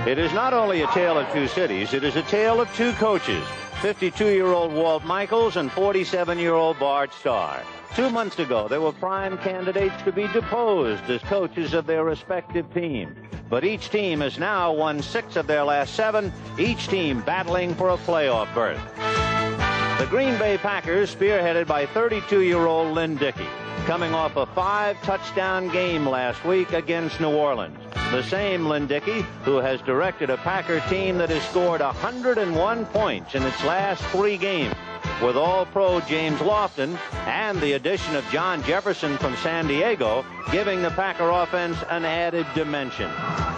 It is not only a tale of two cities, it is a tale of two coaches, 52-year-old Walt Michaels and 47-year-old Bart Starr. 2 months ago, they were prime candidates to be deposed as coaches of their respective teams. But each team has now won 6 of their last 7, each team battling for a playoff berth. The Green Bay Packers, spearheaded by 32-year-old Lynn Dickey, coming off a 5-touchdown game last week against New Orleans. The same Lynn Dickey who has directed a Packer team that has scored 101 points in its last 3 games, with All-Pro James Lofton and the addition of John Jefferson from San Diego giving the Packer offense an added dimension.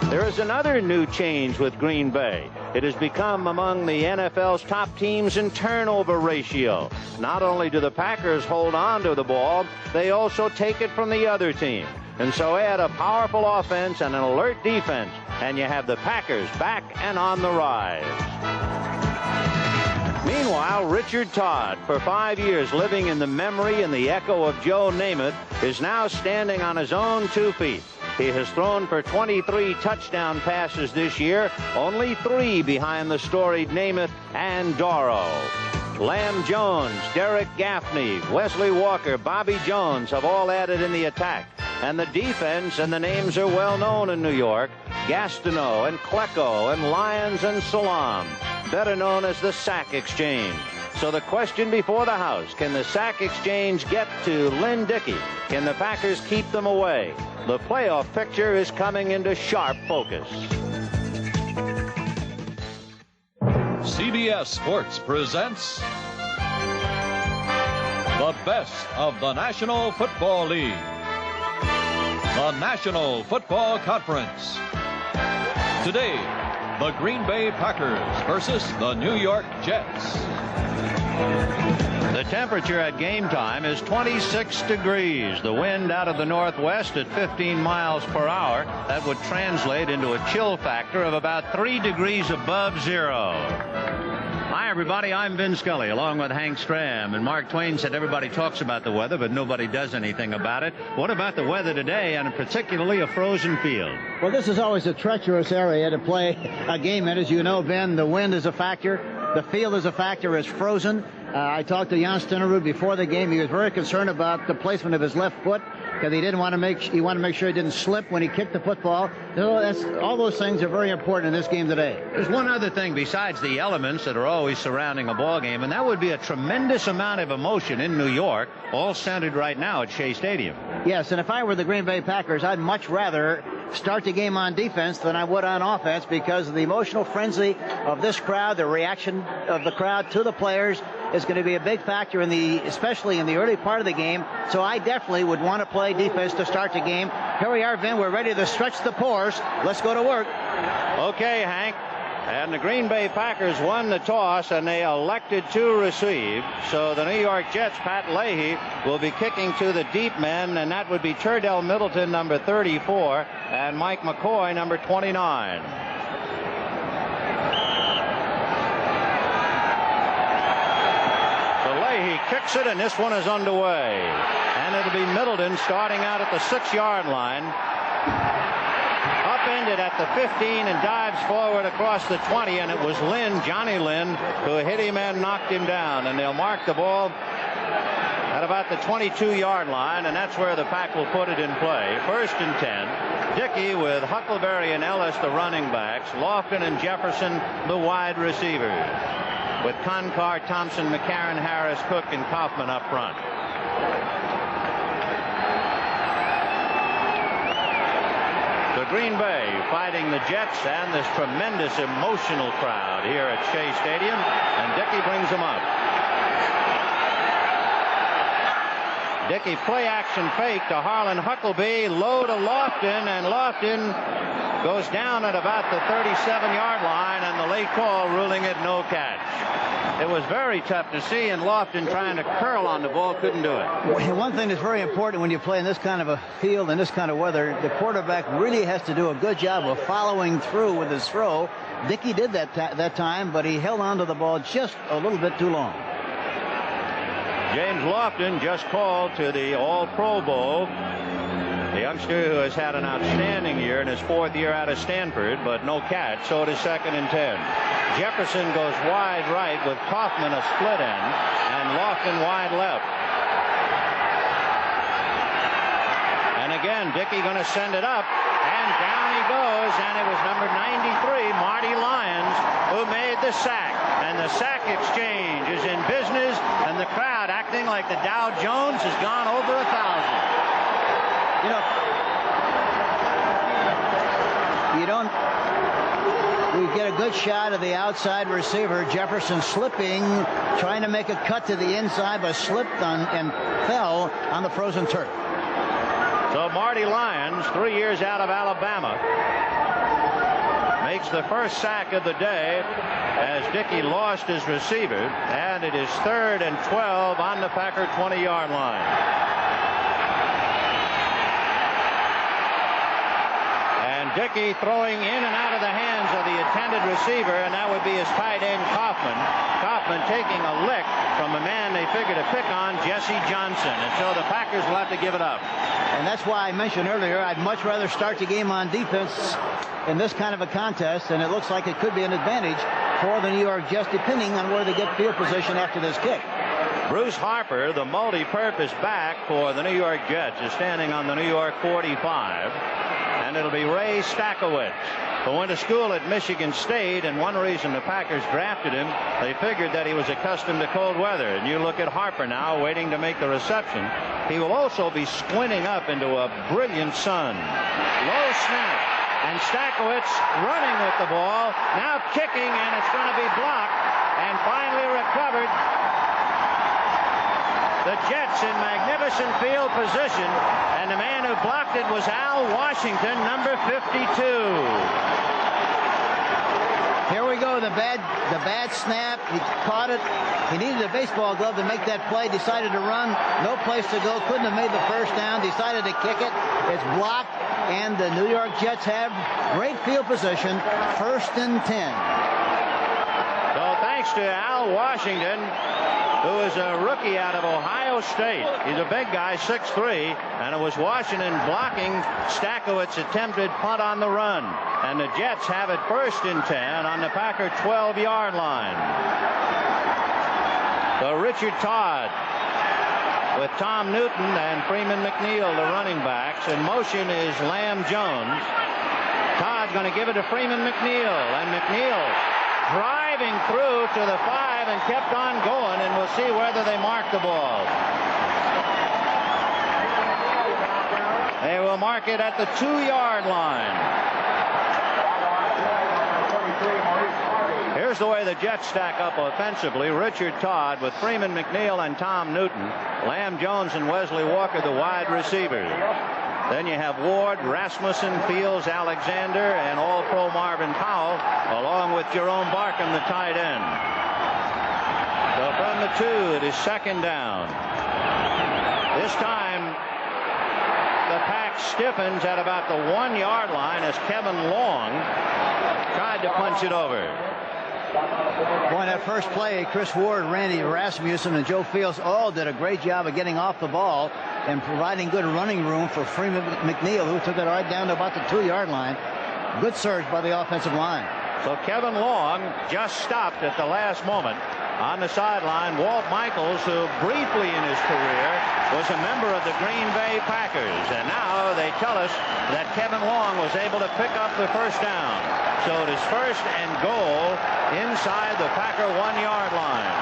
There is another new change with Green Bay. It has become among the NFL's top teams in turnover ratio. Not only do the Packers hold on to the ball, they also take it from the other team. And so add a powerful offense and an alert defense, and you have the Packers back and on the rise. Meanwhile, Richard Todd, for 5 years living in the memory and the echo of Joe Namath, is now standing on his own 2 feet. He has thrown for 23 touchdown passes this year, only 3 behind the storied Namath and Doro. Lamb Jones, Derek Gaffney, Wesley Walker, Bobby Jones have all added in the attack. And the defense, and the names are well known in New York, Gastineau and Klecko and Lyons and Salam, better known as the Sack Exchange. So the question before the House, can the Sack Exchange get to Lynn Dickey? Can the Packers keep them away? The playoff picture is coming into sharp focus. CBS Sports presents the best of the National Football League. The National Football Conference. Today, the Green Bay Packers versus the New York Jets. The temperature at game time is 26 degrees. The wind out of the northwest at 15 miles per hour. That would translate into a chill factor of about 3 degrees above zero. Hi, everybody. I'm Vin Scully, along with Hank Stram. And Mark Twain said everybody talks about the weather, but nobody does anything about it. What about the weather today, and particularly a frozen field? Well, this is always a treacherous area to play a game in. As you know, Ben, the wind is a factor. The field is a factor. It's frozen. I talked to Jan Stenerud before the game. He was very concerned about the placement of his left foot because he wanted to make sure he didn't slip when he kicked the football. All those things are very important in this game today. There's one other thing besides the elements that are always surrounding a ball game, and that would be a tremendous amount of emotion in New York, all centered right now at Shea Stadium. Yes, and if I were the Green Bay Packers, I'd much rather start the game on defense than I would on offense because of the emotional frenzy of this crowd. The reaction of the crowd to the players is going to be a big factor especially in the early part of the game. So I definitely would want to play defense to start the game. Here we are, Vin. We're ready to stretch the pores. Let's go to work. Okay, Hank. And the Green Bay Packers won the toss, and they elected to receive. So the New York Jets, Pat Leahy, will be kicking to the deep men, and that would be Turdell Middleton, number 34, and Mike McCoy, number 29. So Leahy kicks it, and this one is underway. And it'll be Middleton starting out at the 6-yard line. Upended at the 15 and dives forward across the 20, and it was Johnny Lynn, who hit him and knocked him down. And they'll mark the ball at about the 22-yard line, and that's where the Pack will put it in play. 1st and 10. Dickey with Huckleberry and Ellis, the running backs. Lofton and Jefferson, the wide receivers. With Concar, Thompson, McCarron, Harris, Cook, and Kaufman up front. The Green Bay fighting the Jets and this tremendous emotional crowd here at Shea Stadium, and Dickey brings them up. Dickey play action fake to Harlan Huckleby, low to Lofton, and Lofton goes down at about the 37-yard line, and the late call ruling it no catch. It was very tough to see, and Lofton trying to curl on the ball couldn't do it. One thing that's very important when you play in this kind of a field and this kind of weather, the quarterback really has to do a good job of following through with his throw. Dickey did that time, but he held on to the ball just a little bit too long. James Lofton just called to the All-Pro Bowl The youngster who has had an outstanding year in his 4th year out of Stanford, but no catch, so it is 2nd and 10. Jefferson goes wide right with Kaufman a split end and Lofton wide left. And again, Dickey going to send it up, and down he goes, and it was number 93, Marty Lyons, who made the sack. And the sack exchange is in business, and the crowd acting like the Dow Jones has gone over 1,000. We get a good shot of the outside receiver, Jefferson, slipping, trying to make a cut to the inside, but slipped on and fell on the frozen turf. So Marty Lyons, 3 years out of Alabama, makes the first sack of the day as Dickey lost his receiver, and it is 3rd and 12 on the Packer 20-yard line. Dickey throwing in and out of the hands of the intended receiver, and that would be his tight end Kaufman. Kaufman taking a lick from a man they figure to pick on, Jesse Johnson, and so the Packers will have to give it up. And that's why I mentioned earlier I'd much rather start the game on defense in this kind of a contest, and it looks like it could be an advantage for the New York Jets depending on where they get field position after this kick. Bruce Harper, the multi-purpose back for the New York Jets, is standing on the New York 45. And it'll be Ray Stackowitz, who went to school at Michigan State, and one reason the Packers drafted him, they figured that he was accustomed to cold weather. And you look at Harper now waiting to make the reception. He will also be squinting up into a brilliant sun. Low snap, and Stackowitz running with the ball, now kicking, and it's going to be blocked and finally recovered. The Jets in magnificent field position, and the man who blocked it was Al Washington, number 52. Here we go, the bad snap. He caught it. He needed a baseball glove to make that play. Decided to run. No place to go. Couldn't have made the first down. Decided to kick it. It's blocked, and the New York Jets have great field position. 1st and 10. So thanks to Al Washington, who is a rookie out of Ohio State. He's a big guy, 6'3", and it was Washington blocking Stackowitz's attempted punt on the run. And the Jets have it 1st and 10 on the Packer 12-yard line. So Richard Todd with Tom Newton and Freeman McNeil, the running backs. In motion is Lamb Jones. Todd's going to give it to Freeman McNeil, and McNeil driving through to the 5 and kept on going, and we'll see whether they mark the ball. They will mark it at the 2-yard line. Here's the way the Jets stack up offensively. Richard Todd with Freeman McNeil and Tom Newton. Lamb Jones and Wesley Walker, the wide receivers. Then you have Ward, Rasmussen, Fields, Alexander, and All-Pro Marvin Powell, along with Jerome Barkham, the tight end. So from the 2, it is 2nd down. This time, the pack stiffens at about the 1-yard line as Kevin Long tried to punch it over. Boy, that first play, Chris Ward, Randy Rasmussen, and Joe Fields all did a great job of getting off the ball and providing good running room for Freeman McNeil, who took it right down to about the 2-yard line. Good surge by the offensive line. So Kevin Long just stopped at the last moment on the sideline. Walt Michaels, who briefly in his career was a member of the Green Bay Packers, and now they tell us that Kevin Long was able to pick up the first down. So it is 1st and goal inside the Packer 1-yard line.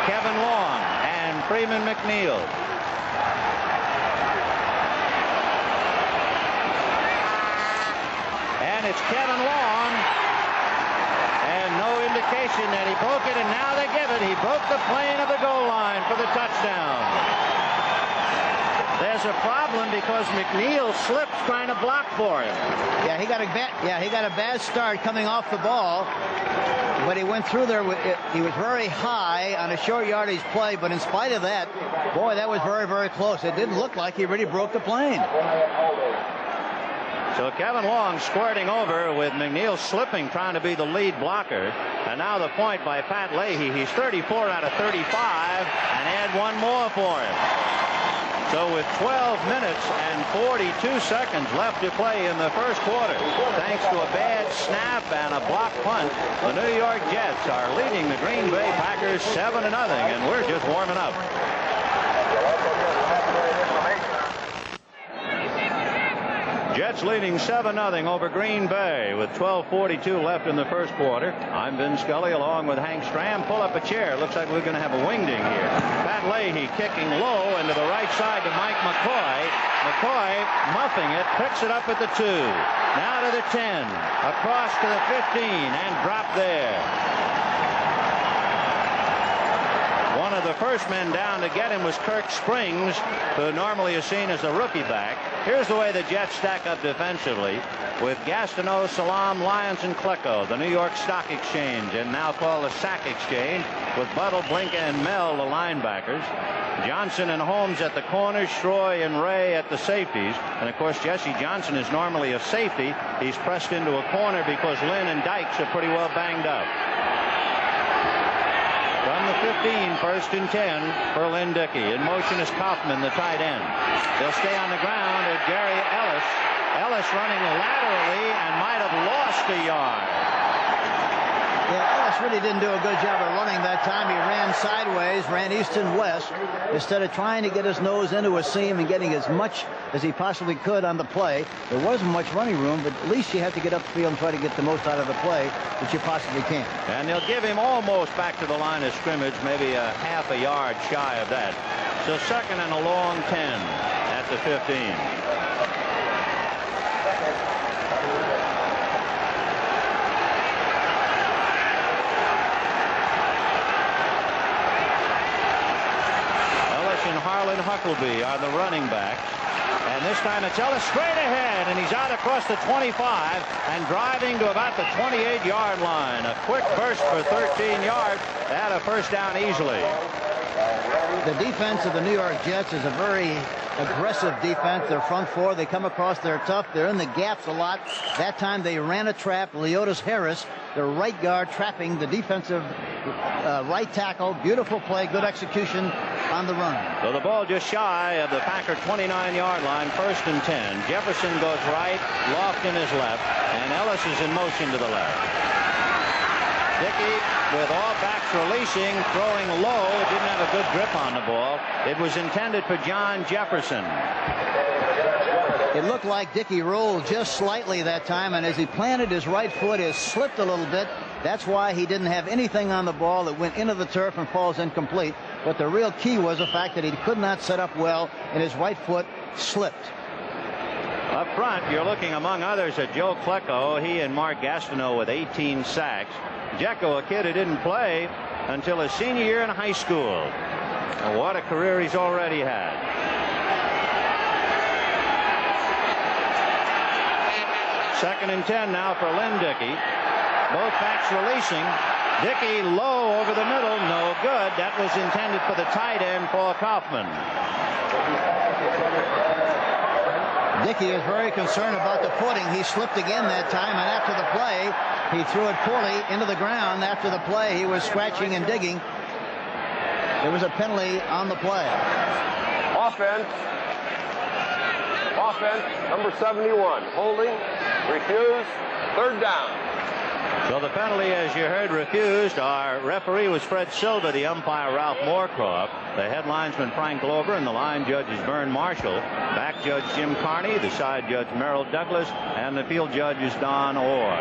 Kevin Long and Freeman McNeil. And it's Kevin Long, and no indication that he broke it, and now they give it. He broke the plane of the goal line for the touchdown. There's a problem because McNeil slipped trying to block for him. Yeah, he got a bad start coming off the ball, but he went through there. He was very high on a short yardage play, but in spite of that, boy, that was very, very close. It didn't look like he really broke the plane. So Kevin Long squirting over with McNeil slipping, trying to be the lead blocker. And now the point by Pat Leahy. He's 34 out of 35, and add one more for him. So with 12 minutes and 42 seconds left to play in the first quarter, thanks to a bad snap and a block punt, the New York Jets are leading the Green Bay Packers 7-0, and we're just warming up. Jets leading 7-0 over Green Bay with 12:42 left in the first quarter. I'm Vin Scully along with Hank Stram. Pull up a chair. Looks like we're going to have a wingding here. Pat Leahy kicking low into the right side to Mike McCoy. McCoy muffing it, picks it up at the 2. Now to the 10. Across to the 15 and dropped there. One of the first men down to get him was Kirk Springs, who normally is seen as a rookie back. Here's the way the Jets stack up defensively with Gastineau, Salam, Lyons, and Klecko, the New York Stock Exchange, and now called the Sack Exchange, with Buttle, Blink, and Mel, the linebackers. Johnson and Holmes at the corners, Shroy and Ray at the safeties. And, of course, Jesse Johnson is normally a safety. He's pressed into a corner because Lynn and Dykes are pretty well banged up. From the 15, first and 10 for Lynn Dickey. In motion is Kaufman, the tight end. They'll stay on the ground at Gary Ellis. Ellis running laterally and might have lost a yard. Yeah, Ellis really didn't do a good job of running that time. He ran sideways, ran east and west, instead of trying to get his nose into a seam and getting as much as he possibly could on the play. There wasn't much running room, but at least you have to get upfield and try to get the most out of the play that you possibly can. And they'll give him almost back to the line of scrimmage, maybe a half a yard shy of that. So second and a long 10 at the 15. And Harlan Huckleby are the running backs. And this time it's Ellis straight ahead, and he's out across the 25 and driving to about the 28-yard line. A quick burst for 13 yards. They had a first down easily. The defense of the New York Jets is a very aggressive defense. Their front four, they come across, they're tough. They're in the gaps a lot. That time they ran a trap. Leotis Harris, their right guard, trapping the defensive right tackle. Beautiful play, good execution on the run. So the ball just shy of the Packer 29-yard line, first and 10. Jefferson goes right, Lofton is left, and Ellis is in motion to the left. Dickey with all backs releasing, throwing low, didn't have a good grip on the ball. It was intended for John Jefferson. It looked like Dickey rolled just slightly that time, and as he planted his right foot, it slipped a little bit. That's why he didn't have anything on the ball that went into the turf and falls incomplete. But the real key was the fact that he could not set up well, and his right foot slipped. Up front, you're looking among others at Joe Klecko. He and Mark Gastineau with 18 sacks. Jecko, a kid who didn't play until his senior year in high school. And what a career he's already had. Second and 10 now for Lynn Dickey. Both backs releasing. Dickey low over the middle, no good. That was intended for the tight end, Paul Kaufman. Dickey is very concerned about the footing. He slipped again that time, and after the play, he threw it poorly into the ground. After the play, he was scratching and digging. There was a penalty on the play. Offense. Offense, number 71. Holding, refused, third down. So the penalty, as you heard, refused. Our referee was Fred Silva, the umpire Ralph Moorcroft, the head linesman Frank Glover, and the line judge is Vern Marshall. Back judge Jim Carney, the side judge Merrill Douglas, and the field judge is Don Orr.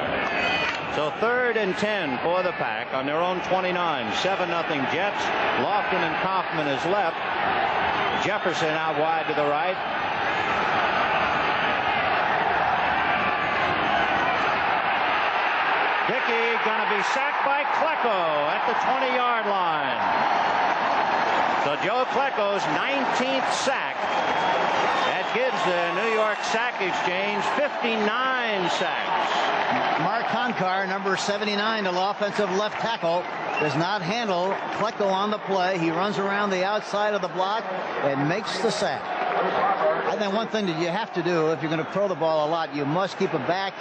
So third and 10 for the Pack on their own 29. 7-0 Jets. Lofton and Kaufman is left. Jefferson out wide to the right. Dickey going to be sacked by Klecko at the 20-yard line. So Joe Klecko's 19th sack. That gives the New York Sack Exchange 59 sacks. Mark Honkar, number 79, the offensive left tackle, does not handle Klecko on the play. He runs around the outside of the block and makes the sack. I think one thing that you have to do if you're going to throw the ball a lot, you must keep a back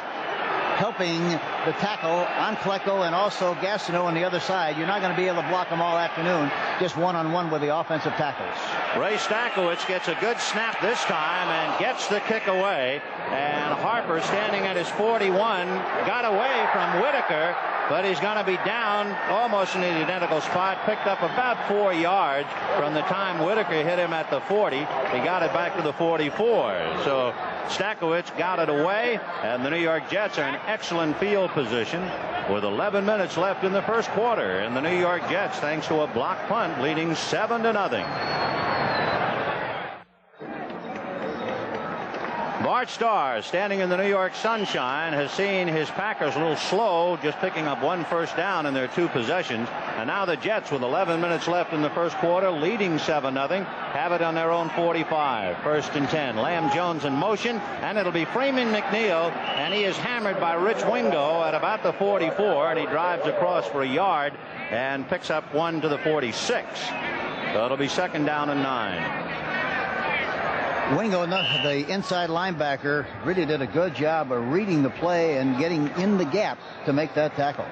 helping the tackle on Klecko and also Gastineau on the other side. You're not going to be able to block them all afternoon, just one-on-one with the offensive tackles. Ray Stakowicz gets a good snap this time and gets the kick away. And Harper, standing at his 41, got away from Whitaker, but he's going to be down almost in the identical spot, picked up about 4 yards from the time Whitaker hit him at the 40. He got it back to the 44. So Stakowicz got it away, and the New York Jets are in excellent field position with 11 minutes left in the first quarter. And the New York Jets, thanks to a block punt, leading 7-0. Bart Starr, standing in the New York sunshine, has seen his Packers a little slow, just picking up 1 first down in their 2 possessions. And now the Jets, with 11 minutes left in the first quarter, leading 7-0, have it on their own 45. 1st and 10. Lamb Jones in motion, and it'll be Freeman McNeil, and he is hammered by Rich Wingo at about the 44, and he drives across for a yard and picks up 1 to the 46. So it'll be 2nd down and 9. Wingo, the inside linebacker, really did a good job of reading the play and getting in the gap to make that tackle.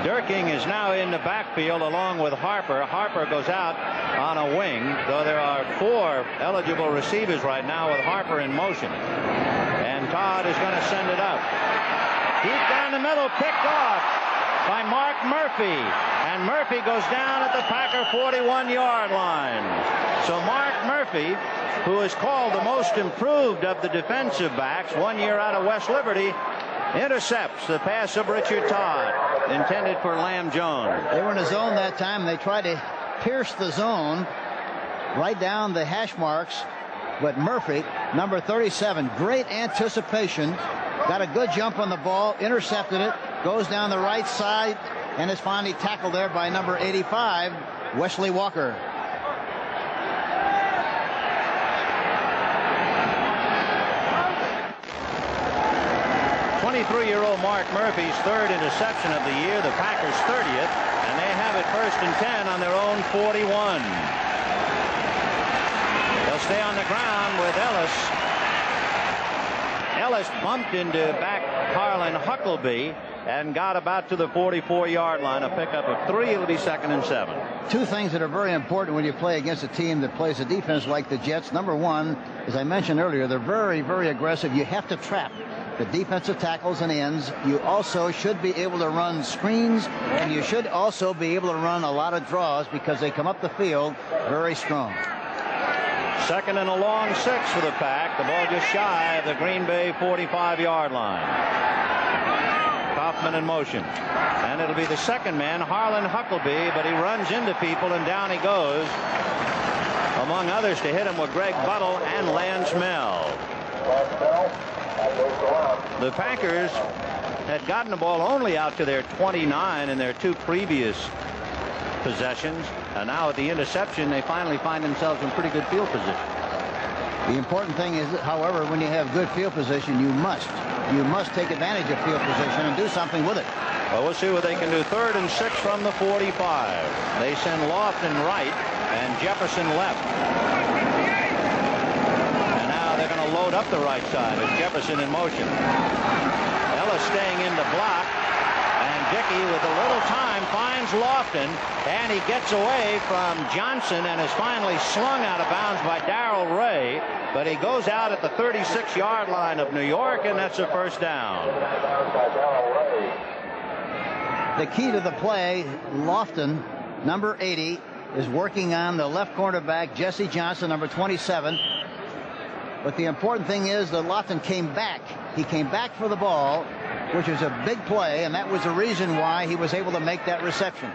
Durking is now in the backfield along with Harper. Harper goes out on a wing, though there are 4 eligible receivers right now with Harper in motion. And Todd is going to send it up. Deep down the middle, picked off by Mark Murphy, and Murphy goes down at the Packer 41-yard line. So Mark Murphy, who is called the most improved of the defensive backs 1 year out of West Liberty, intercepts the pass of Richard Todd, intended for Lamb Jones. They were in a zone that time. They tried to pierce the zone right down the hash marks, but Murphy, number 37, great anticipation, got a good jump on the ball, intercepted it, goes down the right side, and is finally tackled there by number 85, Wesley Walker. '23-year-old Mark Murphy's 3rd interception of the year, the Packers' 30th, and they have it 1st and 10 on their own 41. They'll stay on the ground with Ellis. Ellis bumped into back Harlan Huckleby and got about to the 44-yard line. A pickup of 3. It'll be 2nd and 7. 2 things that are very important when you play against a team that plays a defense like the Jets. Number 1, as I mentioned earlier, they're very, very aggressive. You have to trap the defensive tackles and ends. You also should be able to run screens, and you should also be able to run a lot of draws because they come up the field very strong. 2nd and a long 6 for the Pack. The ball just shy of the Green Bay 45-yard line. Kaufman in motion. And it'll be the 2nd man, Harlan Huckleby, but he runs into people and down he goes. Among others to hit him were Greg Buttle and Lance Mell. The Packers had gotten the ball only out to their 29 in their 2 previous possessions, and now at the interception they finally find themselves in pretty good field position. The important thing is, however, when you have good field position, you must take advantage of field position and do something with it. Well, we'll see what they can do. 3rd and 6 from the 45. They send Lofton right and Jefferson left. And now they're going to load up the right side with Jefferson in motion. Ellis staying in the block. And Dickey, with a little time, finds Lofton, and he gets away from Johnson and is finally slung out of bounds by Darrell Ray. But he goes out at the 36-yard line of New York, and that's a 1st down. The key to the play, Lofton, number 80, is working on the left cornerback, Jesse Johnson, number 27. But the important thing is that Lofton came back. He came back for the ball, which was a big play, and that was the reason why he was able to make that reception.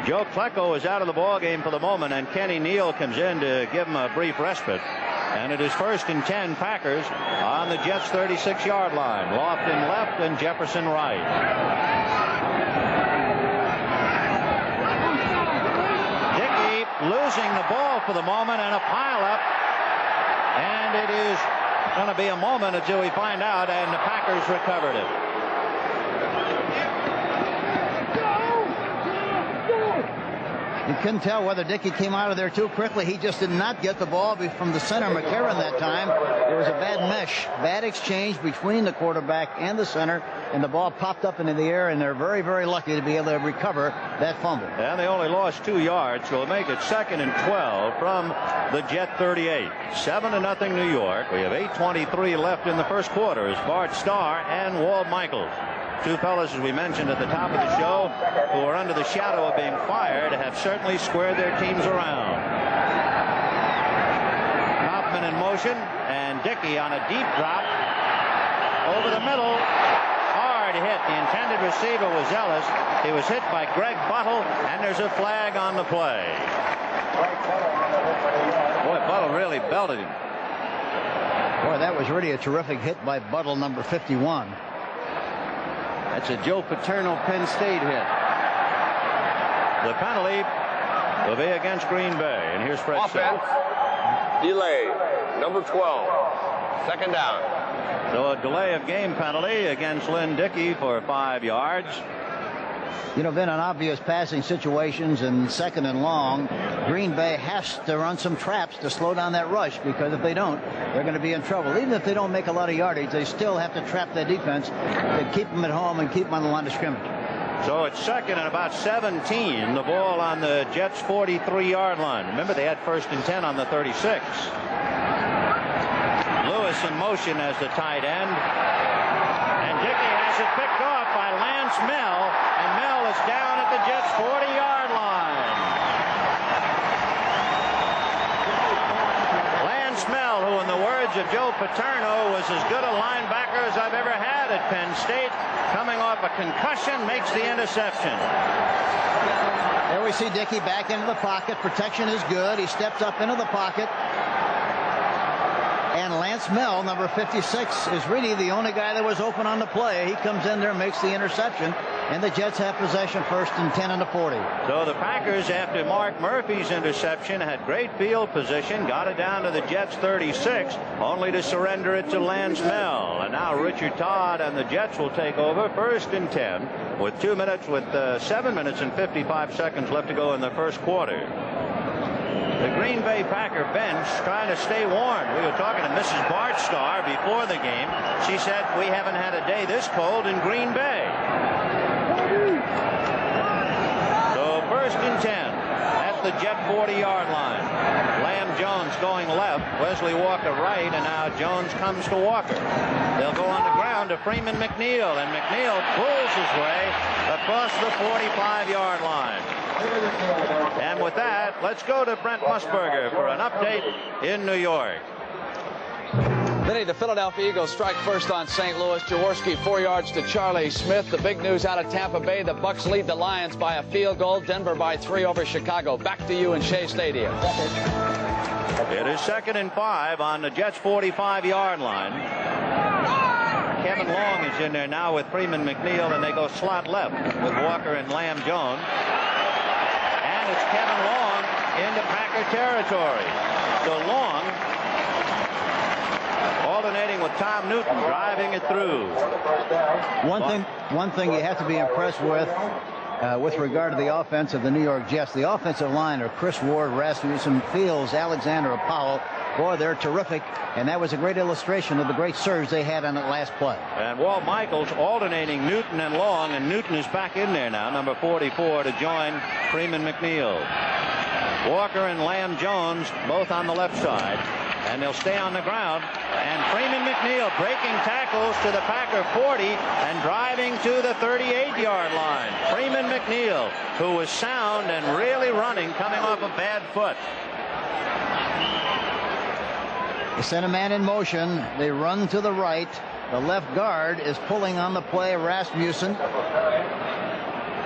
Joe Klecko is out of the ball game for the moment, and Kenny Neal comes in to give him a brief respite. And it is 1st and 10 Packers on the Jets' 36-yard line. Lofton left and Jefferson right. Dickey losing the ball for the moment, and a pileup. And it is going to be a moment until we find out, and the Packers recovered it. You couldn't tell whether Dickey came out of there too quickly. He just did not get the ball from the center, McCarron, that time. There was a bad mesh, bad exchange between the quarterback and the center, and the ball popped up into the air, and they're very, very lucky to be able to recover that fumble. And they only lost 2 yards, so it'll make it 2nd and 12 from the Jet 38. 7-0 New York. We have 8:23 left in the first quarter as Bart Starr and Walt Michaels, two fellas, as we mentioned at the top of the show, who are under the shadow of being fired, have certainly squared their teams around. Kaufman in motion, and Dickey on a deep drop over the middle. Hard hit. The intended receiver was Ellis. He was hit by Greg Buttle, and there's a flag on the play. Boy, Buttle really belted him. Boy, that was really a terrific hit by Buttle, number 51. That's a Joe Paterno Penn State hit. The penalty will be against Green Bay. And here's Fred Offense. Delay. Number 12. 2nd down. So a delay of game penalty against Lynn Dickey for 5 yards. You know, been in obvious passing situations in 2nd and long. Green Bay has to run some traps to slow down that rush, because if they don't, they're going to be in trouble. Even if they don't make a lot of yardage, they still have to trap their defense to keep them at home and keep them on the line of scrimmage. So it's 2nd and about 17. The ball on the Jets' 43-yard line. Remember, they had 1st and 10 on the 36. Lewis in motion as the tight end. And Dickey has it picked off by Lance Mell. And Mell is down at the Jets' 40-yard line. Lance Mell, who in the words of Joe Paterno was as good a linebacker as I've ever had at Penn State, coming off a concussion, makes the interception. There we see Dickey back into the pocket. Protection is good. He steps up into the pocket. And Lance Mell, number 56, is really the only guy that was open on the play. He comes in there and makes the interception, and the Jets have possession 1st and 10 on the 40. So the Packers, after Mark Murphy's interception, had great field position, got it down to the Jets' 36, only to surrender it to Lance Mell. And now Richard Todd and the Jets will take over 1st and 10 with 7 minutes and 55 seconds left to go in the first quarter. The Green Bay Packer bench trying to stay warm. We were talking to Mrs. Bart Starr before the game. She said, we haven't had a day this cold in Green Bay. So 1st and 10 at the Jet 40-yard line. Lamb Jones going left, Wesley Walker right, and now Jones comes to Walker. They'll go on the ground to Freeman McNeil, and McNeil pulls his way across the 45-yard line. And with that, let's go to Brent Musburger for an update in New York. Vinny, the Philadelphia Eagles strike first on St. Louis. Jaworski 4 yards to Charlie Smith. The big news out of Tampa Bay, the Bucs lead the Lions by a field goal. Denver by 3 over Chicago. Back to you in Shea Stadium. It is 2nd and 5 on the Jets' 45-yard line. Kevin Long is in there now with Freeman McNeil, and they go slot left with Walker and Lamb Jones. And it's Kevin Long into Packer territory. So Long alternating with Tom Newton, driving it through. One thing you have to be impressed with regard to the offense of the New York Jets. The offensive line are Chris Ward, Rasmussen, Fields, Alexander, Apollo. Boy, they're terrific, and that was a great illustration of the great surge they had on that last play. And Walt Michaels alternating Newton and Long, and Newton is back in there now, number 44, to join Freeman McNeil. Walker and Lamb Jones both on the left side, and they'll stay on the ground. And Freeman McNeil breaking tackles to the Packer 40 and driving to the 38-yard line. Freeman McNeil, who was sound and really running, coming off a bad foot. They send a man in motion. They run to the right. The left guard is pulling on the play, Rasmussen.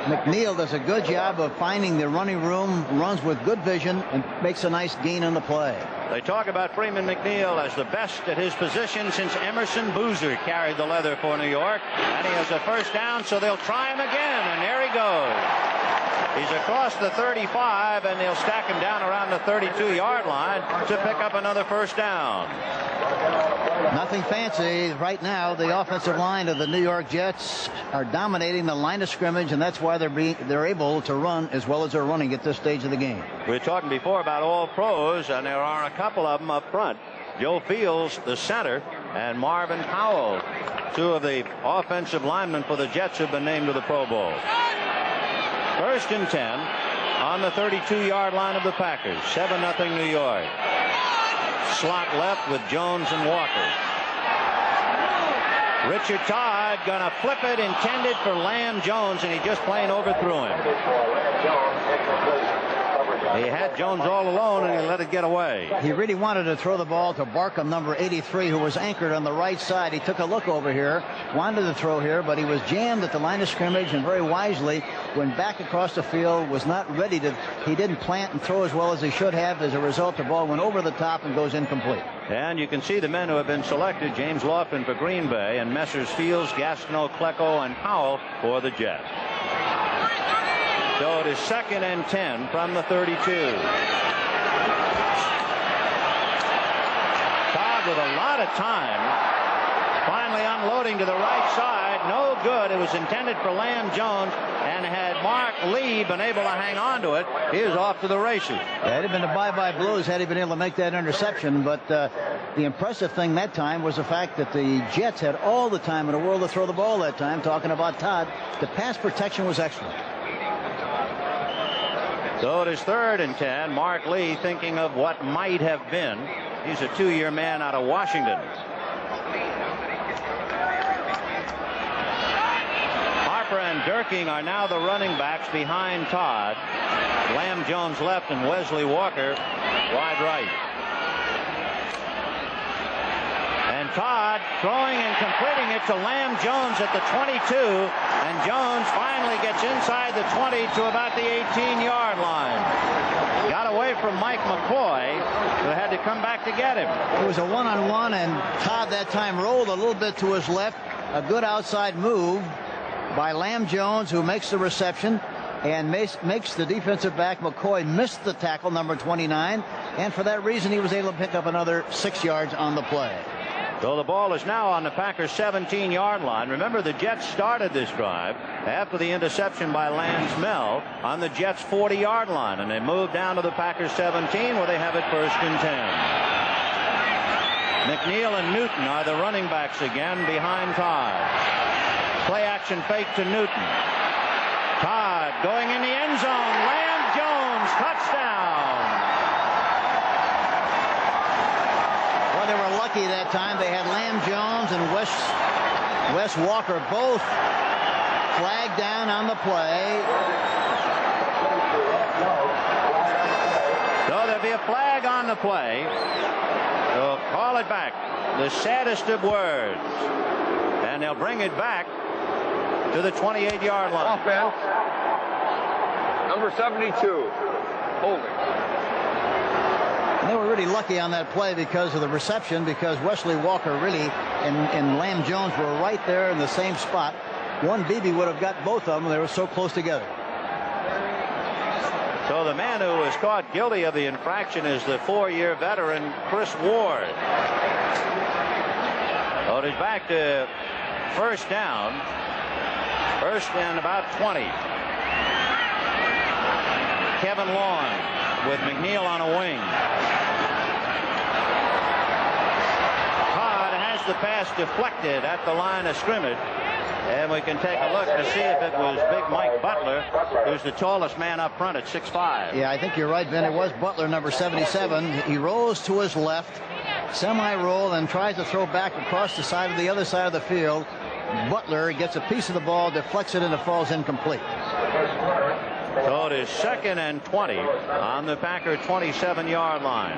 McNeil does a good job of finding the running room, runs with good vision, and makes a nice gain on the play. They talk about Freeman McNeil as the best at his position since Emerson Boozer carried the leather for New York. And he has a first down, so they'll try him again, and there he goes. He's across the 35, and they'll stack him down around the 32-yard line to pick up another first down. Nothing fancy. Right now, the offensive line of the New York Jets are dominating the line of scrimmage, and that's why they're able to run as well as they're running at this stage of the game. We were talking before about all pros, and there are a couple of them up front. Joe Fields, the center, and Marvin Powell, two of the offensive linemen for the Jets, have been named to the Pro Bowl. 1st and 10 on the 32-yard line of the Packers. 7-0 New York. Slot left with Jones and Walker. Richard Todd gonna flip it, intended for Lamb Jones, and he just plain overthrew him. He had Jones all alone, and he let it get away. He really wanted to throw the ball to Barkham, number 83, who was anchored on the right side. He took a look over here, wanted to throw here, but he was jammed at the line of scrimmage, and very wisely went back across the field, was not ready to. He didn't plant and throw as well as he should have. As a result, the ball went over the top and goes incomplete. And you can see the men who have been selected: James Laughlin for Green Bay, and Messrs. Fields, Gastineau, Klecko, and Powell for the Jets. So it is 2nd and 10 from the 32. Todd with a lot of time, finally unloading to the right side. No good. It was intended for Lamb Jones, and had Mark Lee been able to hang on to it, he is off to the races. Yeah, it'd have been the bye-bye blues had he been able to make that interception, but the impressive thing that time was the fact that the Jets had all the time in the world to throw the ball that time. Talking about Todd, the pass protection was excellent. So it is 3rd and 10. Mark Lee thinking of what might have been. He's a 2-year man out of Washington. Harper and Durking are now the running backs behind Todd. Lamb Jones left and Wesley Walker wide right. And Todd throwing and completing it to Lamb Jones at the 22, and Jones finally gets inside the 20 to about the 18-yard line. Got away from Mike McCoy, who had to come back to get him. It was a one-on-one, and Todd that time rolled a little bit to his left. A good outside move by Lamb Jones, who makes the reception and makes the defensive back McCoy miss the tackle, number 29, and for that reason he was able to pick up another 6 yards on the play. So the ball is now on the Packers' 17-yard line. Remember, the Jets started this drive after the interception by Lance Mel on the Jets' 40-yard line, and they moved down to the Packers' 17, where they have it 1st and 10. McNeil and Newton are the running backs again behind Todd. Play action fake to Newton. Todd going in the end zone. Lamb Jones, touchdown. Well, they were lucky that time. They had Lamb Jones and Wes Walker both flagged down on the play. So there'll be a flag on the play. So call it back. The saddest of words. And they'll bring it back to the 28-yard line. Offense. Number 72. Holding. They were really lucky on that play because of the reception, because Wesley Walker really and Lamb Jones were right there in the same spot. One BB would have got both of them. They were so close together. So the man who was caught guilty of the infraction is the 4-year veteran Chris Ward. So it is back to 1st down. 1st and about 20. Kevin Long with McNeil on a wing. Todd has the pass deflected at the line of scrimmage. And we can take a look to see if it was big Mike Butler, who's the tallest man up front at 6'5". Yeah, I think you're right, Ben. It was Butler, number 77. He rolls to his left, semi-roll, and tries to throw back across the side of the other side of the field. Butler gets a piece of the ball, deflects it, and it falls incomplete. So it is 2nd and 20 on the Packer 27-yard line.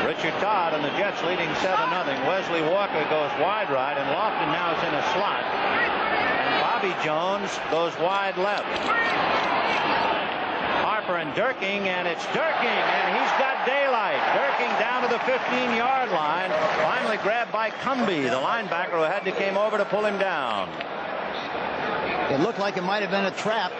Richard Todd and the Jets leading 7-0. Wesley Walker goes wide right, and Lofton now is in a slot. And Bobby Jones goes wide left. Harper and Durking, and it's Durking, and he's got daylight. Durking down to the 15-yard line. Finally grabbed by Cumby, the linebacker who had to came over to pull him down. It looked like it might have been a trap.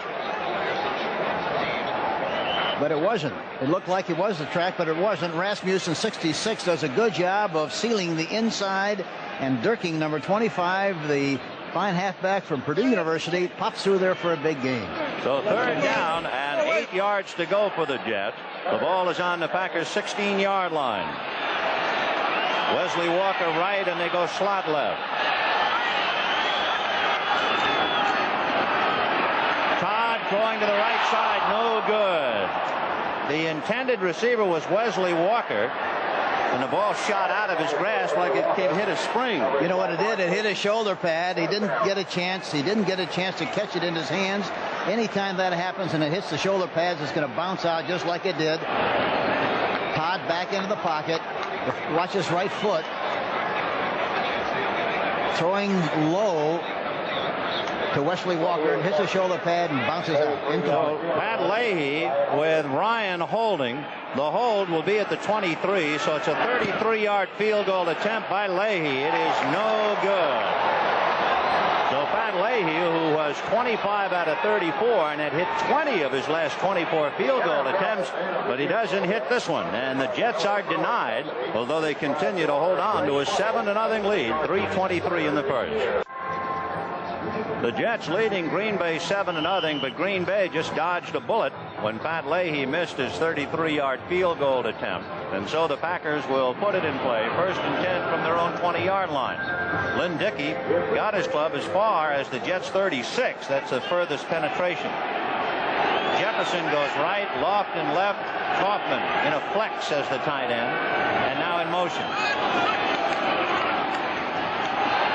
but it wasn't. It looked like it was the track, but it wasn't. Rasmussen, 66, does a good job of sealing the inside, and Durking, number 25, the fine halfback from Purdue University, pops through there for a big gain. So third down and 8 yards to go for the Jets. The ball is on the Packers' 16-yard line. Wesley Walker right, and they go slot left. Todd going to the right side, no good. The intended receiver was Wesley Walker, and the ball shot out of his grasp like it hit a spring. You know what it did? It hit his shoulder pad. He didn't get a chance. He didn't get a chance to catch it in his hands. Anytime that happens and it hits the shoulder pads, it's going to bounce out just like it did. Todd back into the pocket. Watch his right foot. Throwing low to Wesley Walker, and hits the shoulder pad and bounces out. Into Pat Leahy with Ryan holding. The hold will be at the 23, so it's a 33-yard field goal attempt by Leahy. It is no good. So Pat Leahy, who was 25 out of 34 and had hit 20 of his last 24 field goal attempts, but he doesn't hit this one. And the Jets are denied, although they continue to hold on to a 7-0 lead, 3:23 in the first. The Jets leading Green Bay 7-0, but Green Bay just dodged a bullet when Pat Leahy missed his 33-yard field goal attempt. And so the Packers will put it in play, 1st and 10 from their own 20-yard line. Lynn Dickey got his club as far as the Jets' 36. That's the furthest penetration. Jefferson goes right, Lofton left, Kaufman in a flex as the tight end, and now in motion.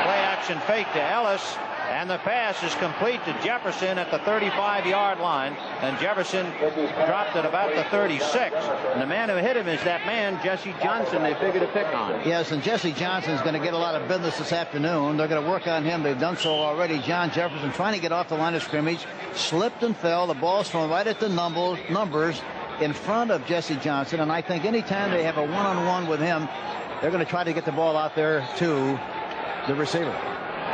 Play action fake to Ellis. And the pass is complete to Jefferson at the 35-yard line. And Jefferson dropped at about the 36. And the man who hit him is that man, Jesse Johnson, they figured to pick on. Yes, and Jesse Johnson is going to get a lot of business this afternoon. They're going to work on him. They've done so already. John Jefferson trying to get off the line of scrimmage. Slipped and fell. The ball's from right at the numbers in front of Jesse Johnson. And I think anytime they have a one-on-one with him, they're going to try to get the ball out there to the receiver.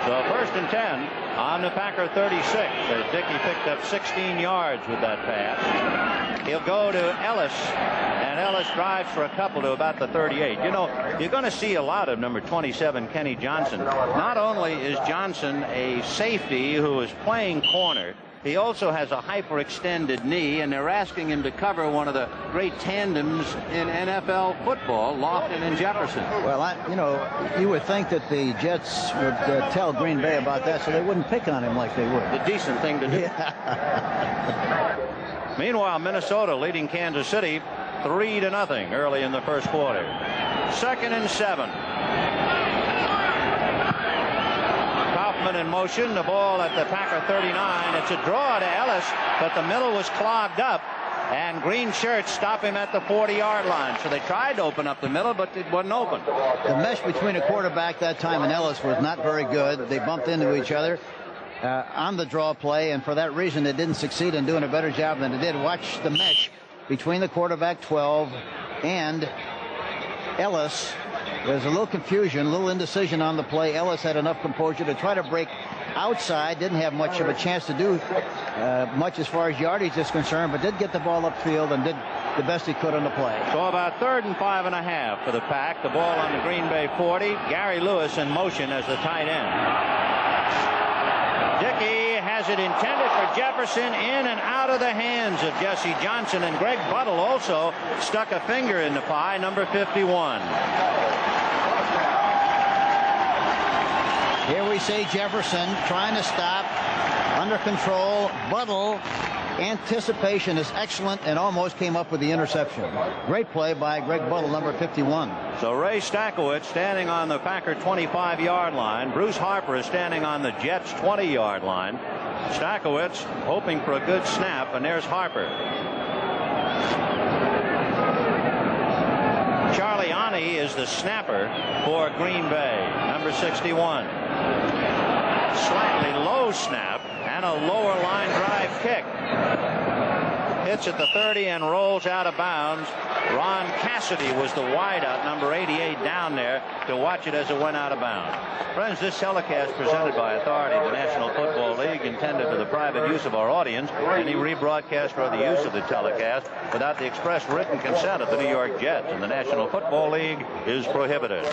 So 1st and 10 on the Packer 36 as Dickey picked up 16 yards with that pass. He'll go to Ellis, and Ellis drives for a couple to about the 38. You know, you're going to see a lot of number 27, Kenny Johnson. Not only is Johnson a safety who is playing corner, he also has a hyperextended knee, and they're asking him to cover one of the great tandems in NFL football, Lofton and Jefferson. Well, you would think that the Jets would tell Green Bay about that so they wouldn't pick on him like they would. The decent thing to do. Yeah. Meanwhile, Minnesota leading Kansas City 3-0 early in the first quarter. 2nd and 7. In motion, the ball at the Packer 39. It's a draw to Ellis, but the middle was clogged up, and green shirts stop him at the 40-yard line. So they tried to open up the middle, but it wasn't open. The mesh between a quarterback that time and Ellis was not very good. They bumped into each other on the draw play, and for that reason they didn't succeed in doing a better job than they did. Watch the mesh between the quarterback 12 and Ellis. There's a little confusion, a little indecision on the play. Ellis had enough composure to try to break outside. Didn't have much of a chance to do much as far as yardage is concerned, but did get the ball upfield and did the best he could on the play. So about 3rd and 5.5 for the Pack. The ball on the Green Bay 40. Gary Lewis in motion as the tight end. Dickey has it intended for Jefferson, in and out of the hands of Jesse Johnson, and Greg Buttle also stuck a finger in the pie, number 51. Here we see Jefferson trying to stop, under control. Buttle, anticipation is excellent and almost came up with the interception. Great play by Greg Buttle, number 51. So Ray Stackowitz standing on the Packer 25-yard line. Bruce Harper is standing on the Jets 20-yard line. Stackowitz hoping for a good snap, and there's Harper. Charlie Ani is the snapper for Green Bay, number 61. Slightly low snap and a lower line drive kick. Hits at the 30 and rolls out of bounds Ron Cassidy was the wideout, number 88, down there to watch it as it went out of bounds. Friends, this telecast presented by authority of the National Football League, intended for the private use of our audience. Any rebroadcast or the use of the telecast without the express written consent of the New York Jets and the National Football League is prohibited.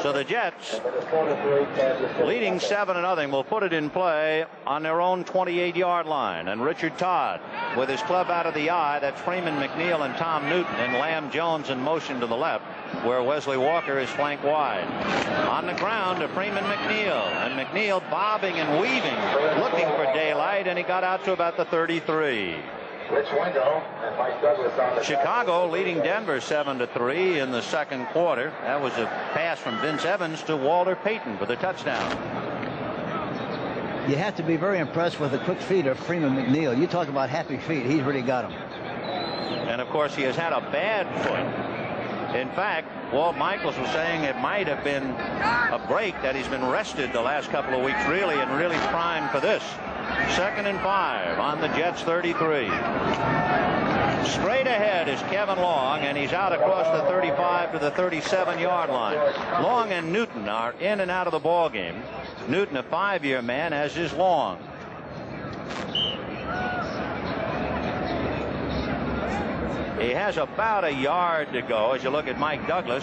So the Jets, leading 7-0, will put it in play on their own 28-yard line. And Richard Todd, with his club out of the eye, that's Freeman McNeil and Tom Newton, and Lamb Jones in motion to the left, where Wesley Walker is flanked wide. On the ground to Freeman McNeil, and McNeil bobbing and weaving, looking for daylight, and he got out to about the 33. Chicago leading Denver 7-3 in the second quarter. That was a pass from Vince Evans to Walter Payton for the touchdown. You have to be very impressed with the quick feet of Freeman McNeil. You talk about happy feet. He's really got them. And, of course, he has had a bad foot. In fact, Walt Michaels was saying it might have been a break, that he's been rested the last couple of weeks, really, and really primed for this. 2nd and 5 on the Jets 33. Straight ahead is Kevin Long, and he's out across the 35 to the 37-yard line. Long and Newton are in and out of the ball game. Newton, a 5-year man, as is Long. He has about a yard to go as you look at Mike Douglas.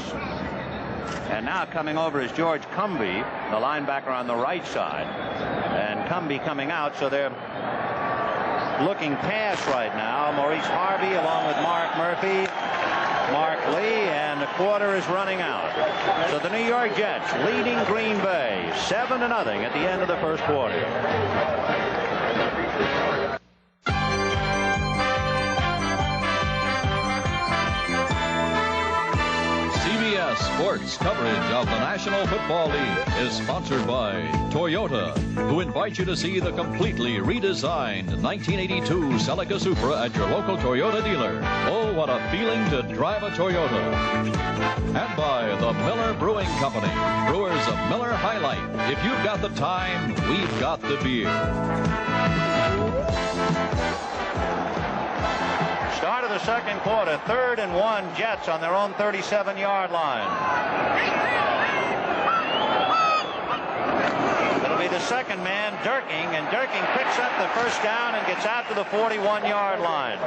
And now coming over is George Cumby, the linebacker on the right side. And Cumby coming out, so they're looking pass right now. Maurice Harvey along with Mark Murphy, Mark Lee, and the quarter is running out. So the New York Jets leading Green Bay 7-0 at the end of the first quarter. Sports coverage of the National Football League is sponsored by Toyota, who invite you to see the completely redesigned 1982 Celica Supra at your local Toyota dealer. Oh, what a feeling to drive a Toyota. And by the Miller Brewing Company, brewers of Miller High Life. If you've got the time, we've got the beer. Start of the second quarter, 3rd and 1, Jets on their own 37-yard line. It'll be the second man, Durking, and Durking picks up the first down and gets out to the 41-yard line.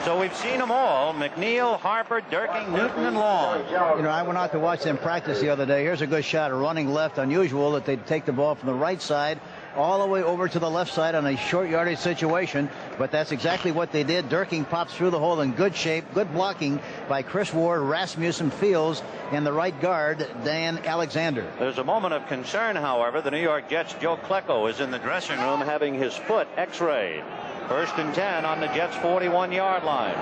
So we've seen them all, McNeil, Harper, Durking, Newton, and Long. You know, I went out to watch them practice the other day. Here's a good shot, running left. Unusual that they'd take the ball from the right side all the way over to the left side on a short yardage situation, but that's exactly what they did. Durking pops through the hole in good shape, good blocking by Chris Ward, Rasmussen, Fields, and the right guard, Dan Alexander. There's a moment of concern, however. The New York Jets' Joe Klecko is in the dressing room having his foot x-rayed. 1st and 10 on the Jets' 41-yard line.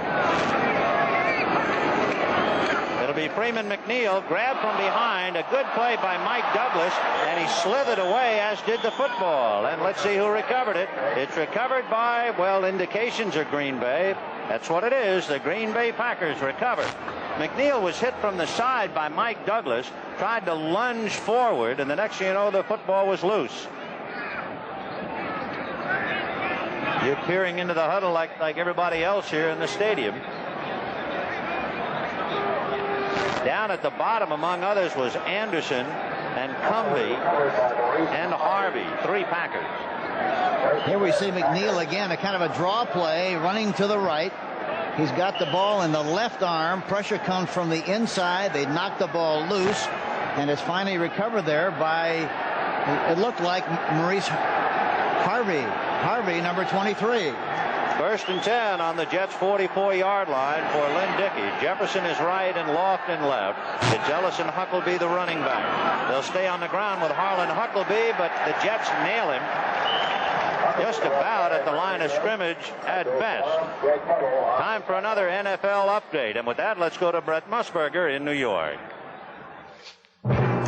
It'll be Freeman McNeil, grabbed from behind, a good play by Mike Douglas, and he slithered away, as did the football. And let's see who recovered it. It's recovered by, well, indications are Green Bay. That's what it is. The Green Bay Packers recovered. McNeil was hit from the side by Mike Douglas, tried to lunge forward, and the next thing you know, the football was loose. You're peering into the huddle like everybody else here in the stadium. Down at the bottom, among others, was Anderson and Cumby and Harvey, 3 Packers. Here we see McNeil again, a kind of a draw play, running to the right. He's got the ball in the left arm. Pressure comes from the inside. They knock the ball loose, and it's finally recovered there by, it looked like Maurice Harvey. Harvey, number 23. 1st and 10 on the Jets' 44-yard line for Lynn Dickey. Jefferson is right and Lofton left. It's Ellison Huckleby, the running back. They'll stay on the ground with Harlan Huckleby, but the Jets nail him just about at the line of scrimmage at best. Time for another NFL update. And with that, let's go to Brett Musburger in New York.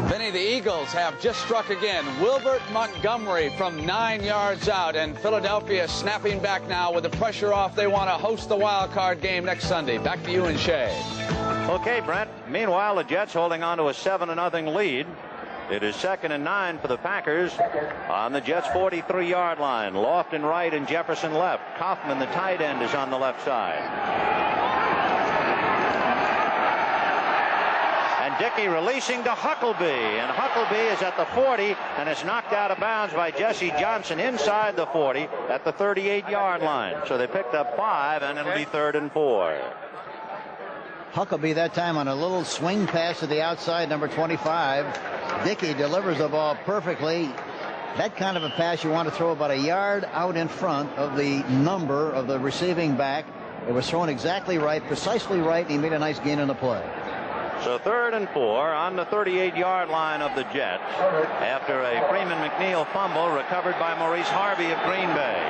Vinny, the Eagles have just struck again. Wilbert Montgomery from 9 yards out, and Philadelphia snapping back now with the pressure off. They want to host the wild card game next Sunday. Back to you and Shea. Okay, Brent. Meanwhile, the Jets holding on to a 7-0 lead. It is 2nd and 9 for the Packers on the Jets' 43-yard line. Lofton right and Jefferson left. Kaufman, the tight end, is on the left side. Dickey releasing to Huckleby, and Huckleby is at the 40, and it's knocked out of bounds by Jesse Johnson inside the 40 at the 38-yard line. So they picked up 5, and it'll be 3rd and 4. Huckleby that time on a little swing pass to the outside, number 25. Dickey delivers the ball perfectly. That kind of a pass you want to throw about a yard out in front of the number of the receiving back. It was thrown exactly right, precisely right, and he made a nice gain on the play. So 3rd and 4 on the 38-yard line of the Jets after a Freeman McNeil fumble recovered by Maurice Harvey of Green Bay.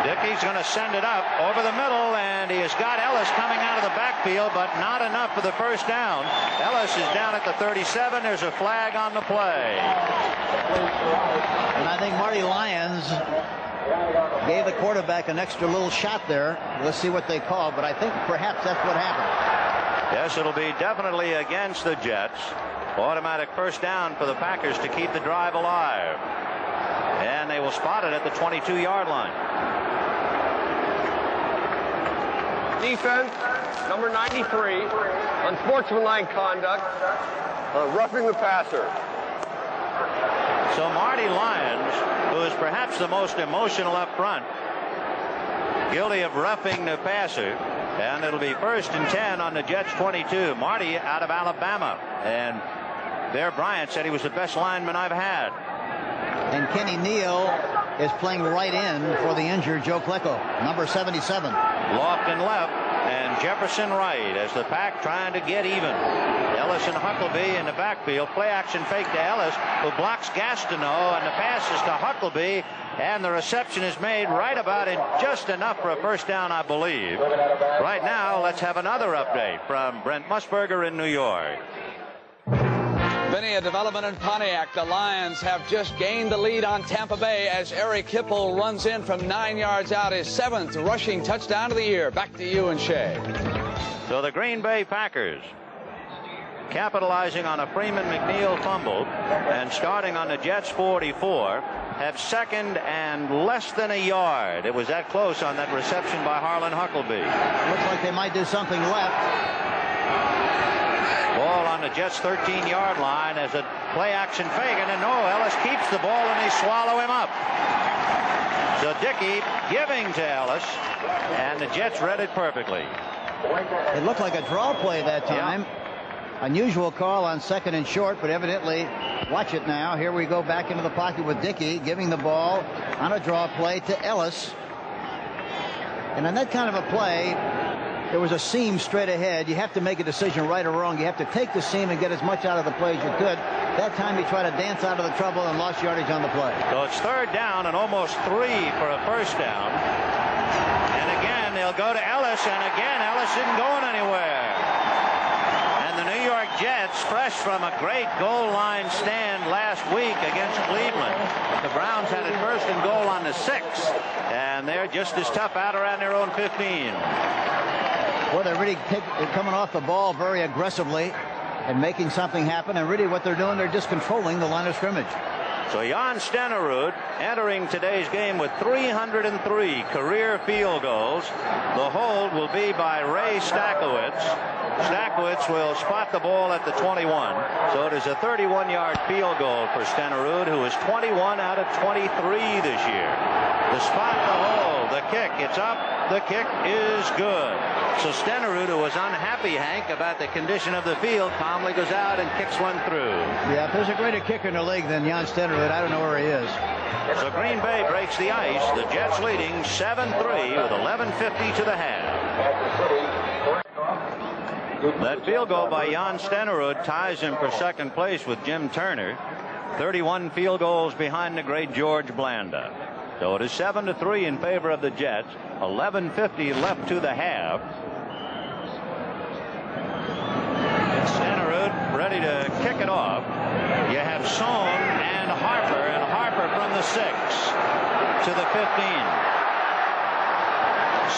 Dickey's going to send it up over the middle, and he has got Ellis coming out of the backfield, but not enough for the first down. Ellis is down at the 37. There's a flag on the play. And I think Marty Lyons gave the quarterback an extra little shot there. Let's see what they call, but I think perhaps that's what happened. Yes, it'll be definitely against the Jets. Automatic first down for the Packers to keep the drive alive. And they will spot it at the 22-yard line. Defense, number 93, unsportsmanlike conduct, roughing the passer. So Marty Lyons, who is perhaps the most emotional up front, guilty of roughing the passer, and it'll be 1st and 10 on the Jets 22. Marty out of Alabama, and there Bryant said he was the best lineman I've had. And Kenny Neal is playing right in for the injured Joe Klecko, number 77. Lofton left, and Jefferson right as the Pack trying to get even. Ellis and Huckleby in the backfield. Play action fake to Ellis, who blocks Gastineau, and the pass is to Huckleby, and the reception is made right about in just enough for a first down, I believe. Right now, let's have another update from Brent Musburger in New York. Vinny, a development in Pontiac. The Lions have just gained the lead on Tampa Bay as Eric Hipple runs in from 9 yards out, his 7th rushing touchdown of the year. Back to you and Shea. So the Green Bay Packers, capitalizing on a Freeman McNeil fumble and starting on the Jets 44, have 2nd and less than a yard. It was that close on that reception by Harlan Huckleby. Looks like they might do something left. Ball on the Jets 13-yard line as a play action fake, and then Ellis keeps the ball and they swallow him up. So Dickey giving to Ellis, and the Jets read it perfectly. It looked like a draw play that time. Yeah. Unusual call on 2nd and short, but evidently, watch it now. Here we go back into the pocket with Dickey giving the ball on a draw play to Ellis. And on that kind of a play, there was a seam straight ahead. You have to make a decision right or wrong. You have to take the seam and get as much out of the play as you could. That time he tried to dance out of the trouble and lost yardage on the play. So it's 3rd down and almost 3 for a first down. And again, they'll go to Ellis, and again, Ellis isn't going anywhere. And the New York Jets, fresh from a great goal line stand last week against Cleveland. The Browns had it 1st and goal on the 6, and they're just as tough out around their own 15. Well, they're really coming off the ball very aggressively and making something happen. And really what they're doing, they're just controlling the line of scrimmage. So Jan Stenerud entering today's game with 303 career field goals. The hold will be by Ray Stackowitz. Stackowitz will spot the ball at the 21. So it is a 31-yard field goal for Stenerud, who is 21 out of 23 this year. The spot, the hold, the kick, it's up. The kick is good. So Stenerud, who was unhappy, Hank, about the condition of the field, calmly goes out and kicks one through. Yeah, if there's a greater kicker in the league than Jan Stenerud, I don't know where he is. So Green Bay breaks the ice. The Jets leading 7-3 with 11:50 to the half. That field goal by Jan Stenerud ties him for 2nd place with Jim Turner. 31 field goals behind the great George Blanda. So it is 7-3 in favor of the Jets. 11:50 left to the half. And Stenerud ready to kick it off. You have Sohn and Harper from the 6 to the 15.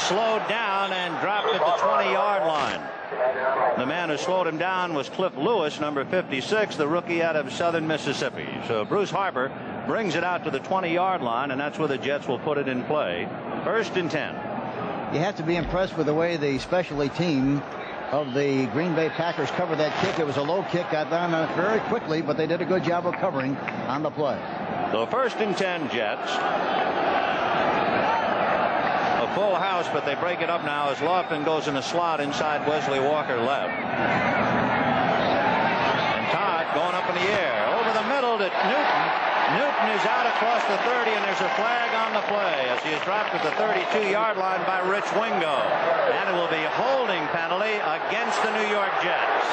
Slowed down and dropped at the 20-yard line. The man who slowed him down was Cliff Lewis, number 56, the rookie out of Southern Mississippi. So Bruce Harper brings it out to the 20-yard line, and that's where the Jets will put it in play. 1st and 10. You have to be impressed with the way the specialty team of the Green Bay Packers covered that kick. It was a low kick, got down very quickly, but they did a good job of covering on the play. So 1st and 10 Jets. A full house, but they break it up now as Lofton goes in a slot inside Wesley Walker left. And Todd going up in the air. Over the middle to Newton. Newton is out across the 30, and there's a flag on the play as he is dropped at the 32-yard line by Rich Wingo. And it will be a holding penalty against the New York Jets.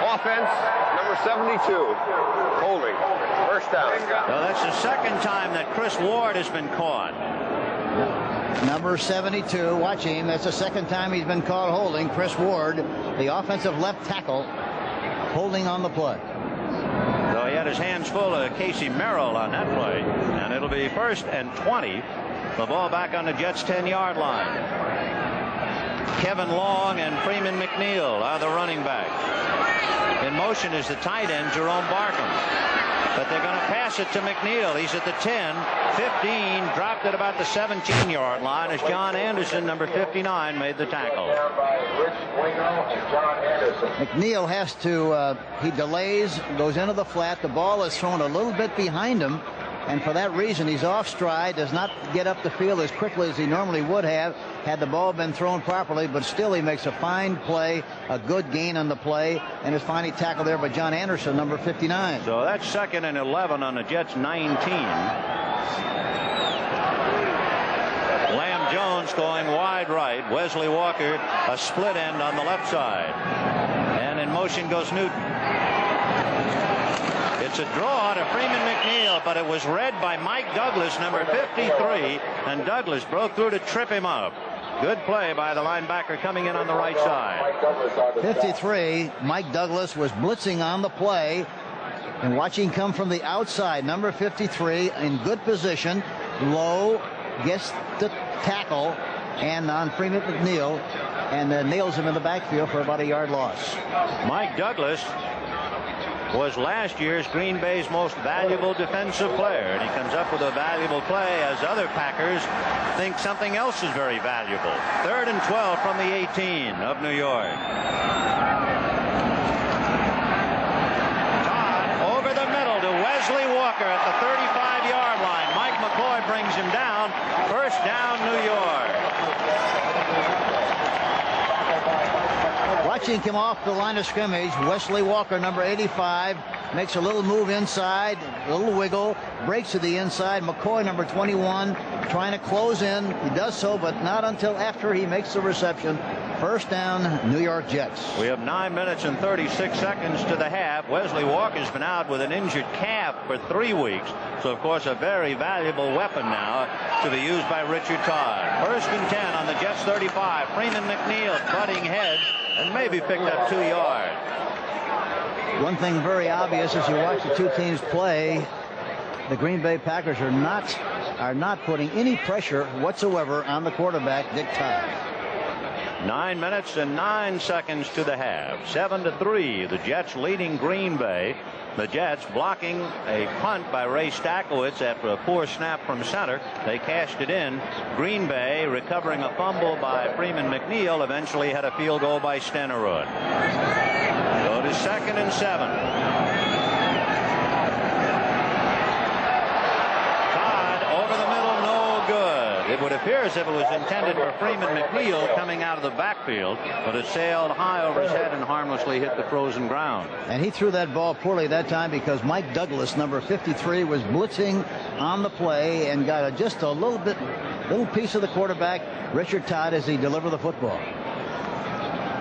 Offense, number 72, holding. 1st down. Well, that's the 2nd time that Chris Ward has been caught. Number 72, watch him. That's the 2nd time he's been caught holding. Chris Ward, the offensive left tackle, holding on the play. So he had his hands full of Casey Merrill on that play. And it'll be 1st and 20. The ball back on the Jets' 10-yard line. Kevin Long and Freeman McNeil are the running backs. In motion is the tight end, Jerome Barkham. But they're going to pass it to McNeil. He's at the 10, 15, dropped at about the 17-yard line as John Anderson, number 59, made the tackle. McNeil has to, he delays, goes into the flat. The ball is thrown a little bit behind him. And for that reason, he's off stride, does not get up the field as quickly as he normally would have had the ball been thrown properly, but still he makes a fine play, a good gain on the play, and is finally tackled there by John Anderson, number 59. So that's 2nd and 11 on the Jets' 19. Lamb Jones going wide right. Wesley Walker, a split end on the left side. And in motion goes Newton. It's a draw to Freeman McNeil, but it was read by Mike Douglas, number 53, and Douglas broke through to trip him up. Good play by the linebacker coming in on the right side. 53, Mike Douglas was blitzing on the play, and watching come from the outside. Number 53 in good position, low, gets the tackle, and on Freeman McNeil, and nails him in the backfield for about a yard loss. Mike Douglas was last year's Green Bay's most valuable defensive player, and he comes up with a valuable play as other Packers think something else is very valuable. 3rd and 12 from the 18 of New York. Todd over the middle to Wesley Walker at the 35-yard line. Mike McCoy brings him down. 1st down, New York. Watching him off the line of scrimmage, Wesley Walker, number 85, makes a little move inside, a little wiggle, breaks to the inside. McCoy, number 21, trying to close in. He does so, but not until after he makes the reception. 1st down, New York Jets. We have 9 minutes and 36 seconds to the half. Wesley Walker's been out with an injured calf for 3 weeks. So, of course, a very valuable weapon now to be used by Richard Todd. 1st and 10 on the Jets' 35. Freeman McNeil butting heads and maybe picked up 2 yards. One thing very obvious as you watch the two teams play, the Green Bay Packers are not putting any pressure whatsoever on the quarterback, Dick Todd. 9 minutes and 9 seconds to the half. 7-3. The Jets leading Green Bay. The Jets blocking a punt by Ray Stachowicz after a poor snap from center. They cashed it in. Green Bay recovering a fumble by Freeman McNeil. Eventually had a field goal by Stenerud. So it is 2nd and 7. Todd over the middle, no good. It would appear as if it was intended for Freeman McNeil coming out of the backfield, but it sailed high over his head and harmlessly hit the frozen ground. And he threw that ball poorly that time because Mike Douglas, number 53, was blitzing on the play and got just a little piece of the quarterback, Richard Todd, as he delivered the football.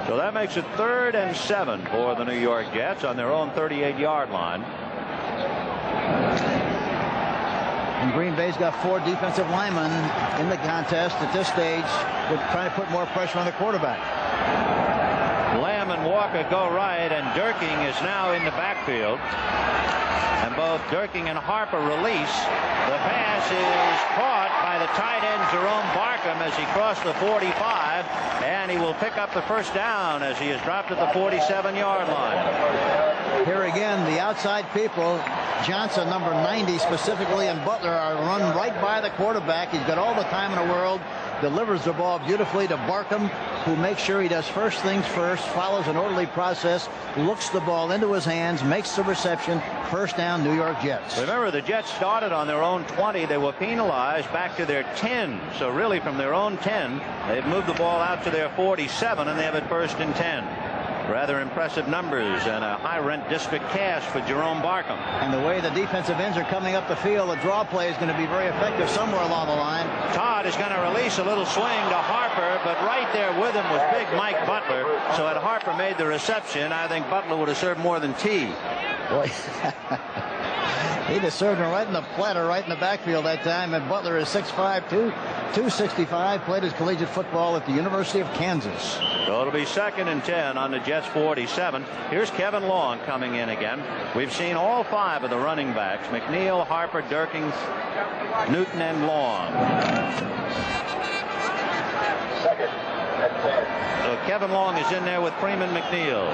So that makes it 3rd and 7 for the New York Jets on their own 38-yard line. And Green Bay's got 4 defensive linemen in the contest at this stage. They're trying to put more pressure on the quarterback. Lamb and Walker go right, and Durking is now in the backfield. And both Durking and Harper release. The pass is caught by the tight end Jerome Barkham as he crossed the 45, and he will pick up the first down as he is dropped at the 47-yard line. Here again, the outside people, Johnson, number 90 specifically, and Butler are run right by the quarterback. He's got all the time in the world. Delivers the ball beautifully to Barkham, who makes sure he does first things first, follows an orderly process, looks the ball into his hands, makes the reception. First down, New York Jets. Remember, the Jets started on their own 20. They were penalized back to their 10. So really from their own 10, they've moved the ball out to their 47, and they have it first and 10. Rather impressive numbers and a high rent district cash for Jerome Barkham. And the way the defensive ends are coming up the field, the draw play is going to be very effective somewhere along the line. Todd is going to release a little swing to Harper, but right there with him was big Mike Butler. So had Harper made the reception, I think Butler would have served more than T. Boy. He just served him right in the platter, right in the backfield that time. And Butler is 6'5", 265, played his collegiate football at the University of Kansas. So it'll be second and 10 on the Jets 47. Here's Kevin Long coming in again. We've seen all 5 of the running backs, McNeil, Harper, Durkin, Newton, and Long. So Kevin Long is in there with Freeman McNeil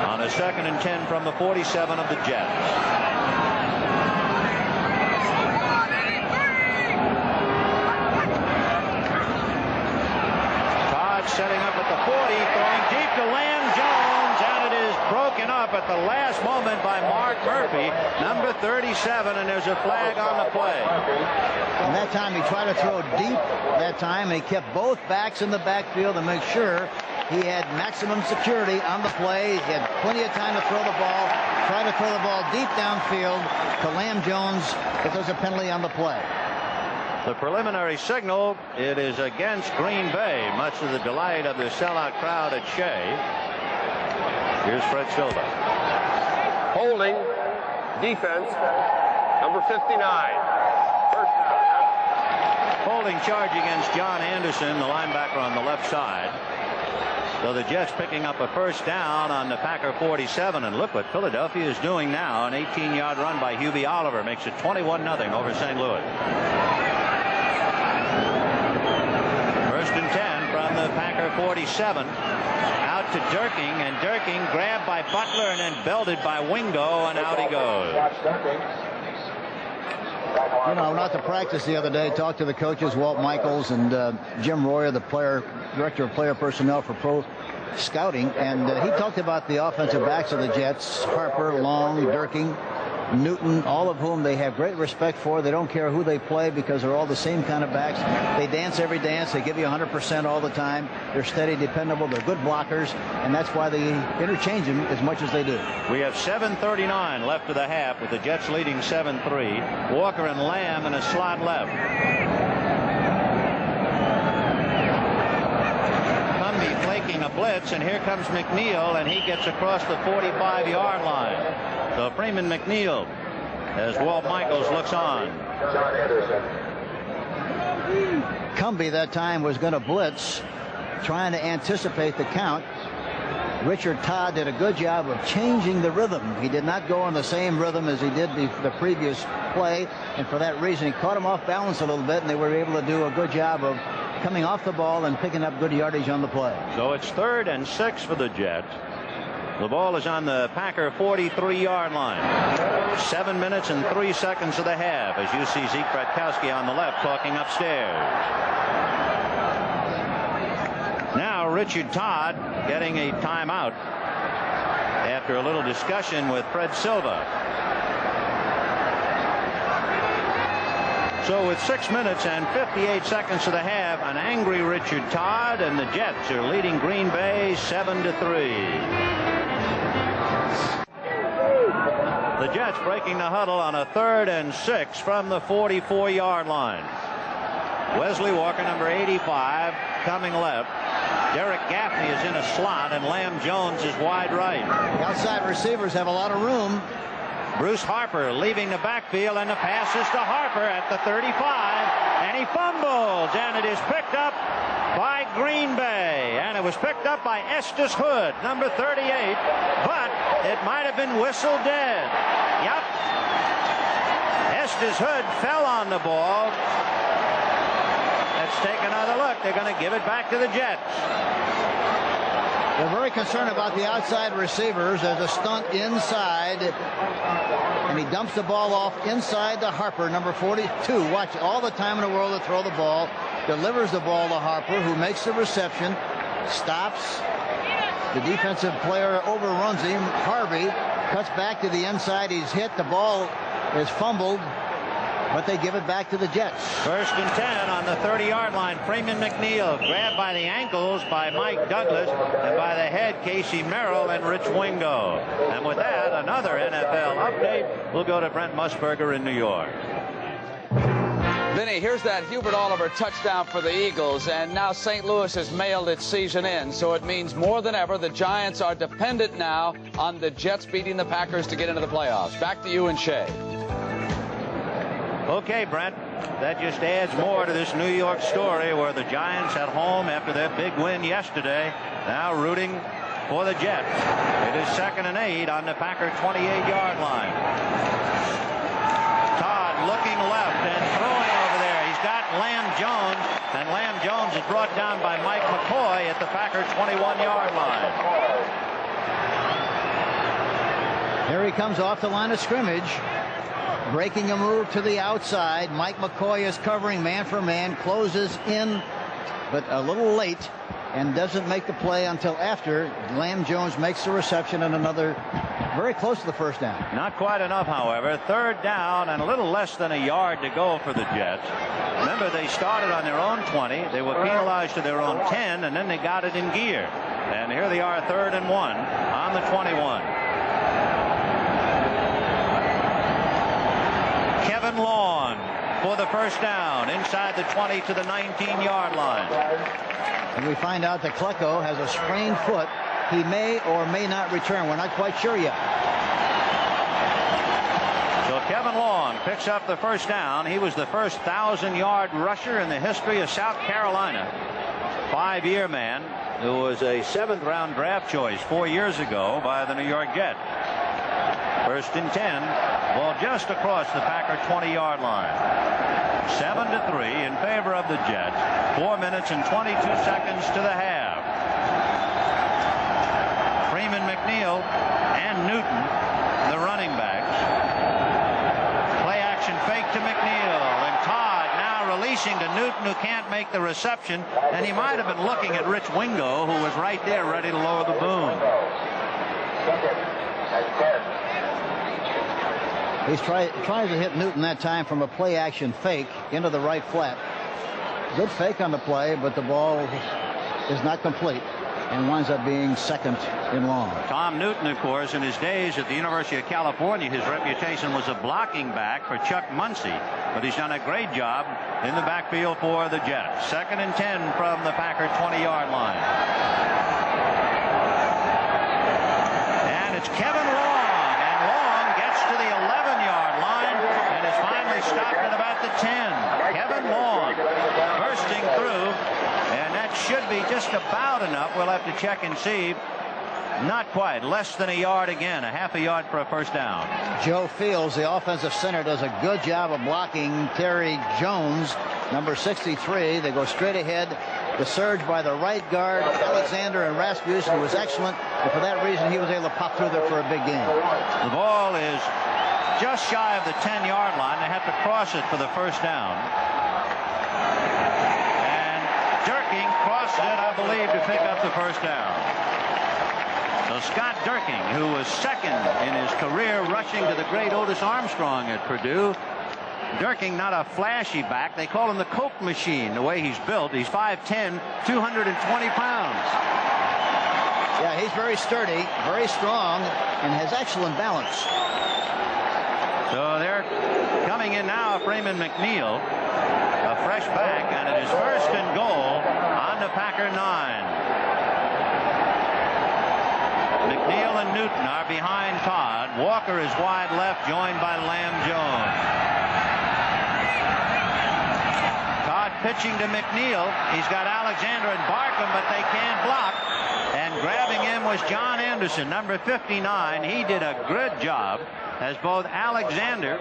on a second and 10 from the 47 of the Jets. Setting up at the 40, throwing deep to Lamb Jones, and it is broken up at the last moment by Mark Murphy, number 37, and there's a flag on the play. And that time he tried to throw deep that time, and he kept both backs in the backfield to make sure he had maximum security on the play. He had plenty of time to throw the ball, try to throw the ball deep downfield to Lamb Jones if there's a penalty on the play. The preliminary signal, it is against Green Bay, much to the delight of the sellout crowd at Shea. Here's Fred Silva. Holding, defense, number 59. First down. Holding charge against John Anderson, the linebacker on the left side. So the Jets picking up a first down on the Packer 47, and look what Philadelphia is doing now. An 18-yard run by Hubie Oliver makes it 21-0 over St. Louis. First and 10 from the Packer 47. Out to Durking, and Durking grabbed by Butler and then belted by Wingo, and out he goes. You know, not to practice the other day, talked to the coaches, Walt Michaels and Jim Royer, the director of player personnel for pro scouting, and he talked about the offensive backs of the Jets, Harper, Long, Durking, Newton, all of whom they have great respect for. They don't care who they play because they're all the same kind of backs. They dance every dance. They give you 100% all the time. They're steady, dependable. They're good blockers, and that's why they interchange them as much as they do. We have 7:39 left of the half with the Jets leading 7-3. Walker and Lamb in a slot left. Cumby flaking a blitz, and here comes McNeil, and he gets across the 45-yard line. So Freeman McNeil, as Walt Michaels looks on. Cumby that time was going to blitz, trying to anticipate the count. Richard Todd did a good job of changing the rhythm. He did not go on the same rhythm as he did the previous play, and for that reason he caught him off balance a little bit, and they were able to do a good job of coming off the ball and picking up good yardage on the play. So it's 3rd and 6 for the Jets. The ball is on the Packer 43-yard line. 7 minutes and 3 seconds of the half as you see Zeke Bratkowski on the left talking upstairs. Now Richard Todd getting a timeout after a little discussion with Fred Silva. So with 6 minutes and 58 seconds of the half, an angry Richard Todd, and the Jets are leading Green Bay 7-3. The Jets breaking the huddle on a 3rd and 6 from the 44-yard line. Wesley Walker, number 85, coming left. Derek Gaffney is in a slot, and Lamb Jones is wide right. The outside receivers have a lot of room. Bruce Harper leaving the backfield, and the pass is to Harper at the 35, and he fumbles, and it is picked up by Green Bay, and it was picked up by Estes Hood, number 38, but it might have been whistled dead. Yep. Estes Hood fell on the ball. Let's take another look. They're going to give it back to the Jets. They're very concerned about the outside receivers. There's a stunt inside, and he dumps the ball off inside to Harper, number 42. Watch, all the time in the world to throw the ball. Delivers the ball to Harper, who makes the reception, stops. The defensive player overruns him. Harvey cuts back to the inside. He's hit. The ball is fumbled, but they give it back to the Jets. 1st and 10 on the 30-yard line. Freeman McNeil grabbed by the ankles by Mike Douglas, and by the head Casey Merrill and Rich Wingo. And with that, another NFL update. We'll go to Brent Musburger in New York. Vinny, here's that Hubert Oliver touchdown for the Eagles, and now St. Louis has mailed its season in, so it means more than ever the Giants are dependent now on the Jets beating the Packers to get into the playoffs. Back to you and Shea. Okay, Brent, that just adds more to this New York story, where the Giants at home after their big win yesterday, now rooting for the Jets. It is 2nd and 8 on the Packer 28-yard line. Todd looking left and throwing over there. He's got Lamb Jones, and Lamb Jones is brought down by Mike McCoy at the Packer 21-yard line. Here he comes off the line of scrimmage, breaking a move to the outside. Mike McCoy is covering man for man, closes in, but a little late, and doesn't make the play until after Lamb Jones makes the reception, and another very close to the first down. Not quite enough, however. 3rd down and a little less than a yard to go for the Jets. Remember, they started on their own 20. They were penalized to their own 10, and then they got it in gear. And here they are, 3rd and 1 on the 21. Kevin Long for the first down inside the 20 to the 19-yard line. And we find out that Klecko has a sprained foot. He may or may not return. We're not quite sure yet. So Kevin Long picks up the first down. He was the first 1,000-yard rusher in the history of South Carolina. 5-year man who was a 7th-round draft choice 4 years ago by the New York Jets. 1st and 10. Ball just across the Packer 20-yard line. 7-3 in favor of the Jets. 4 minutes and 22 seconds to the half. Freeman, McNeil, and Newton, the running backs. Play action fake to McNeil, and Todd now releasing to Newton, who can't make the reception, and he might have been looking at Rich Wingo, who was right there ready to lower the boom. He's tries to hit Newton that time from a play action fake into the right flat. Good fake on the play, but the ball is not complete and winds up being 2nd and long. Tom Newton, of course, in his days at the University of California, his reputation was a blocking back for Chuck Muncie, but he's done a great job in the backfield for the Jets. 2nd and 10 from the Packer 20-yard line. And it's Kevin Long, and Long gets to the 11-yard line and is finally stopped at about the 10. Kevin Long bursting through, and that should be just about enough. We'll have to check and see. Not quite. Less than a yard again. A half a yard for a first down. Joe Fields, the offensive center, does a good job of blocking Terry Jones, number 63. They go straight ahead. The surge by the right guard, Alexander, and Rasmussen was excellent, and for that reason he was able to pop through there for a big game. The ball is just shy of the 10-yard line. They have to cross it for the first down. And Durking crossed it, I believe, to pick up the first down. So Scott Durking, who was 2nd in his career rushing to the great Otis Armstrong at Purdue. Durking, not a flashy back. They call him the Coke machine, the way he's built. He's 5'10", 220 pounds. Yeah, he's very sturdy, very strong, and has excellent balance. So they're coming in now, Freeman McNeil, a fresh back, and it is 1st and goal on the Packer 9. McNeil and Newton are behind Todd. Walker is wide left, joined by Lamb Jones. Todd pitching to McNeil. He's got Alexander and Barkham, but they can't block. And grabbing him was John Anderson, number 59. He did a good job as both Alexander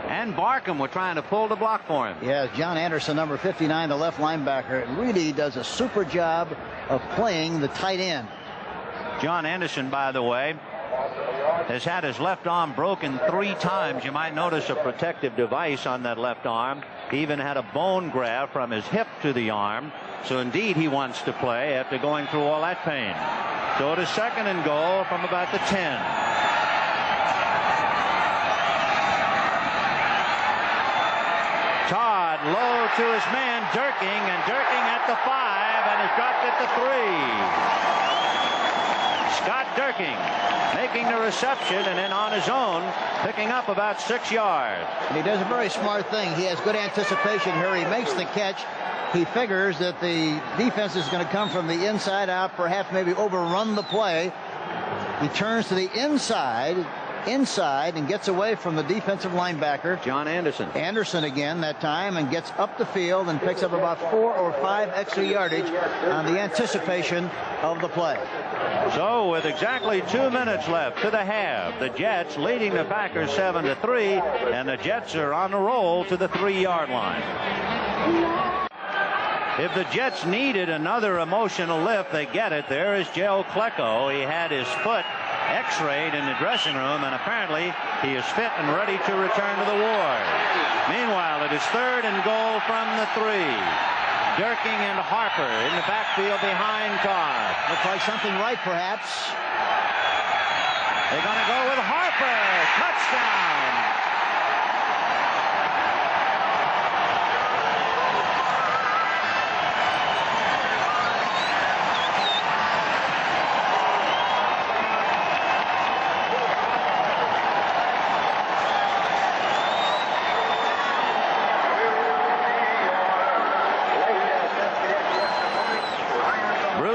and Barkham were trying to pull the block for him. Yes, John Anderson, number 59, the left linebacker, really does a super job of playing the tight end. John Anderson, by the way, has had his left arm broken 3 times. You might notice a protective device on that left arm. He even had a bone graft from his hip to the arm. So indeed he wants to play after going through all that pain. So it is 2nd and goal from about the 10. Todd low to his man Durking, and Durking at the 5, and has dropped at the 3. Scott Durking making the reception, and then on his own picking up about 6 yards. And he does a very smart thing. He has good anticipation here. He makes the catch. He figures that the defense is going to come from the inside out, perhaps maybe overrun the play. He turns to the inside, and gets away from the defensive linebacker. John Anderson. Anderson again that time, and gets up the field and picks up about 4 or 5 extra yardage on the anticipation of the play. So with exactly 2 minutes left to the half, the Jets leading the Packers 7-3, and the Jets are on a roll to the 3-yard line. If the Jets needed another emotional lift, they get it. There is Joe Klecko. He had his foot x-rayed in the dressing room, and apparently he is fit and ready to return to the ward. Meanwhile, it is 3rd and goal from the 3. Durking and Harper in the backfield behind Todd. Looks like something right, perhaps. They're going to go with Harper. Touchdown.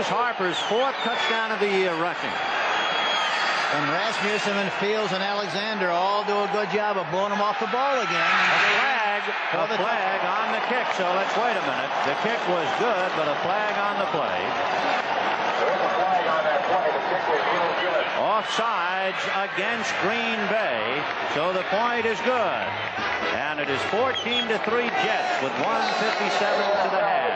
Harper's 4th touchdown of the year rushing. And Rasmussen and Fields and Alexander all do a good job of blowing him off the ball again. A flag on the kick. So let's wait a minute. The kick was good, but a flag on the play. Offsides against Green Bay. So the point is good. And it is 14-3 Jets with 1:57 to the half.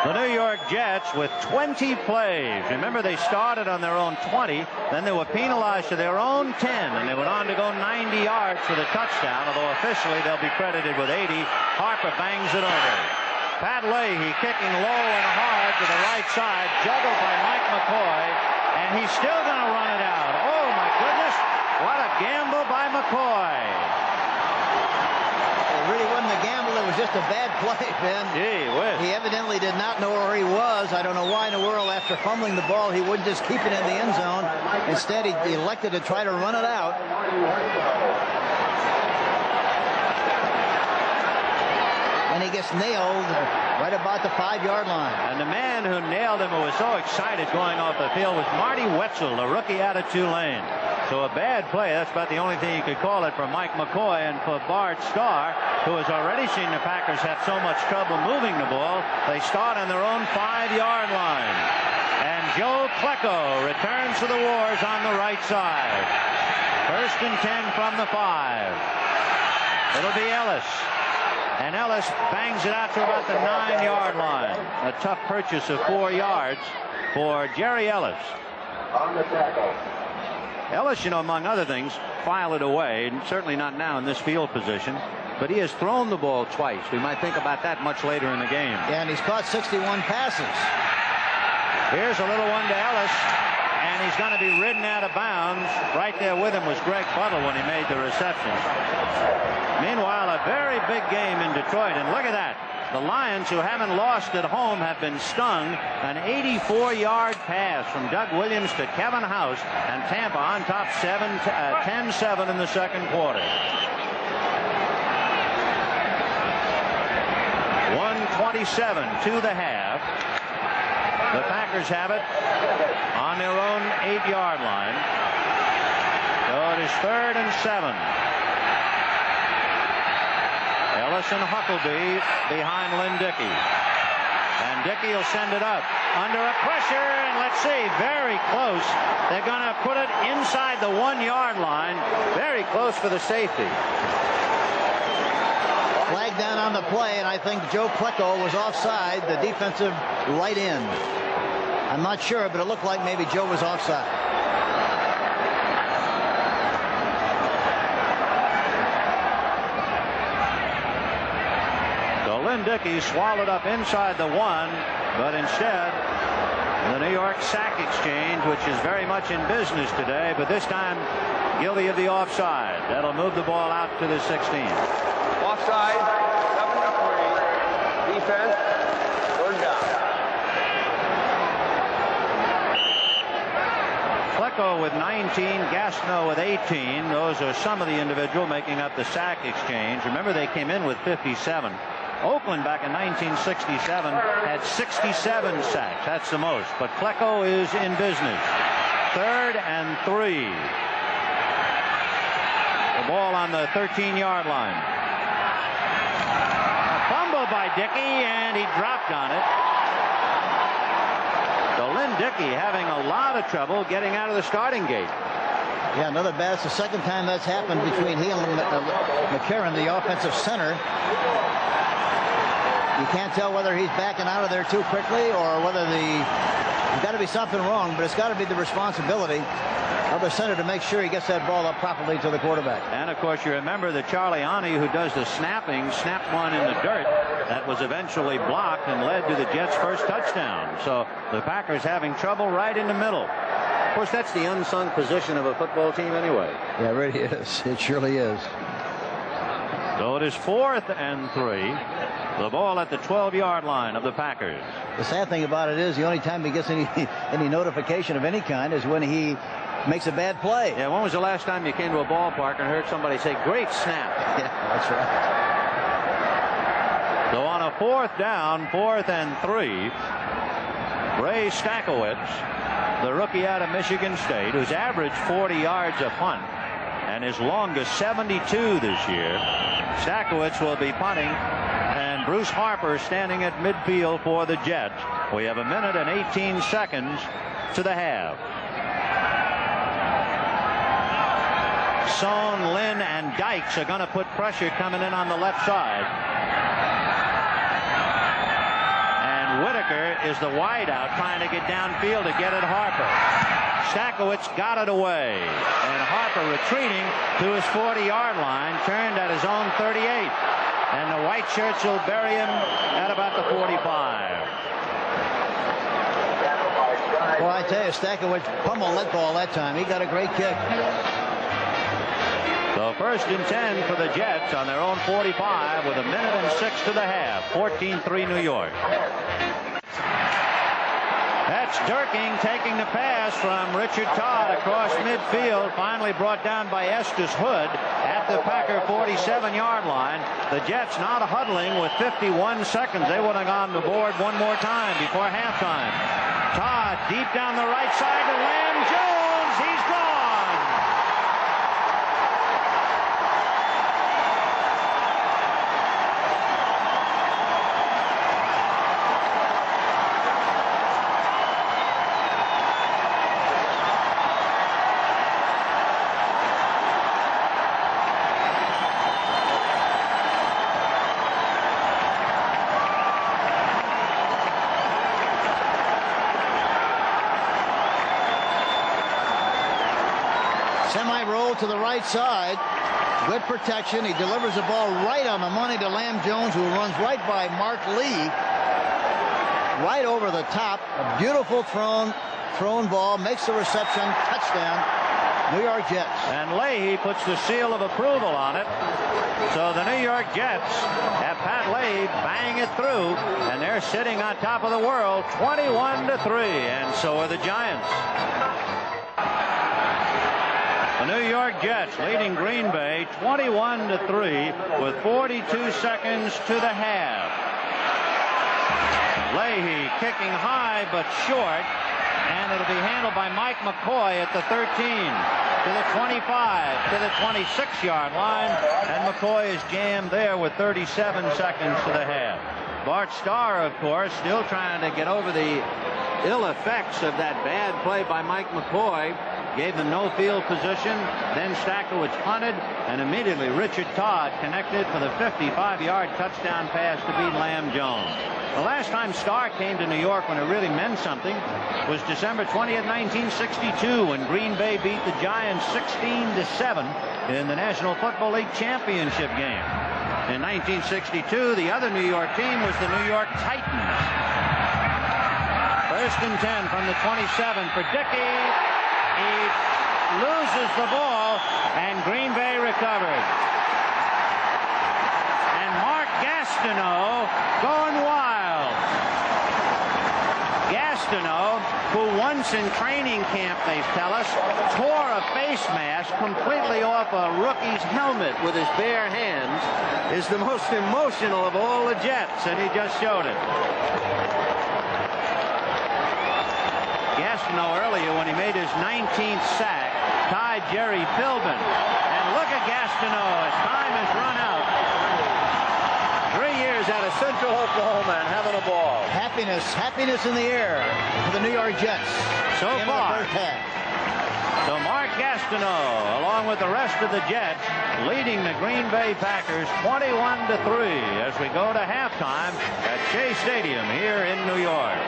The New York Jets with 20 plays. Remember, they started on their own 20, then they were penalized to their own 10, and they went on to go 90 yards for the touchdown, although officially they'll be credited with 80. Harper bangs it over. Pat Leahy kicking low and hard to the right side, juggled by Mike McCoy, and he's still going to run it out. Oh, my goodness, what a gamble by McCoy. It really wasn't a gamble. It was just a bad play, Ben. Gee whiz. He evidently did not know where he was. I don't know why in the world, after fumbling the ball, he wouldn't just keep it in the end zone. Instead, he elected to try to run it out. And he gets nailed right about the 5-yard line. And the man who nailed him, who was so excited going off the field, was Marty Wetzel, the rookie out of Tulane. So a bad play. That's about the only thing you could call it for Mike McCoy. And for Bart Starr, who has already seen the Packers have so much trouble moving the ball, they start on their own 5-yard line. And Joe Klecko returns to the Wars on the right side. 1st and 10 from the 5. It'll be Ellis. And Ellis bangs it out to about the 9-yard line. A tough purchase of 4 yards for Jerry Ellis. On the tackle. Ellis, you know, among other things, file it away, and certainly not now in this field position. But he has thrown the ball twice. We might think about that much later in the game. Yeah, and he's caught 61 passes. Here's a little one to Ellis, and he's going to be ridden out of bounds. Right there with him was Greg Buttle when he made the reception. Meanwhile, a very big game in Detroit, and look at that. The Lions, who haven't lost at home, have been stung. An 84-yard pass from Doug Williams to Kevin House, and Tampa on top 10-7 in the second quarter. 1:27 to the half. The Packers have it on their own 8-yard line. So it is 3rd and 7. Ellison Huckleby behind Lynn Dickey. And Dickey will send it up under a pressure, and let's see, very close. They're going to put it inside the 1-yard line. Very close for the safety. Flag down on the play, and I think Joe Klecko was offside, the defensive right end. I'm not sure, but it looked like maybe Joe was offside. Lynn Dickey swallowed up inside the 1, but instead the New York Sack Exchange, which is very much in business today, but this time guilty of the offside. That'll move the ball out to the 16. Offside, 7-3. Defense, 3rd down. Klecko with 19, Gastineau with 18. Those are some of the individual making up the Sack Exchange. Remember, they came in with 57. Oakland back in 1967 had 67 sacks. That's the most. But Klecko is in business. 3rd and 3. The ball on the 13-yard line. A fumble by Dickey, and he dropped on it. So Lynn Dickey having a lot of trouble getting out of the starting gate. Yeah, another bad. It's the second time that's happened between he and McCarron, the offensive center. You can't tell whether he's backing out of there too quickly or whether there's got to be something wrong, but it's got to be the responsibility of the center to make sure he gets that ball up properly to the quarterback. And of course, you remember that Charlie Ani, who does the snapping, snapped one in the dirt that was eventually blocked and led to the Jets' first touchdown. So the Packers having trouble right in the middle. Of course, that's the unsung position of a football team anyway. Yeah, it really is. It surely is. So it is 4th and 3. The ball at the 12-yard line of the Packers. The sad thing about it is the only time he gets any notification of any kind is when he makes a bad play. Yeah, when was the last time you came to a ballpark and heard somebody say, "Great snap"? Yeah, that's right. So on a 4th down, 4th and 3, Ray Stackowitz, the rookie out of Michigan State, who's averaged 40 yards a punt and his longest 72 this year. Stackowitz will be punting, and Bruce Harper standing at midfield for the Jets. We have 1 minute and 18 seconds to the half. Sohn, Lynn, and Dykes are going to put pressure coming in on the left side. And Whitaker is the wideout trying to get downfield to get at Harper. Stackowitz got it away, and Harper retreating to his 40-yard line, turned at his own 38, and the white shirts will bury him at about the 45. Well, I tell you, Stackowitz pummeled that ball that time. He got a great kick. So 1st and 10 for the Jets on their own 45 with 1 minute and 6 to the half. 14-3 New York. That's Durking taking the pass from Richard Todd across midfield, finally brought down by Estes Hood at the Packer 47-yard line. The Jets not huddling with 51 seconds. They would have gone to board one more time before halftime. Todd deep down the right side to Lamb Jones. He's gone. Semi-roll to the right side. Good protection. He delivers the ball right on the money to Lamb Jones, who runs right by Mark Lee. Right over the top. A beautiful thrown ball. Makes the reception. Touchdown. New York Jets. And Leahy puts the seal of approval on it. So the New York Jets have Pat Leahy bang it through, and they're sitting on top of the world 21-3, and so are the Giants. The New York Jets leading Green Bay 21-3 with 42 seconds to the half. Leahy kicking high but short, and it'll be handled by Mike McCoy at the 13. to the 25, to the 26-yard line, and McCoy is jammed there with 37 seconds to the half. Bart Starr, of course, still trying to get over the ill effects of that bad play by Mike McCoy. Gave them no field position. Then Stackowitz punted, and immediately Richard Todd connected for the 55-yard touchdown pass to beat Lamb Jones. The last time Starr came to New York when it really meant something was December 20th, 1962, when Green Bay beat the Giants 16-7 in the National Football League championship game. In 1962, the other New York team was the New York Titans. First and 10 from the 27 for Dickey. He loses the ball, and Green Bay recovered. And Mark Gastineau going wild. Gastineau, who once in training camp, they tell us, tore a face mask completely off a rookie's helmet with his bare hands, is the most emotional of all the Jets, and he just showed it. Gastineau earlier, when he made his 19th sack, tied Jerry Philbin. And look at Gastineau. His time has run out. 3 years out of Central Oklahoma and having a ball. Happiness in the air for the New York Jets. So far. So Mark Gastineau, along with the rest of the Jets, leading the Green Bay Packers 21-3 as we go to halftime at Shea Stadium here in New York.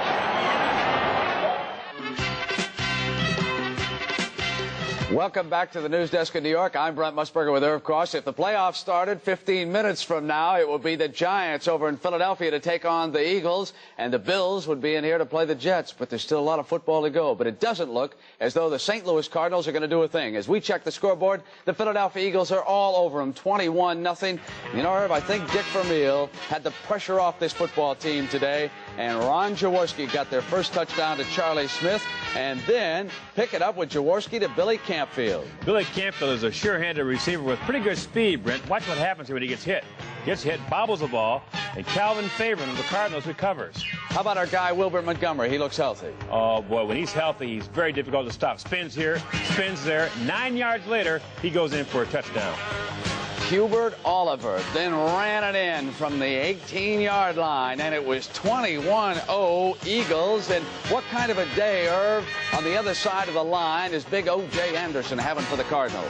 Welcome back to the news desk in New York. I'm Brent Musburger with Irv Cross. If the playoffs started 15 minutes from now, it would be the Giants over in Philadelphia to take on the Eagles, and the Bills would be in here to play the Jets. But there's still a lot of football to go. But it doesn't look as though the St. Louis Cardinals are going to do a thing. As we check the scoreboard, the Philadelphia Eagles are all over them, 21-0. You know, Irv, I think Dick Vermeil had the pressure off this football team today, and Ron Jaworski got their first touchdown to Charlie Smith, and then pick it up with Jaworski to Billy Campfield. Billy Campfield is a sure-handed receiver with pretty good speed, Brent. Watch what happens here when he gets hit. Gets hit, bobbles the ball, and Calvin Favorite of the Cardinals recovers. How about our guy, Wilbert Montgomery? He looks healthy. Oh, boy, when he's healthy, he's very difficult to stop. Spins here, spins there. 9 yards later, he goes in for a touchdown. Hubert Oliver then ran it in from the 18-yard line, and it was 21-0 Eagles. And what kind of a day, Irv, on the other side of the line is big O.J. Anderson having for the Cardinals?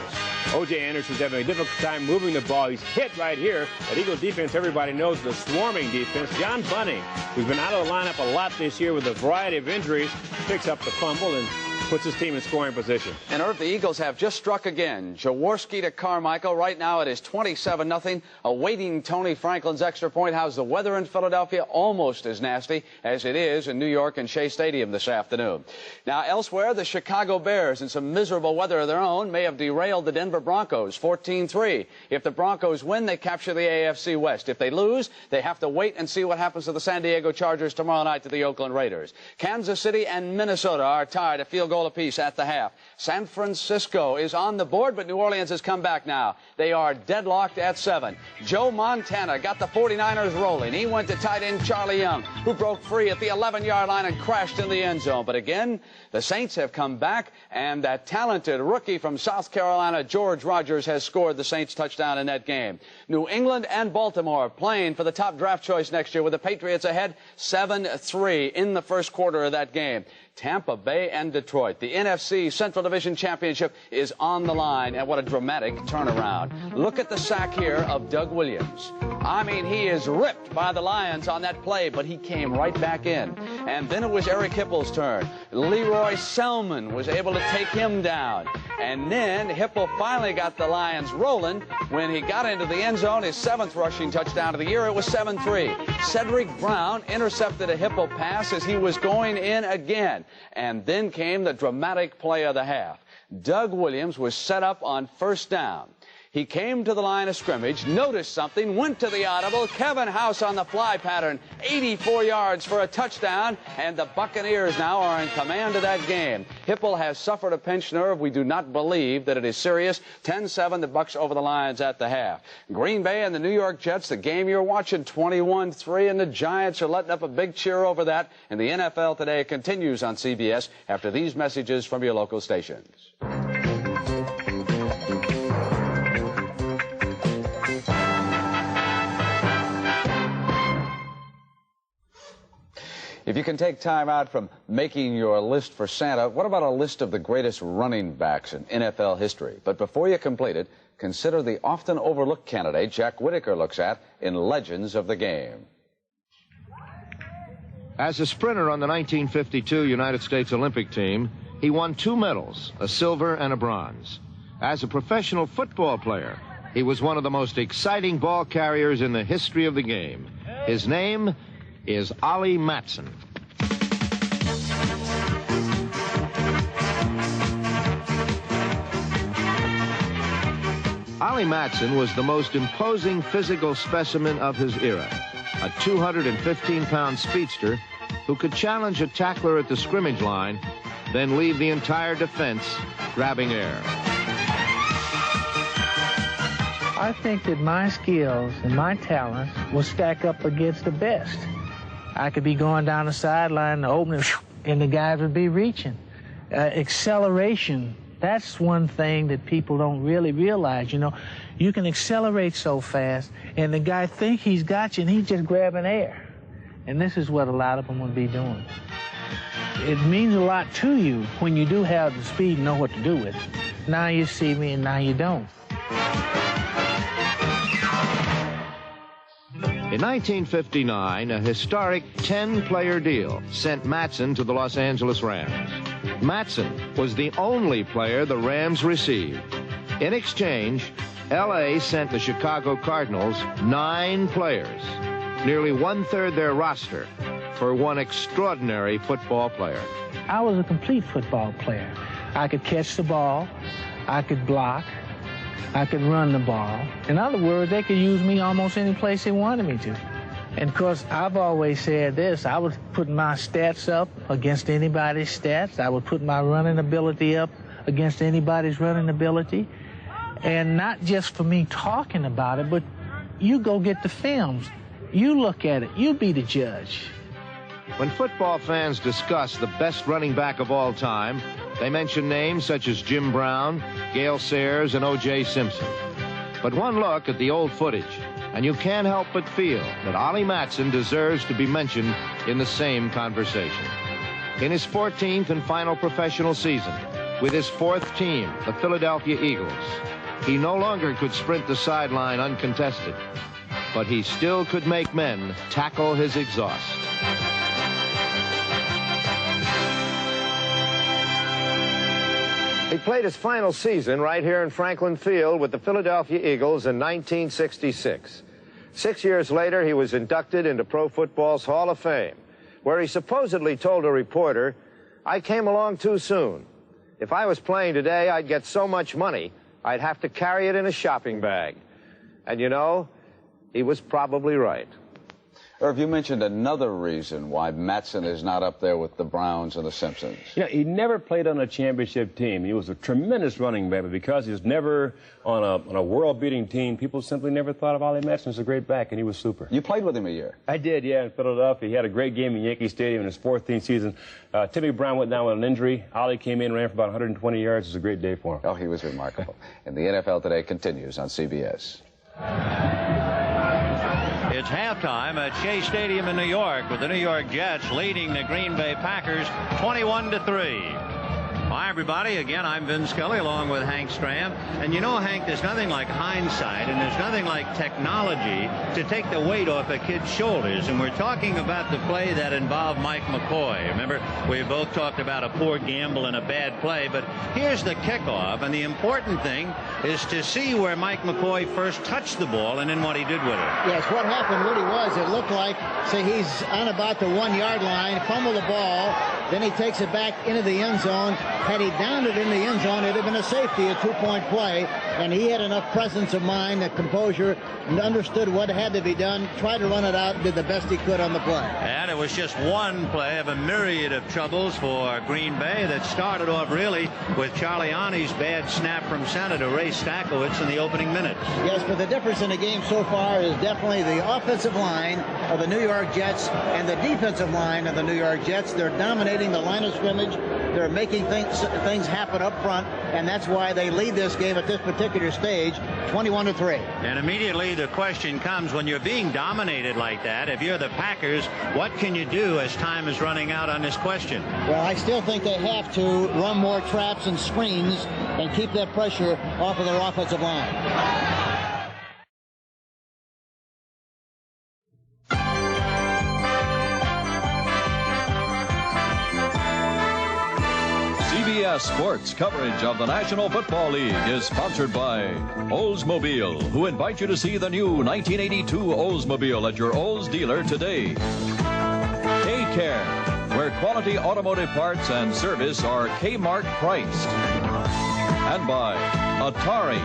O.J. Anderson's having a difficult time moving the ball. He's hit right here. That Eagle defense, everybody knows, the swarming defense. John Bunting, who's been out of the lineup a lot this year with a variety of injuries, picks up the fumble and puts his team in scoring position. And Irv, the Eagles have just struck again. Jaworski to Carmichael. Right now it is 27-0, awaiting Tony Franklin's extra point. How's the weather in Philadelphia? Almost as nasty as it is in New York and Shea Stadium this afternoon. Now, elsewhere, the Chicago Bears, in some miserable weather of their own, may have derailed the Denver Broncos 14-3. If the Broncos win, they capture the AFC West. If they lose, they have to wait and see what happens to the San Diego Chargers tomorrow night to the Oakland Raiders. Kansas City and Minnesota are tied a field goal apiece at the half. San Francisco is on the board, but New Orleans has come back now. They are deadlocked at 7. Joe Montana got the 49ers rolling. He went to tight end Charlie Young, who broke free at the 11-yard line and crashed in the end zone. But again, the Saints have come back, and that talented rookie from South Carolina, George Rogers, has scored the Saints touchdown in that game. New England and Baltimore playing for the top draft choice next year, with the Patriots ahead 7-3 in the first quarter of that game. Tampa Bay and Detroit. The NFC Central Division Championship is on the line, and what a dramatic turnaround. Look at the sack here of Doug Williams. I mean, he is ripped by the Lions on that play, but he came right back in. And then it was Eric Hippel's turn. Leroy Selman was able to take him down. And then Hippel finally got the Lions rolling when he got into the end zone, his 7th rushing touchdown of the year. It was 7-3. Cedric Brown intercepted a Hippel pass as he was going in again. And then came the dramatic play of the half. Doug Williams was set up on first down. He came to the line of scrimmage, noticed something, went to the audible. Kevin House on the fly pattern, 84 yards for a touchdown, and the Buccaneers now are in command of that game. Hippel has suffered a pinched nerve. We do not believe that it is serious. 10-7, the Bucs over the Lions at the half. Green Bay and the New York Jets, the game you're watching, 21-3, and the Giants are letting up a big cheer over that. And the NFL Today continues on CBS after these messages from your local stations. If you can take time out from making your list for Santa, what about a list of the greatest running backs in NFL history? But before you complete it, consider the often overlooked candidate Jack Whitaker looks at in Legends of the Game. As a sprinter on the 1952 United States Olympic team, he won 2 medals, a silver and a bronze. As a professional football player, he was one of the most exciting ball carriers in the history of the game. His name is Ollie Matson. Ollie Matson was the most imposing physical specimen of his era, a 215-pound speedster who could challenge a tackler at the scrimmage line, then leave the entire defense grabbing air. I think that my skills and my talents will stack up against the best. I could be going down the sideline, the opening, and the guys would be reaching. Acceleration, that's one thing that people don't really realize. You know, you can accelerate so fast, and the guy think he's got you, and he's just grabbing air. And this is what a lot of them would be doing. It means a lot to you when you do have the speed and know what to do with it. Now you see me, and now you don't. In 1959, a historic 10-player deal sent Matson to the Los Angeles Rams. Matson was the only player the Rams received. In exchange, L.A. sent the Chicago Cardinals 9 players, nearly 1/3 their roster, for one extraordinary football player. I was a complete football player. I could catch the ball, I could block, I could run the ball. In other words, they could use me almost any place they wanted me to. And of course, I've always said this, I would put my stats up against anybody's stats. I would put my running ability up against anybody's running ability. And not just for me talking about it, but you go get the films. You look at it, you be the judge. When football fans discuss the best running back of all time, they mention names such as Jim Brown, Gale Sayers, and O.J. Simpson. But one look at the old footage, and you can't help but feel that Ollie Matson deserves to be mentioned in the same conversation. In his 14th and final professional season, with his 4th team, the Philadelphia Eagles, he no longer could sprint the sideline uncontested, but he still could make men tackle his exhaust. He played his final season right here in Franklin Field with the Philadelphia Eagles in 1966. 6 years later, he was inducted into Pro Football's Hall of Fame, where he supposedly told a reporter, "I came along too soon. If I was playing today, I'd get so much money, I'd have to carry it in a shopping bag." And you know, he was probably right. Irv, you mentioned another reason why Matson is not up there with the Browns and the Simpsons. Yeah, he never played on a championship team. He was a tremendous running back, but because he was never on a world-beating team, people simply never thought of Ollie Matson as a great back, and he was super. You played with him a year. I did, yeah, in Philadelphia. He had a great game in Yankee Stadium in his 14th season. Timmy Brown went down with an injury. Ollie came in, ran for about 120 yards. It was a great day for him. Oh, he was remarkable. And the NFL Today continues on CBS. It's halftime at Shea Stadium in New York with the New York Jets leading the Green Bay Packers 21-3. Hi, everybody. Again, I'm Vin Scully along with Hank Stram. And you know, Hank, there's nothing like hindsight and there's nothing like technology to take the weight off a kid's shoulders. And we're talking about the play that involved Mike McCoy. Remember, we both talked about a poor gamble and a bad play. But here's the kickoff. And the important thing is to see where Mike McCoy first touched the ball and then what he did with it. Yes, what happened really was it looked like, say, he's on about the 1-yard line, fumbled the ball, then he takes it back into the end zone. Had he downed it in the end zone, it would have been a safety, a 2-point play, and he had enough presence of mind, the composure, and understood what had to be done, tried to run it out, did the best he could on the play. And it was just one play of a myriad of troubles for Green Bay that started off really with Charliani's bad snap from center to Ray Stakowitz in the opening minutes. Yes, but the difference in the game so far is definitely the offensive line of the New York Jets and the defensive line of the New York Jets. They're dominating dominating the line of scrimmage. They're making things happen up front, and that's why they lead this game at this particular stage, 21-3. And immediately the question comes, when you're being dominated like that, if you're the Packers, what can you do as time is running out on this question? Well, I still think they have to run more traps and screens and keep that pressure off of their offensive line. CBS Sports coverage of the National Football League is sponsored by Oldsmobile, who invite you to see the new 1982 Oldsmobile at your Olds dealer today. K-Care, where quality automotive parts and service are Kmart priced. And by Atari.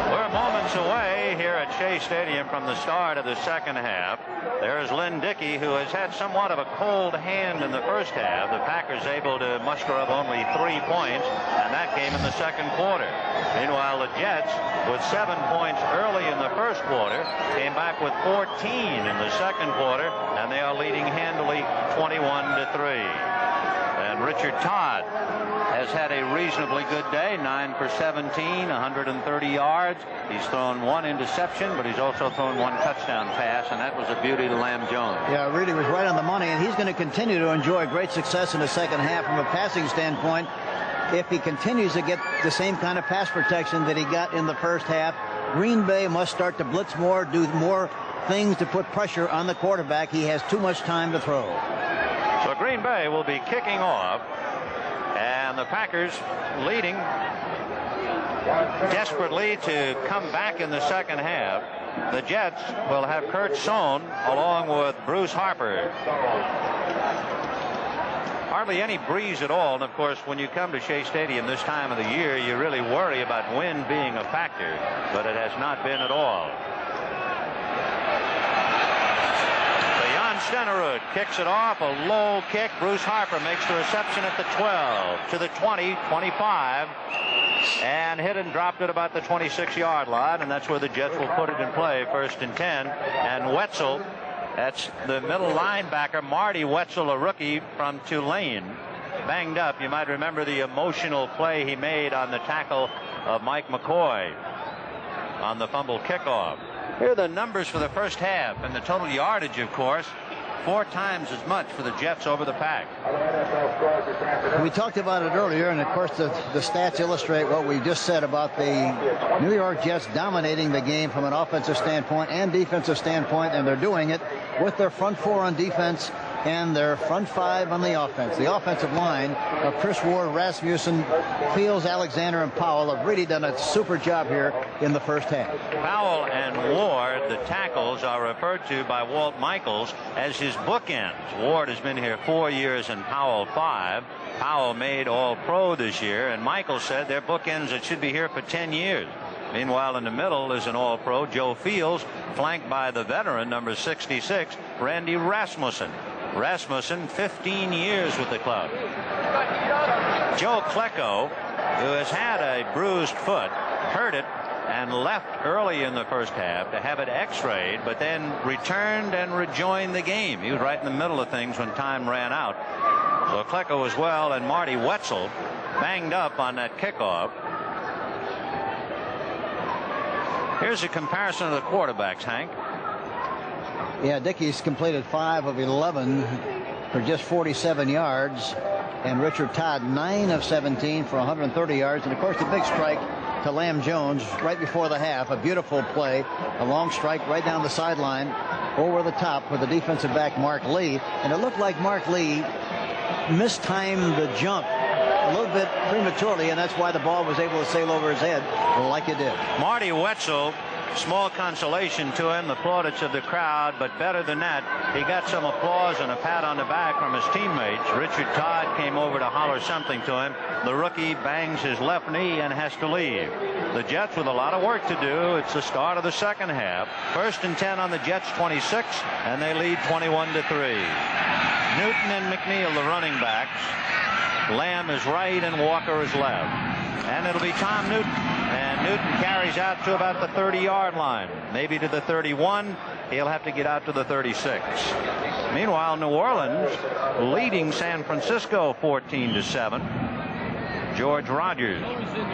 We're moments away here at Shea Stadium from the start of the second half. There's Lynn Dickey, who has had somewhat of a cold hand in the first half. The Packers able to muster up only 3 points, and that came in the second quarter. Meanwhile, the Jets, with 7 points early in the first quarter, came back with 14 in the second quarter, and they are leading handily 21-3. And Richard Todd has had a reasonably good day, 9 for 17, 130 yards. He's thrown 1 interception, but he's also thrown 1 touchdown pass, and that was a beauty to Lamb Jones. Yeah, really was right on the money, and he's going to continue to enjoy great success in the second half from a passing standpoint. If he continues to get the same kind of pass protection that he got in the first half, Green Bay must start to blitz more, do more things to put pressure on the quarterback. He has too much time to throw. So Green Bay will be kicking off, and the Packers leading desperately to come back in the second half. The Jets will have Kurt Sohn along with Bruce Harper. Hardly any breeze at all, and of course when you come to Shea Stadium this time of the year, you really worry about wind being a factor, but it has not been at all. Stenerud kicks it off, a low kick. Bruce Harper makes the reception at the 12, to the 20, 25, and hit and dropped it about the 26-yard line, and that's where the Jets will put it in play, 1st and 10. And Wetzel, that's the middle linebacker, Marty Wetzel, a rookie from Tulane, banged up. You might remember the emotional play he made on the tackle of Mike McCoy on the fumble kickoff. Here are the numbers for the first half, and the total yardage, of course, 4 times as much for the Jets over the Pack. We talked about it earlier, and of course the stats illustrate what we just said about the New York Jets dominating the game from an offensive standpoint and defensive standpoint, and they're doing it with their front 4 on defense and their front 5 on the offense. The offensive line of Chris Ward, Rasmussen, Fields, Alexander, and Powell have really done a super job here in the first half. Powell and Ward, the tackles, are referred to by Walt Michaels as his bookends. Ward has been here 4 years and Powell 5. Powell made All-Pro this year, and Michaels said they're bookends that should be here for 10 years. Meanwhile, in the middle is an All-Pro, Joe Fields, flanked by the veteran, number 66, Randy Rasmussen. Rasmussen, 15 years with the club. Joe Klecko, who has had a bruised foot, hurt it and left early in the first half to have it x-rayed, but then returned and rejoined the game. He was right in the middle of things when time ran out. So Klecko as well, and Marty Wetzel banged up on that kickoff. Here's a comparison of the quarterbacks, Hank. Yeah, Dickey's completed 5 of 11 for just 47 yards, and Richard Todd 9 of 17 for 130 yards. And of course the big strike to Lamb Jones right before the half, a beautiful play, a long strike right down the sideline over the top with the defensive back Mark Lee, and it looked like Mark Lee mistimed the jump a little bit prematurely, and that's why the ball was able to sail over his head like it did. Marty Wetzel, small consolation to him, the plaudits of the crowd, but better than that, he got some applause and a pat on the back from his teammates. Richard Todd came over to holler something to him. The rookie bangs his left knee and has to leave. The Jets with a lot of work to do. It's the start of the second half. 1st and 10 on the Jets 26, and they lead 21-3. Newton and McNeil, the running backs. Lamb is right and Walker is left. And it'll be Tom Newton. And Newton carries out to about the 30-yard line, maybe to the 31, he'll have to get out to the 36. Meanwhile, New Orleans leading San Francisco 14-7. George Rogers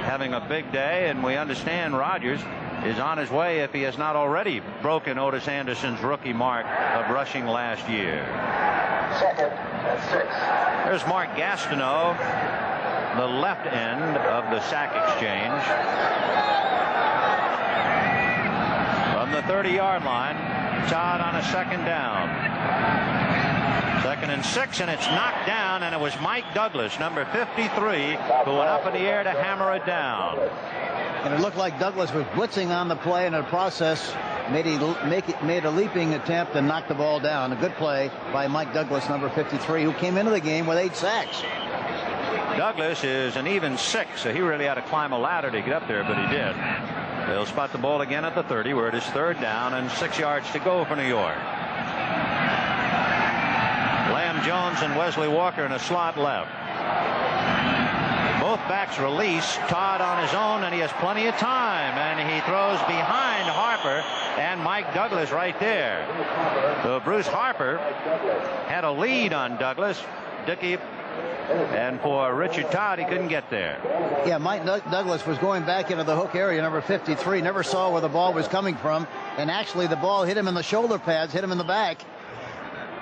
having a big day, and we understand Rogers is on his way, if he has not already broken Otis Anderson's rookie mark of rushing last year. Second and 6. There's Mark Gastineau, the left end of the sack exchange. From the 30-yard line, Todd on a second down. Second and 6, and it's knocked down, and it was Mike Douglas, number 53, who went up in the air to hammer it down. And it looked like Douglas was blitzing on the play, and in the process made a leaping attempt and knocked the ball down. A good play by Mike Douglas, number 53, who came into the game with 8 sacks. Douglas is an even 6, so he really had to climb a ladder to get up there, but he did. They'll spot the ball again at the 30, where it is third down and 6 yards to go for New York. Lamb Jones and Wesley Walker in a slot left. Both backs release. Todd on his own, and he has plenty of time, and he throws behind Harper and Mike Douglas right there. So Bruce Harper had a lead on Douglas. Dickey, and for Richard Todd, he couldn't get there. Yeah, Mike Douglas was going back into the hook area, number 53. Never saw where the ball was coming from, and actually the ball hit him in the shoulder pads, hit him in the back.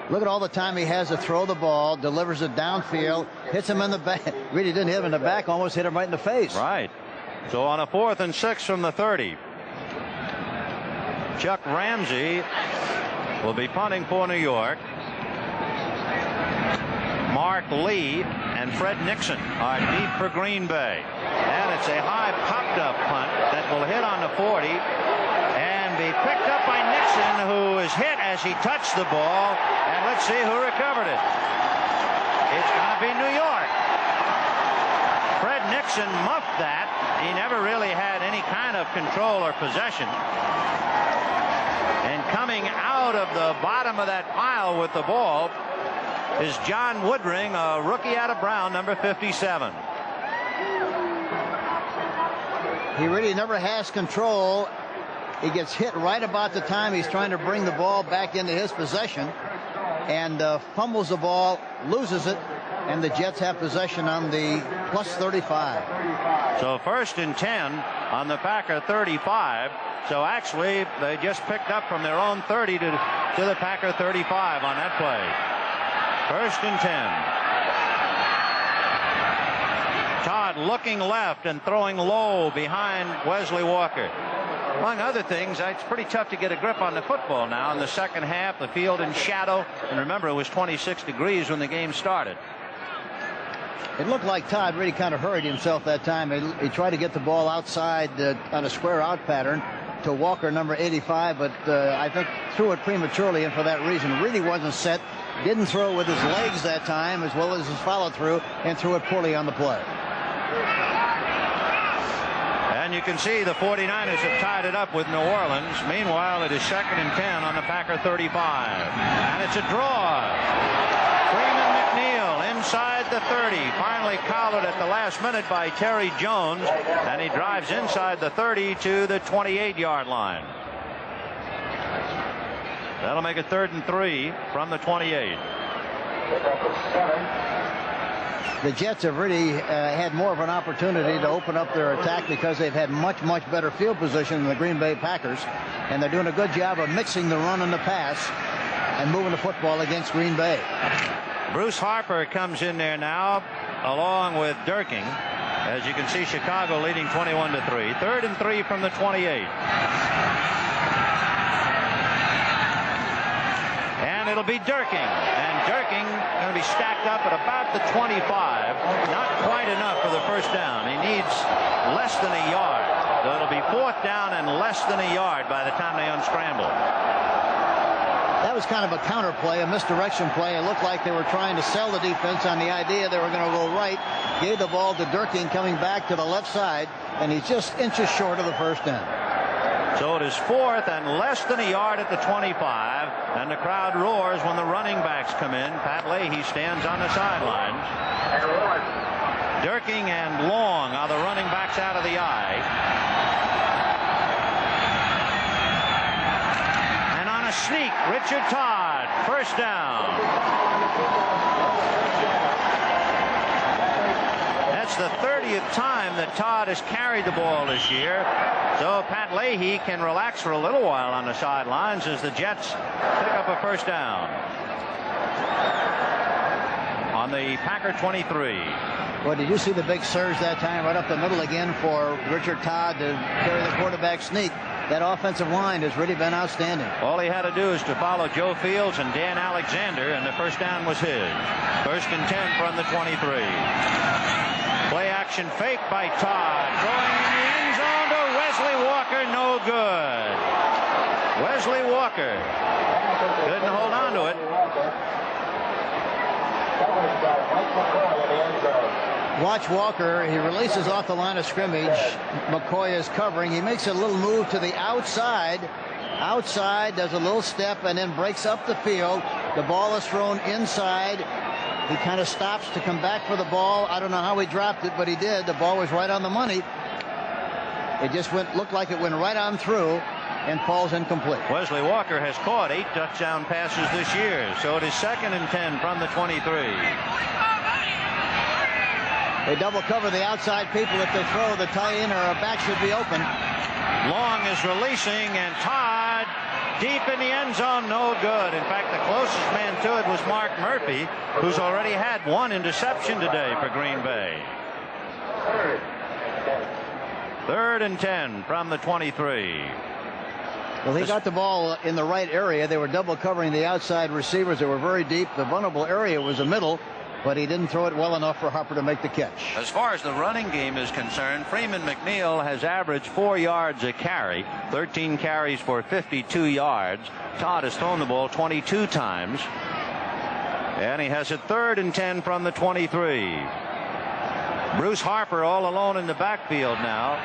Look at all the time he has to throw the ball, delivers it downfield, hits him in the back. Really didn't hit him in the back, almost hit him right in the face. Right. So on a 4th and 6 from the 30, Chuck Ramsey will be punting for New York. Mark Lee and Fred Nixon are deep for Green Bay. And it's a high popped-up punt that will hit on the 40 and be picked up by Nixon, who is hit as he touched the ball. And let's see who recovered it. It's going to be New York. Fred Nixon muffed that. He never really had any kind of control or possession. And coming out of the bottom of that pile with the ball is John Woodring, a rookie out of Brown, number 57. He really never has control. He gets hit right about the time he's trying to bring the ball back into his possession, and fumbles the ball, loses it, and the Jets have possession on the plus 35. So 1st and 10 on the Packer 35. So actually, they just picked up from their own 30 to the Packer 35 on that play. 1st and 10. Todd looking left and throwing low behind Wesley Walker. Among other things, it's pretty tough to get a grip on the football now in the second half. The field in shadow. And remember, it was 26 degrees when the game started. It looked like Todd really kind of hurried himself that time. He tried to get the ball outside on a square out pattern to Walker, number 85, but I think threw it prematurely, and for that reason really wasn't set. Didn't throw with his legs that time as well as his follow through, and threw it poorly on the play. And you can see the 49ers have tied it up with New Orleans. Meanwhile, it is 2nd and 10 on the Packer 35. And it's a draw. Freeman McNeil inside the 30. Finally collared at the last minute by Terry Jones. And he drives inside the 30 to the 28-yard line. That'll make it 3rd and 3 from the 28. The Jets have really had more of an opportunity to open up their attack because they've had much better field position than the Green Bay Packers, and they're doing a good job of mixing the run and the pass and moving the football against Green Bay. Bruce Harper comes in there now along with Durking. As you can see, Chicago leading 21-3. 3rd and 3 from the 28. And it'll be Durking. And Durking going to be stacked up at about the 25. Not quite enough for the first down. He needs less than a yard. So it'll be 4th down and less than a yard by the time they unscramble. That was kind of a counter play, a misdirection play. It looked like they were trying to sell the defense on the idea they were going to go right. Gave the ball to Durking coming back to the left side, and he's just inches short of the first down. So it is 4th and less than a yard at the 25, and the crowd roars when the running backs come in. Pat Leahy stands on the sidelines. Durking and Long are the running backs out of the eye. And on a a sneak. Richard Todd, first down. That's the 30th time that Todd has carried the ball this year. So Pat Leahy can relax for a little while on the sidelines as the Jets pick up a first down on the Packer 23. Well, did you see the big surge that time right up the middle again for Richard Todd to carry the quarterback sneak? That offensive line has really been outstanding. All he had to do is to follow Joe Fields and Dan Alexander, and the first down was his. First and 10 from the 23. Play action fake by Todd. Going in the end zone to Wesley Walker. No good. Wesley Walker couldn't hold on to it. Watch Walker. He releases off the line of scrimmage. McCoy is covering. He makes a little move to the outside. Outside, does a little step, and then breaks up the field. The ball is thrown inside. He kind of stops to come back for the ball. I don't know how he dropped it, but he did. The ball was right on the money. It just looked like it went right on through and falls incomplete. Wesley Walker has caught 8 touchdown passes this year, so it is second and 10 from the 23. They double cover the outside people. If they throw, the tight end or a back should be open. Long is releasing, and Todd deep in the end zone, no good. In fact, the closest man to it was Mark Murphy, who's already had 1 interception today for Green Bay. Third and 10 from the 23. Well, he got the ball in the right area. They were double covering the outside receivers. They were very deep. The vulnerable area was the middle, but he didn't throw it well enough for Harper to make the catch. As far as the running game is concerned, Freeman McNeil has averaged 4 yards a carry, 13 carries for 52 yards. Todd has thrown the ball 22 times, and he has a third and 10 from the 23. Bruce Harper all alone in the backfield now,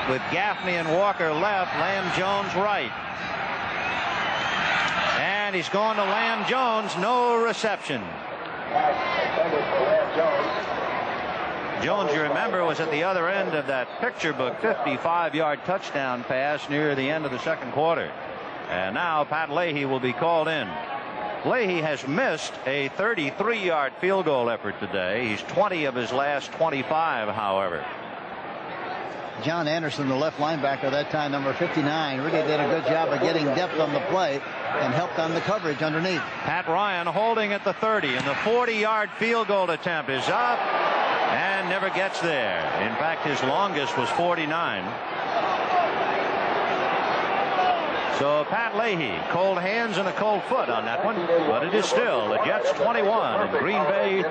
with Gaffney and Walker left, Lamb Jones right. And he's going to Lamb Jones, no reception. Jones, you remember, was at the other end of that picture book 55-yard touchdown pass near the end of the second quarter. And now Pat Leahy will be called in. Leahy has missed a 33-yard field goal effort today. He's 20 of his last 25, however. John Anderson, the left linebacker that time, number 59, really did a good job of getting depth on the play and helped on the coverage underneath. Pat Ryan holding at the 30, and the 40-yard field goal attempt is up and never gets there. In fact, his longest was 49. So Pat Leahy, cold hands and a cold foot on that one, but it is still the Jets 21 and Green Bay 3.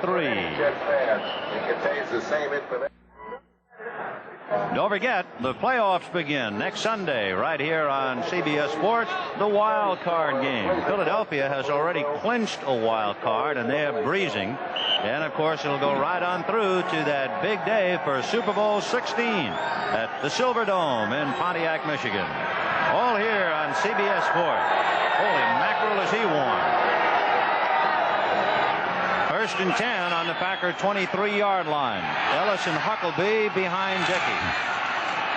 Don't forget, the playoffs begin next Sunday right here on CBS Sports, the wild card game. Philadelphia has already clinched a wild card, and they're breezing. And, of course, it'll go right on through to that big day for Super Bowl 16 at the Silverdome in Pontiac, Michigan. All here on CBS Sports. Holy mackerel, is he warm. First and 10 on the Packer 23-yard line. Ellis and Huckleby behind Dickey.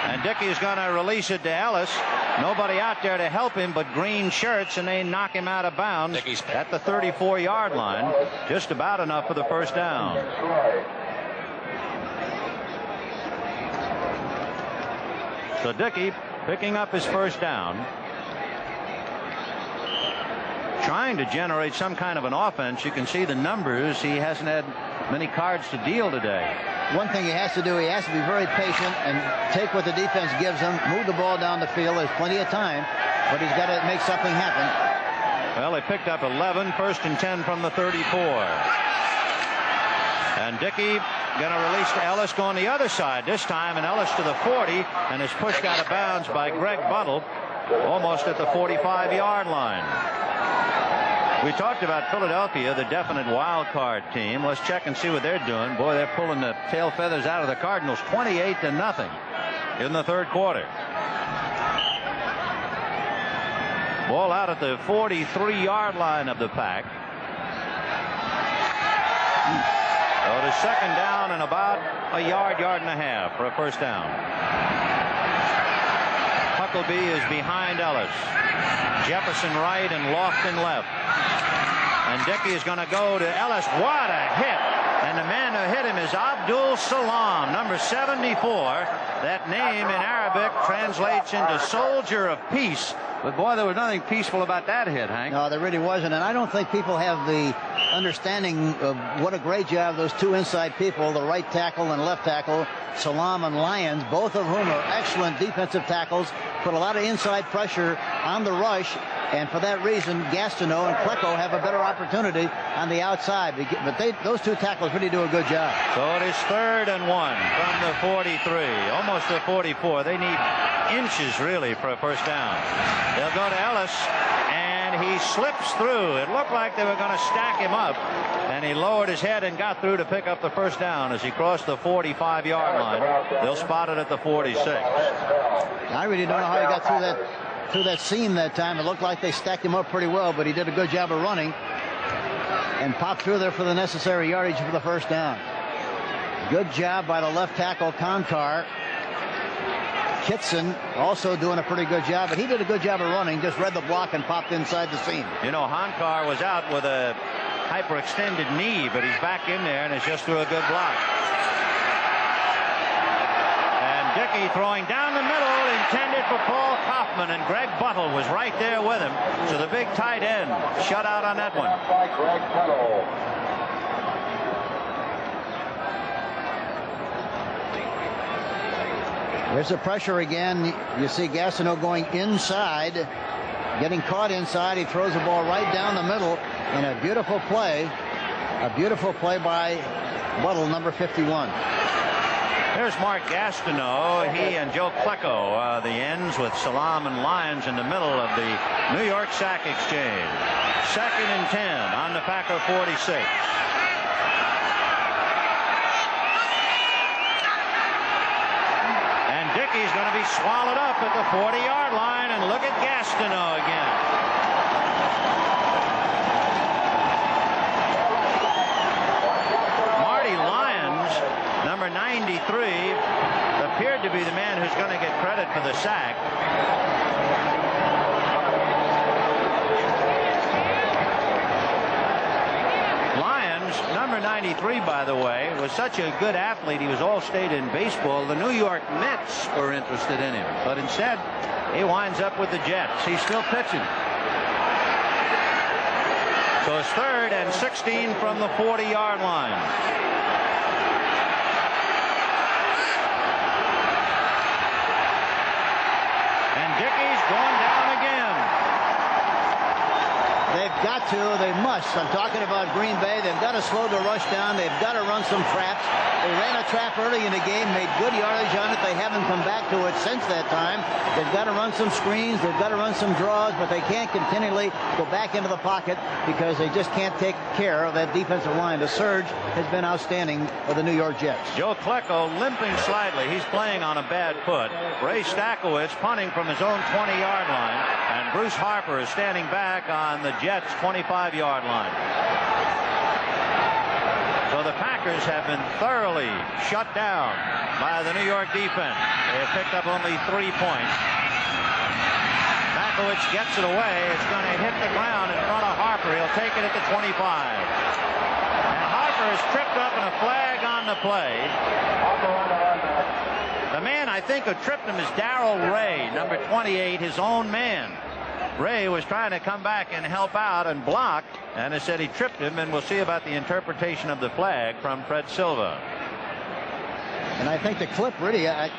And Dickey's going to release it to Ellis. Nobody out there to help him but green shirts, and they knock him out of bounds at the 34-yard line. Just about enough for the first down. So Dickey picking up his first down. Trying to generate some kind of an offense. You can see the numbers. He hasn't had many cards to deal today. One thing he has to do, he has to be very patient and take what the defense gives him, move the ball down the field. There's plenty of time, but he's got to make something happen. Well, they picked up 11, first and 10 from the 34. And Dickey going to release to Ellis, going the other side this time, and Ellis to the 40, and is pushed out of bounds by Greg Buttle, almost at the 45-yard line. We talked about Philadelphia, the definite wild card team. Let's check and see what they're doing. Boy, they're pulling the tail feathers out of the Cardinals, 28-0 in the third quarter. Ball out at the 43-yard line of the Pack. So it is second down and about a yard and a half for a first down. Huckleby is behind Ellis. Jefferson right and Lofton left. And Dickey is going to go to Ellis. What a hit! And the man who hit him is Abdul Salam, number 74. That name in Arabic translates into soldier of peace. But boy, there was nothing peaceful about that hit, Hank. No, there really wasn't. And I don't think people have the understanding of what a great job those two inside people, the right tackle and left tackle, Salam and Lyons, both of whom are excellent defensive tackles, put a lot of inside pressure on the rush. And for that reason, Gastineau and Klecko have a better opportunity on the outside. But those two tackles really do a good job. So it is 3rd and 1 from the 43, almost the 44. They need inches, really, for a first down. They'll go to Ellis, and he slips through. It looked like they were going to stack him up, and he lowered his head and got through to pick up the first down as he crossed the 45-yard line. They'll spot it at the 46. I really don't know how he got through that seam that time. It looked like they stacked him up pretty well, but he did a good job of running and popped through there for the necessary yardage for the first down. Good job by the left tackle, Concar. Kitson also doing a pretty good job, but he did a good job of running, just read the block and popped inside the seam. You know, Honkar was out with a hyperextended knee, but he's back in there and is just through a good block. Dickey throwing down the middle, intended for Paul Kaufman, and Greg Buttle was right there with him. So the big tight end shut out on that one. There's the pressure again. You see Gastineau going inside, getting caught inside. He throws the ball right down the middle in a beautiful play. A beautiful play by Buttle, number 51. There's Mark Gastineau. He and Joe Klecko are the ends with Salam and Lyons in the middle of the New York sack exchange. 2nd and 10 on the Packer 46. And Dickey's going to be swallowed up at the 40-yard line, and look at Gastineau again. Number 93 appeared to be the man who's going to get credit for the sack. Lyons, number 93, by the way, was such a good athlete. He was All-State in baseball. The New York Mets were interested in him, but instead he winds up with the Jets. He's still pitching. So it's 3rd and 16 from the 40-yard line. Going down again. They must. I'm talking about Green Bay. They've got to slow the rush down. They've got to run some traps. They ran a trap early in the game, made good yardage on it. They haven't come back to it since that time. They've got to run some screens. They've got to run some draws, but they can't continually go back into the pocket because they just can't take care of that defensive line. The surge has been outstanding for the New York Jets. Joe Klecko limping slightly. He's playing on a bad foot. Ray Stackowitz punting from his own 20-yard line. And Bruce Harper is standing back on the Jets' 25-yard line. So the Packers have been thoroughly shut down by the New York defense. They have picked up only 3 points. Stackowitz gets it away. It's going to hit the ground in front of Harper. He'll take it at the 25. And Harper is tripped up and a flag on the play. The man I think who tripped him is Darrell Ray, number 28, his own man. Ray was trying to come back and help out and block, and they said he tripped him, and we'll see about the interpretation of the flag from Fred Silva. And I think the clip really, I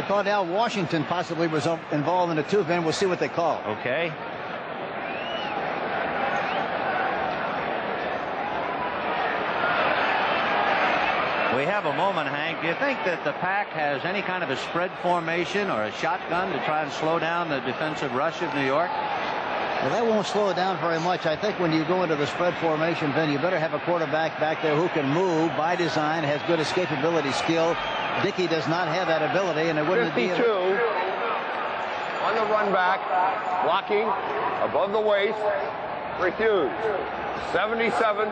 thought Al Washington possibly was involved in the too, Ben. We'll see what they call. Okay. We have a moment, Hank. Do you think that the Pack has any kind of a spread formation or a shotgun to try and slow down the defensive rush of New York? Well, that won't slow it down very much. I think when you go into the spread formation, Ben, you better have a quarterback back there who can move by design, has good escapability skill. Dickey does not have that ability, and it wouldn't 52 be on the run back, blocking above the waist, refused. 77,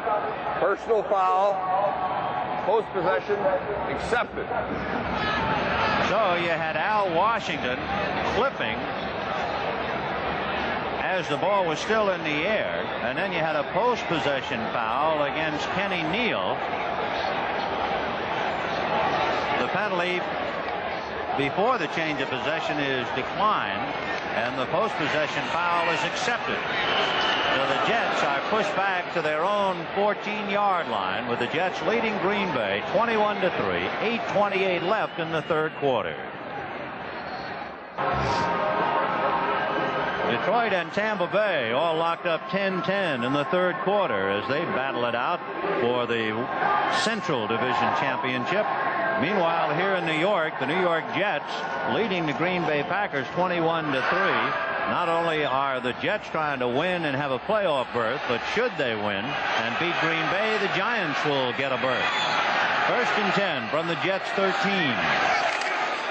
personal foul, post possession, accepted. So you had Al Washington clipping because the ball was still in the air, and then you had a post-possession foul against Kenny Neal. The penalty before the change of possession is declined, and the post-possession foul is accepted. So the Jets are pushed back to their own 14-yard line, with the Jets leading Green Bay 21-3, 8:28 left in the third quarter. Detroit and Tampa Bay all locked up 10-10 in the third quarter as they battle it out for the Central Division Championship. Meanwhile, here in New York, the New York Jets leading the Green Bay Packers 21-3. Not only are the Jets trying to win and have a playoff berth, but should they win and beat Green Bay, the Giants will get a berth. First and 10 from the Jets 13.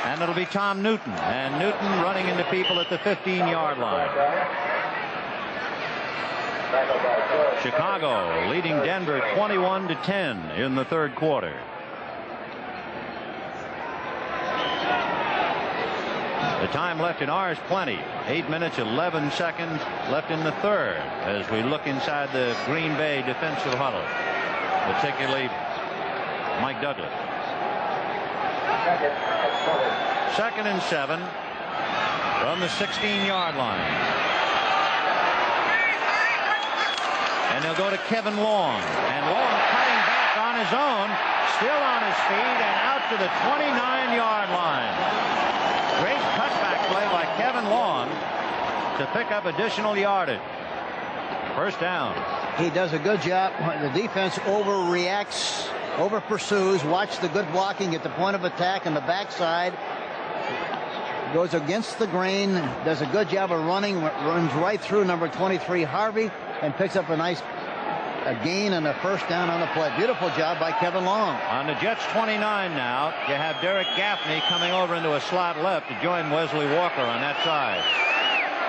And it'll be Tom Newton. And Newton running into people at the 15-yard line. Chicago leading Denver 21-10 in the third quarter. The time left in ours plenty. 8 minutes 11 seconds left in the third as we look inside the Green Bay defensive huddle, particularly Mike Douglas. Second and 7 from the 16-yard line. And they'll go to Kevin Long. And Long cutting back on his own, still on his feet and out to the 29-yard line. Great cutback play by Kevin Long to pick up additional yardage. First down. He does a good job. The defense overreacts, over pursues. Watch the good blocking at the point of attack on the backside. Goes against the grain. Does a good job of running. Runs right through number 23 Harvey and picks up a nice gain and a first down on the play. Beautiful job by Kevin Long. On the Jets 29 now, you have Derek Gaffney coming over into a slot left to join Wesley Walker on that side.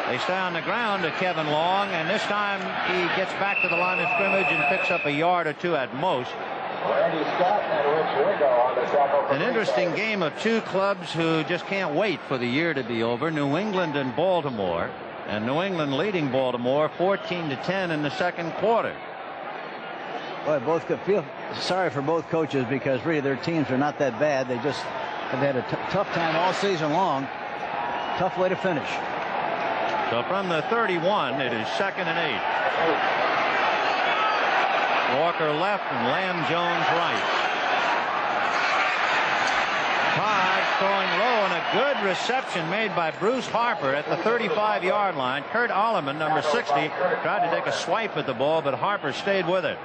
They stay on the ground to Kevin Long, and this time he gets back to the line of scrimmage and picks up a yard or two at most. An interesting game of two clubs who just can't wait for the year to be over. New England and Baltimore, and New England leading Baltimore 14-10 in the second quarter. Boy, both could feel sorry for both coaches because really their teams are not that bad. They just have had a tough time all season long. Tough way to finish. So from the 31, it is second and 8. Walker left and Lamb Jones right. Todd throwing low, and a good reception made by Bruce Harper at the 35-yard line. Kurt Alleman, number 60, tried to take a swipe at the ball, but Harper stayed with it.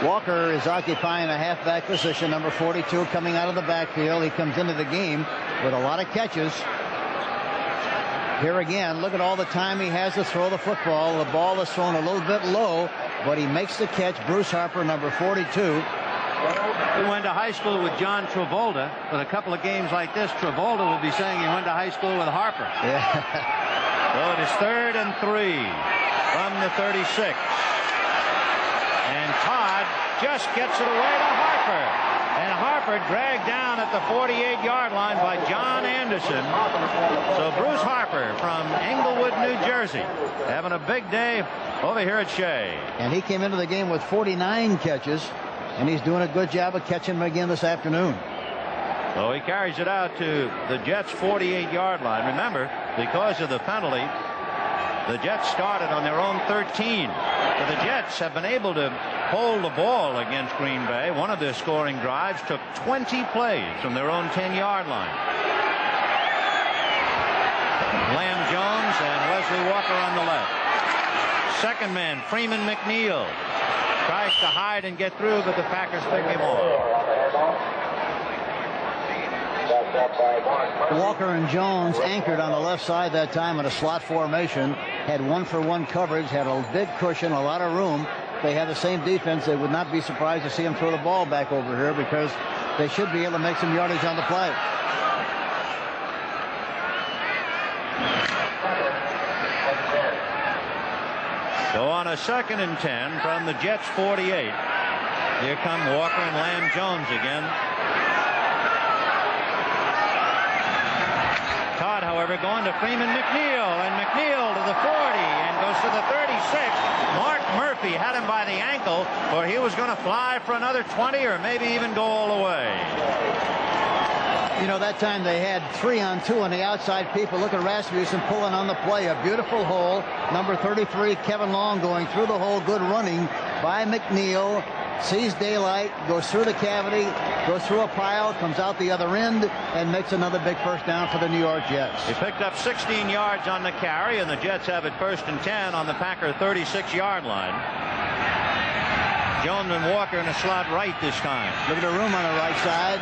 Walker is occupying a halfback position, number 42, coming out of the backfield. He comes into the game with a lot of catches. Here again, look at all the time he has to throw the football. The ball is thrown a little bit low, but he makes the catch. Bruce Harper, number 42. He went to high school with John Travolta. With a couple of games like this, Travolta will be saying he went to high school with Harper. Yeah. So it is third and 3 from the 36. And Todd just gets it away to Harper. And Harper dragged down at the 48-yard line by John Anderson. So Bruce Harper from Englewood, New Jersey, having a big day over here at Shea. And he came into the game with 49 catches, and he's doing a good job of catching them again this afternoon. So he carries it out to the Jets' 48-yard line. Remember, because of the penalty, the Jets started on their own 13. But the Jets have been able to hold the ball against Green Bay. One of their scoring drives took 20 plays from their own 10-yard line. Lamb Jones and Wesley Walker on the left. Second man, Freeman McNeil, tries to hide and get through, but the Packers pick him off. Walker and Jones anchored on the left side that time in a slot formation, had 1-for-1 coverage, had a big cushion, a lot of room. They have the same defense. They would not be surprised to see him throw the ball back over here because they should be able to make some yardage on the play. So on a second and 10 from the Jets 48, here come Walker and Lamb Jones again. Todd, however, Carver going to Freeman McNeil, and McNeil to the 40 and goes to the 36. Mark Murphy had him by the ankle, or he was going to fly for another 20 or maybe even go all the way. You know, that time they had 3-on-2 on the outside. People. Look at Rasmussen pulling on the play. A beautiful hole. Number 33, Kevin Long, going through the hole. Good running by McNeil. Sees daylight, goes through the cavity, goes through a pile, comes out the other end, and makes another big first down for the New York Jets. He picked up 16 yards on the carry, and the Jets have it 1st and 10 on the Packer 36-yard line. Jones and Walker in a slot right this time. Look at the room on the right side.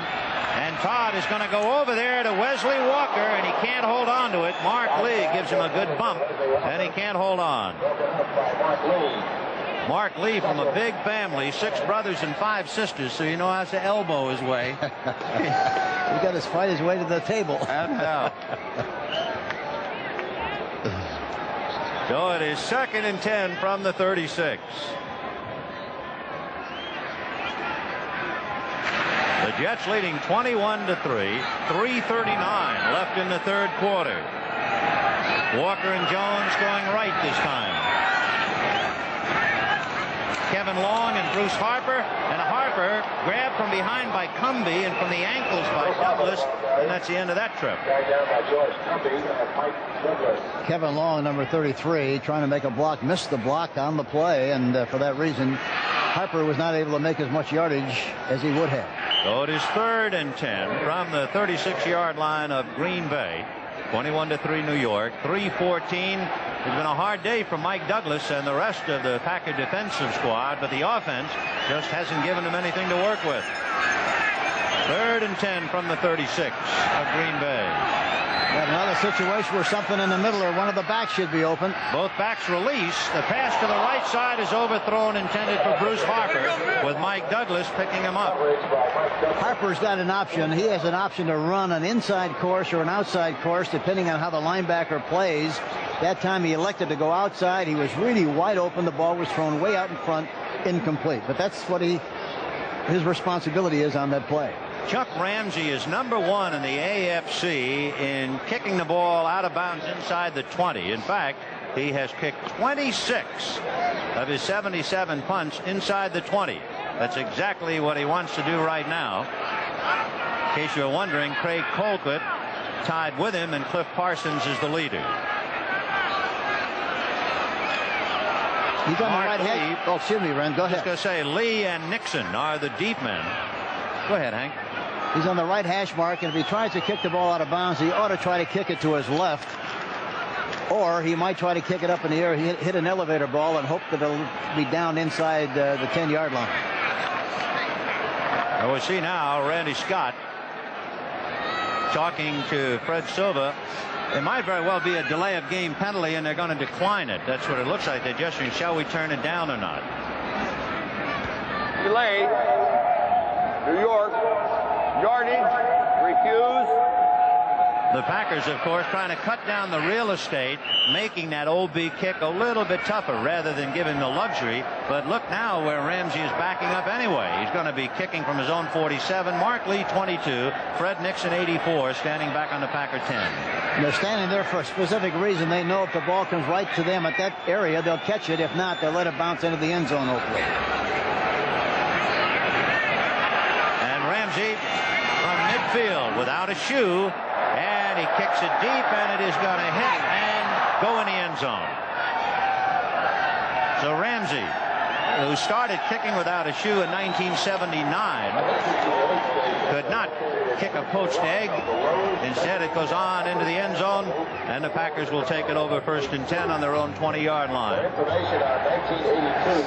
And Todd is going to go over there to Wesley Walker, and he can't hold on to it. Mark Lee gives him a good bump, and he can't hold on. Mark Lee from a big family, 6 brothers and 5 sisters, so you know how to elbow his way. He got to fight his way to the table. So it is 2nd and 10 from the 36. The Jets leading 21-3, 3:39 left in the 3rd quarter. Walker and Jones going right this time. Kevin Long and Bruce Harper, and Harper grabbed from behind by Cumbie and from the ankles by Douglas, and that's the end of that trip. Kevin Long, number 33, trying to make a block, missed the block on the play, and for that reason, Harper was not able to make as much yardage as he would have. So it is 3rd and 10 from the 36-yard line of Green Bay. 21-3 New York. 3:14. It's been a hard day for Mike Douglas and the rest of the Packer defensive squad, but the offense just hasn't given them anything to work with. 3rd and 10 from the 36 of Green Bay. Got another situation where something in the middle or one of the backs should be open. Both backs release. The pass to the right side is overthrown, intended for Bruce Harper, with Mike Douglas picking him up. Harper's got an option. He has an option to run an inside course or an outside course, depending on how the linebacker plays. That time he elected to go outside. He was really wide open. The ball was thrown way out in front, incomplete. But that's what his responsibility is on that play. Chuck Ramsey is number 1 in the AFC in kicking the ball out of bounds inside the 20. In fact, he has kicked 26 of his 77 punts inside the 20. That's exactly what he wants to do right now. In case you're wondering, Craig Colquitt tied with him, and Cliff Parsons is the leader. He's on the right hand. Oh, excuse me, Ren. Go ahead. I was going to say Lee and Nixon are the deep men. Go ahead, Hank. He's on the right hash mark, and if he tries to kick the ball out of bounds, he ought to try to kick it to his left. Or he might try to kick it up in the air, hit an elevator ball, and hope that it'll be down inside the 10-yard line. Well, we see now Randy Scott talking to Fred Silva. It might very well be a delay of game penalty, and they're going to decline it. That's what it looks like. They're gesturing, shall we turn it down or not? Delay. New York. Yardage. Refuse. The Packers, of course, trying to cut down the real estate, making that OB kick a little bit tougher rather than giving the luxury. But look now where Ramsey is backing up anyway. He's going to be kicking from his own 47. Mark Lee, 22. Fred Nixon, 84, standing back on the Packer 10. And they're standing there for a specific reason. They know if the ball comes right to them at that area, they'll catch it. If not, they'll let it bounce into the end zone, hopefully. And Ramsey from midfield without a shoe. And he kicks it deep, and it is going to hit and go in the end zone. So Ramsey, who started kicking without a shoe in 1979, could not kick a poached egg. Instead, it goes on into the end zone, and the Packers will take it over 1st and 10 on their own 20-yard line.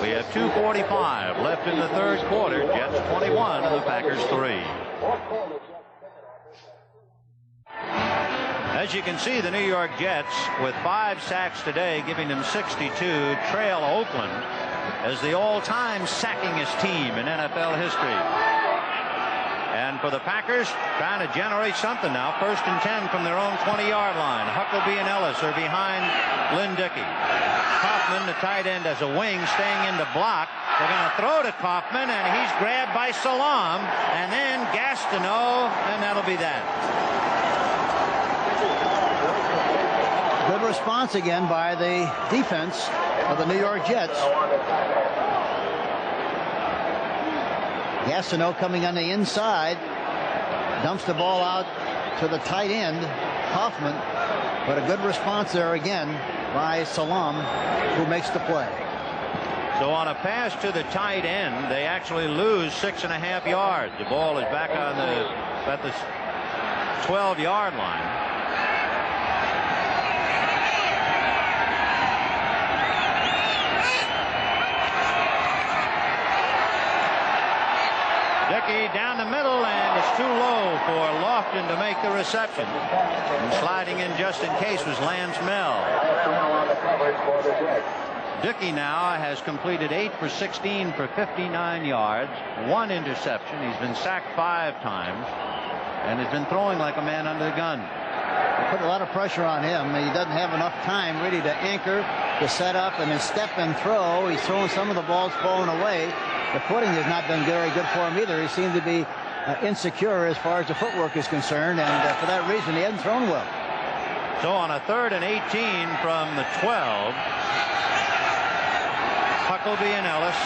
We have 2:45 left in the 3rd quarter. Jets 21 and the Packers 3. As you can see, the New York Jets, with 5 sacks today, giving them 62, trail Oakland as the all-time sackingest team in NFL history. And for the Packers, trying to generate something now. 1st and 10 from their own 20-yard line. Huckabee and Ellis are behind Lynn Dickey. Kaufman, the tight end, as a wing, staying in to block. They're going to throw to Kaufman, and he's grabbed by Salam, and then Gastineau, and that'll be that. response again by the defense of the New York Jets. Gastineau coming on the inside, dumps the ball out to the tight end, Kaufman, but a good response there again by Salam, who makes the play. So on a pass to the tight end, they actually lose 6.5 yards. The ball is back on at the 12-yard line. Dickey down the middle, and it's too low for Lofton to make the reception. And sliding in just in case was Lance Mell. Dickey now has completed 8 for 16 for 59 yards, 1 interception. He's been sacked 5 times, and has been throwing like a man under the gun. They put a lot of pressure on him. He doesn't have enough time really to anchor, to set up, and then step and throw. He's throwing some of the balls falling away. The footing has not been very good for him either. He seemed to be insecure as far as the footwork is concerned, and for that reason, he hasn't thrown well. So on a 3rd and 18 from the 12, Huckleby and Ellis.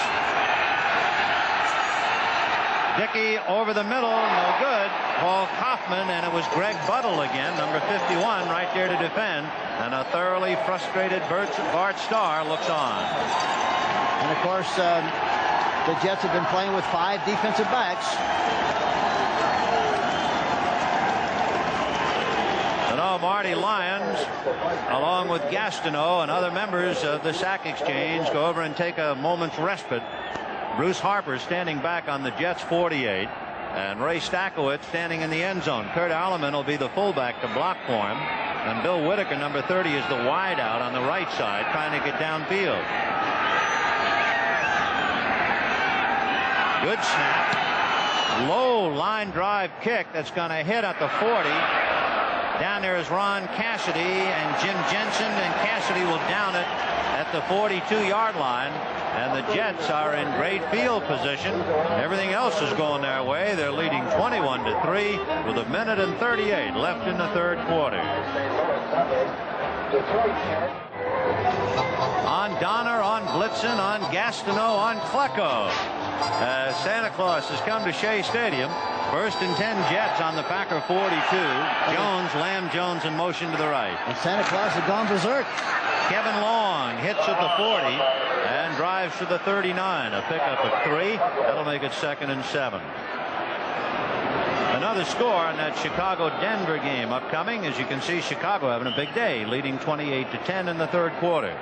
Dickey over the middle, no good. Paul Kaufman, and it was Greg Buttle again, number 51, right there to defend. And a thoroughly frustrated Bart Starr looks on. And of course, the Jets have been playing with 5 defensive backs. And now Marty Lyons, along with Gastineau and other members of the sack exchange, go over and take a moment's respite. Bruce Harper standing back on the Jets 48, and Ray Stackowitz standing in the end zone. Kurt Alleman will be the fullback to block for him, and Bill Whitaker, number 30, is the wideout on the right side, trying to get downfield. Good snap. Low line drive kick that's going to hit at the 40. Down there is Ron Cassidy and Jim Jensen, and Cassidy will down it at the 42-yard line. And the Jets are in great field position. Everything else is going their way. They're leading 21-3 with 1:38 left in the 3rd quarter. On Donner, on Blitzen, on Gastineau, on Klecko. Santa Claus has come to Shea Stadium. 1st and 10 Jets on the Packer 42. Jones, Lamb Jones in motion to the right. And Santa Claus has gone berserk. Kevin Long hits at the 40 and drives to the 39. A pickup of 3. That'll make it 2nd and 7. Another score in that Chicago-Denver game upcoming. As you can see, Chicago having a big day, leading 28-10 in the 3rd quarter.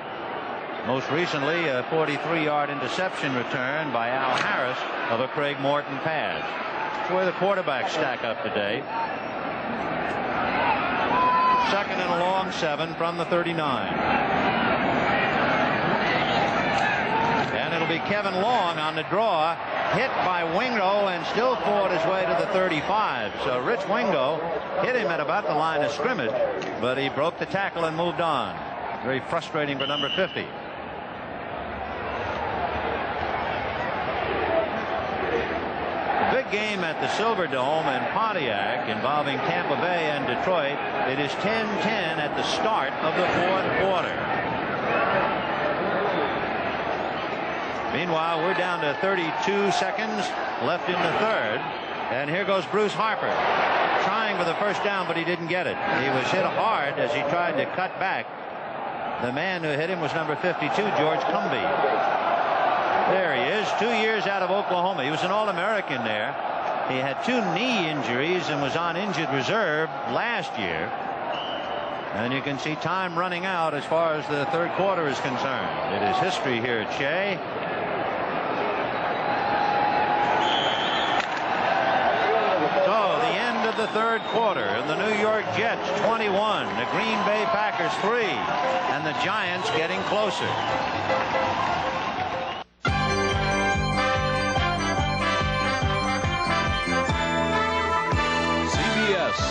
Most recently, a 43-yard interception return by Al Harris of a Craig Morton pass. That's where the quarterbacks stack up today. 2nd and a long 7 from the 39. And it'll be Kevin Long on the draw, hit by Wingo, and still fought his way to the 35. So Rich Wingo hit him at about the line of scrimmage, but he broke the tackle and moved on. Very frustrating for number 50. Big game at the Silverdome in Pontiac involving Tampa Bay and Detroit. It is 10-10 at the start of the 4th quarter. Meanwhile, we're down to 32 seconds left in the 3rd, and here goes Bruce Harper trying for the first down, but he didn't get it. He was hit hard as he tried to cut back. The man who hit him was number 52, George Cumbie. There he is, 2 years out of Oklahoma. He was an All-American there. He had 2 knee injuries and was on injured reserve last year. And you can see time running out as far as the 3rd quarter is concerned. It is history here at Shea. So the end of the 3rd quarter, and the New York Jets 21, the Green Bay Packers 3, and the Giants getting closer.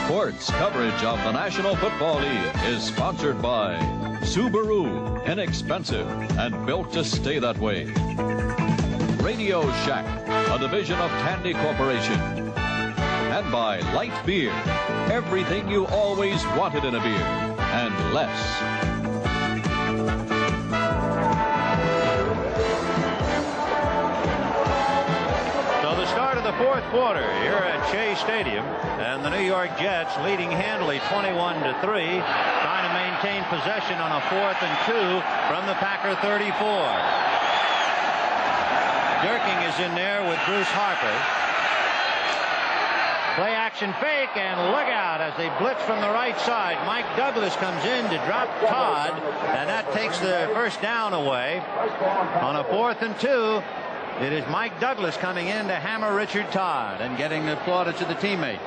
Sports coverage of the National Football League is sponsored by Subaru, inexpensive and built to stay that way. Radio Shack, a division of Tandy Corporation. And by Light Beer, everything you always wanted in a beer and less. fourth quarter here at Shea Stadium, and the New York Jets leading handily 21-3, trying to maintain possession on a 4th and 2 from the Packer 34. Durking is in there with Bruce Harper. Play action fake, and look out as they blitz from the right side. Mike Douglas comes in to drop Todd, and that takes the first down away. On a 4th and 2, it is Mike Douglas coming in to hammer Richard Todd and getting the plaudits of the teammates.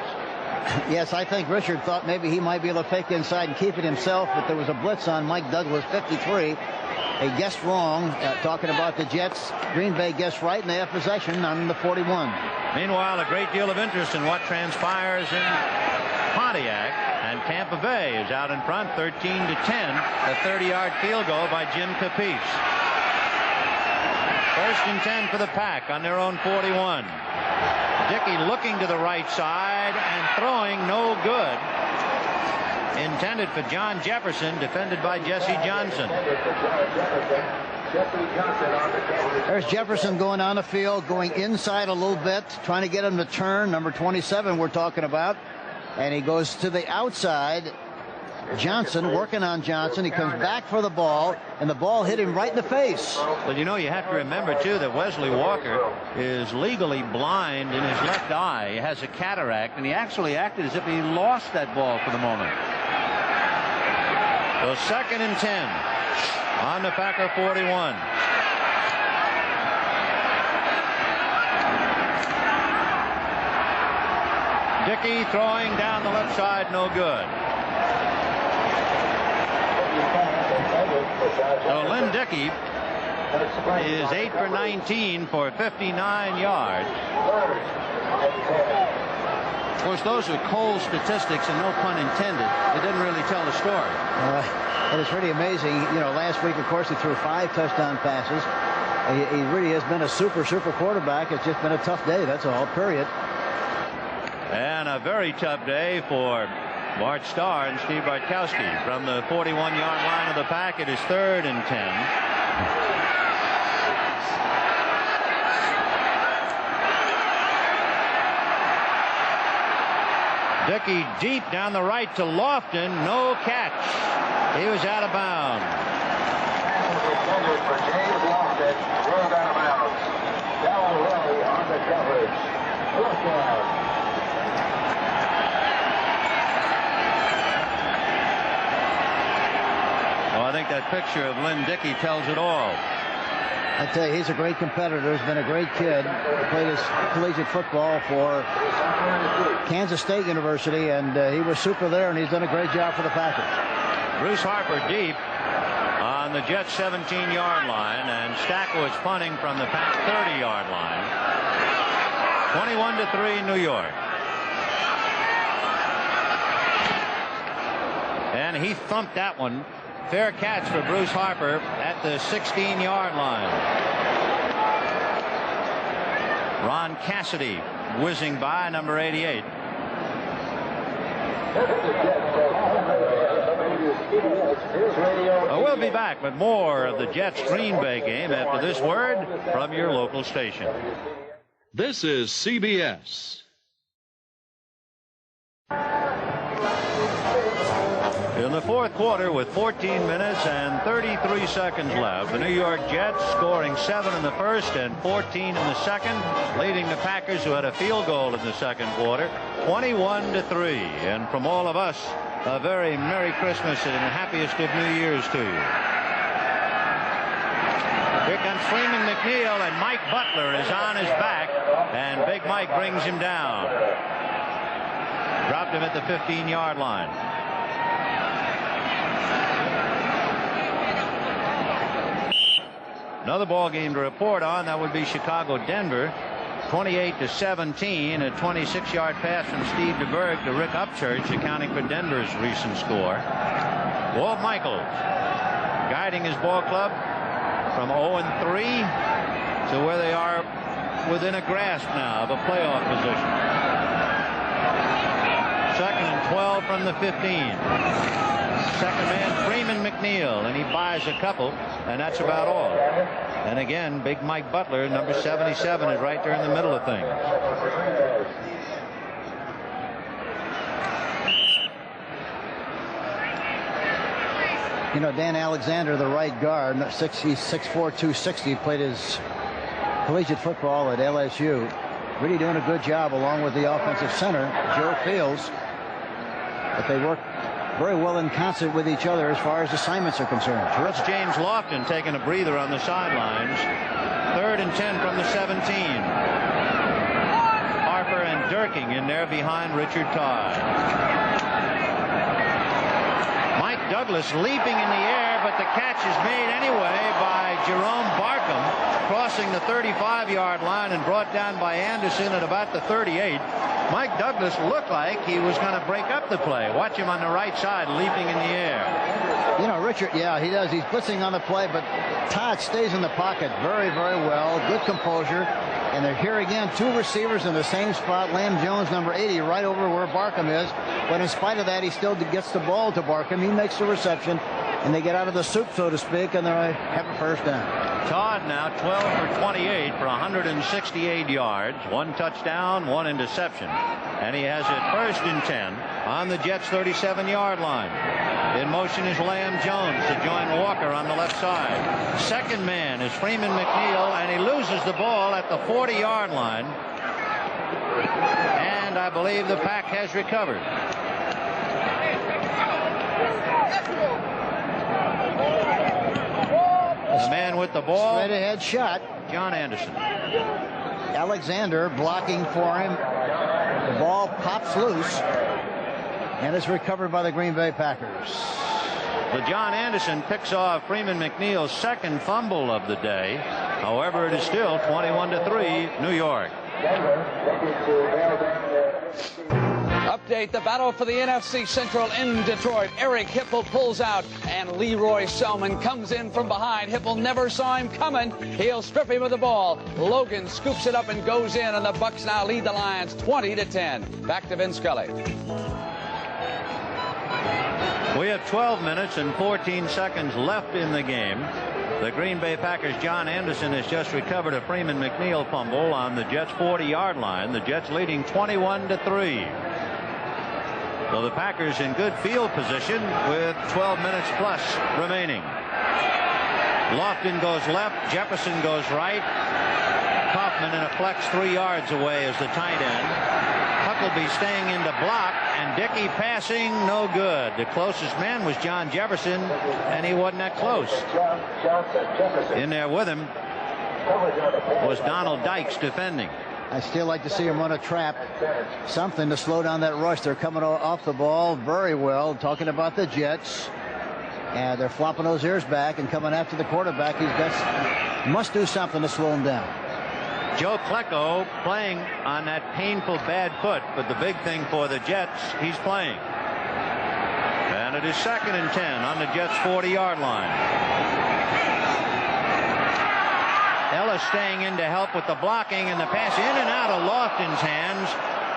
Yes, I think Richard thought maybe he might be able to fake inside and keep it himself, but there was a blitz on Mike Douglas, 53. He guessed wrong, talking about the Jets. Green Bay guessed right, and they have possession on the 41. Meanwhile, a great deal of interest in what transpires in Pontiac, and Tampa Bay is out in front, 13-10. A 30-yard field goal by Jim Capice. 1st and 10 for the Pack on their own 41. Dickey looking to the right side and throwing no good. Intended for John Jefferson, defended by Jesse Johnson. There's Jefferson going on the field, going inside a little bit, trying to get him to turn. Number 27 we're talking about. And he goes to the outside. Johnson working on Johnson. He comes back for the ball, and the ball hit him right in the face. But you know, you have to remember too that Wesley Walker is legally blind in his left eye. He has a cataract, and he actually acted as if he lost that ball for the moment. So 2nd and 10 on the Packer 41. Dickey throwing down the left side, no good. So Lynn Dickey is 8 for 19 for 59 yards. Of course, those are cold statistics, and no pun intended. It didn't really tell the story. And it's pretty amazing. You know, last week, of course, he threw 5 touchdown passes. He really has been a super quarterback. It's just been a tough day. That's all, period. And a very tough day for Bart Starr and Steve Bartkowski. From the 41-yard line of the Pack, it is 3rd and 10. Dickey deep down the right to Lofton. No catch. He was out of bounds. For James Lofton, rolled out of bounds. Down low on the coverage. Well, I think that picture of Lynn Dickey tells it all. I tell you, he's a great competitor. He's been a great kid. He played his collegiate football for Kansas State University, and he was super there, and he's done a great job for the Packers. Bruce Harper deep on the Jets 17-yard line, and Stackel's punting from the Pack 30-yard line. 21-3 New York. And he thumped that one. Fair catch for Bruce Harper at the 16-yard line. Ron Cassidy whizzing by, number 88. We'll be back with more of the Jets Green Bay game after this word from your local station. This is CBS. In the fourth quarter, with 14 minutes and 33 seconds left, the New York Jets scoring 7 in the first and 14 in the second, leading the Packers, who had a field goal in the second quarter, 21-3. And from all of us, a very Merry Christmas and happiest of New Years to you. Here comes Freeman McNeil, and Mike Butler is on his back, and Big Mike brings him down. Dropped him at the 15-yard line. Another ball game to report on. That would be Chicago-Denver, 28-17. A 26-yard pass from Steve DeBerg to Rick Upchurch, accounting for Denver's recent score. Walt Michaels guiding his ball club from 0-3 to where they are within a grasp now of a playoff position. 2nd and 12 from the 15. Second man, Freeman McNeil, and he buys a couple, and that's about all. And again, big Mike Butler, number 77, is right there in the middle of things. You know, Dan Alexander, the right guard, 6'4", 260, played his collegiate football at LSU. Really doing a good job along with the offensive center, Joe Fields. But they work very well in concert with each other as far as assignments are concerned. That's James Lofton taking a breather on the sidelines. 3rd and 10 from the 17. Harper and Durking in there behind Richard Todd. Mike Douglas leaping in the air, but the catch is made anyway by Jerome Barkham, crossing the 35-yard line and brought down by Anderson at about the 38. Mike Douglas looked like he was going to break up the play. Watch him on the right side leaping in the air. You know, Richard, yeah, he does. He's blitzing on the play, but Todd stays in the pocket very, very well. Good composure. And they're here again, 2 receivers in the same spot. Lamb Jones, number 80, right over where Barkham is. But in spite of that, he still gets the ball to Barkham. He makes the reception, and they get out of the soup, so to speak, and they have a first down. Todd now 12 for 28 for 168 yards, 1 touchdown, 1 interception. And he has it 1st and 10 on the Jets' 37-yard line. In motion is Lamb Jones to join Walker on the left side. Second man is Freeman McNeil, and he loses the ball at the 40-yard line. And I believe the Pack has recovered. The man with the ball. Straight ahead shot. John Anderson. Alexander blocking for him. The ball pops loose and is recovered by the Green Bay Packers. The John Anderson picks off Freeman McNeil's 2nd fumble of the day. However, it is still 21-3 New York. Update, the battle for the NFC Central in Detroit. Eric Hipple pulls out, and Leroy Selman comes in from behind. Hipple never saw him coming. He'll strip him of the ball. Logan scoops it up and goes in, and the Bucs now lead the Lions 20-10. Back to Vin Scully. We have 12 minutes and 14 seconds left in the game. The Green Bay Packers' John Anderson has just recovered a Freeman McNeil fumble on the Jets' 40-yard line. The Jets leading 21-3. So the Packers in good field position with 12 minutes plus remaining. Lofton goes left. Jefferson goes right. Kaufman in a flex 3 yards away as the tight end. Huckabee staying in to block, and Dickey passing, no good. The closest man was John Jefferson, and he wasn't that close. In there with him was Donald Dykes defending. I still like to see him run a trap, something to slow down that rush. They're coming off the ball very well, talking about the Jets. And they're flopping those ears back and coming after the quarterback. He must do something to slow him down. Joe Klecko playing on that painful bad foot, but the big thing for the Jets, he's playing. And it is 2nd and 10 on the Jets' 40-yard line. Ellis staying in to help with the blocking, and the pass in and out of Lofton's hands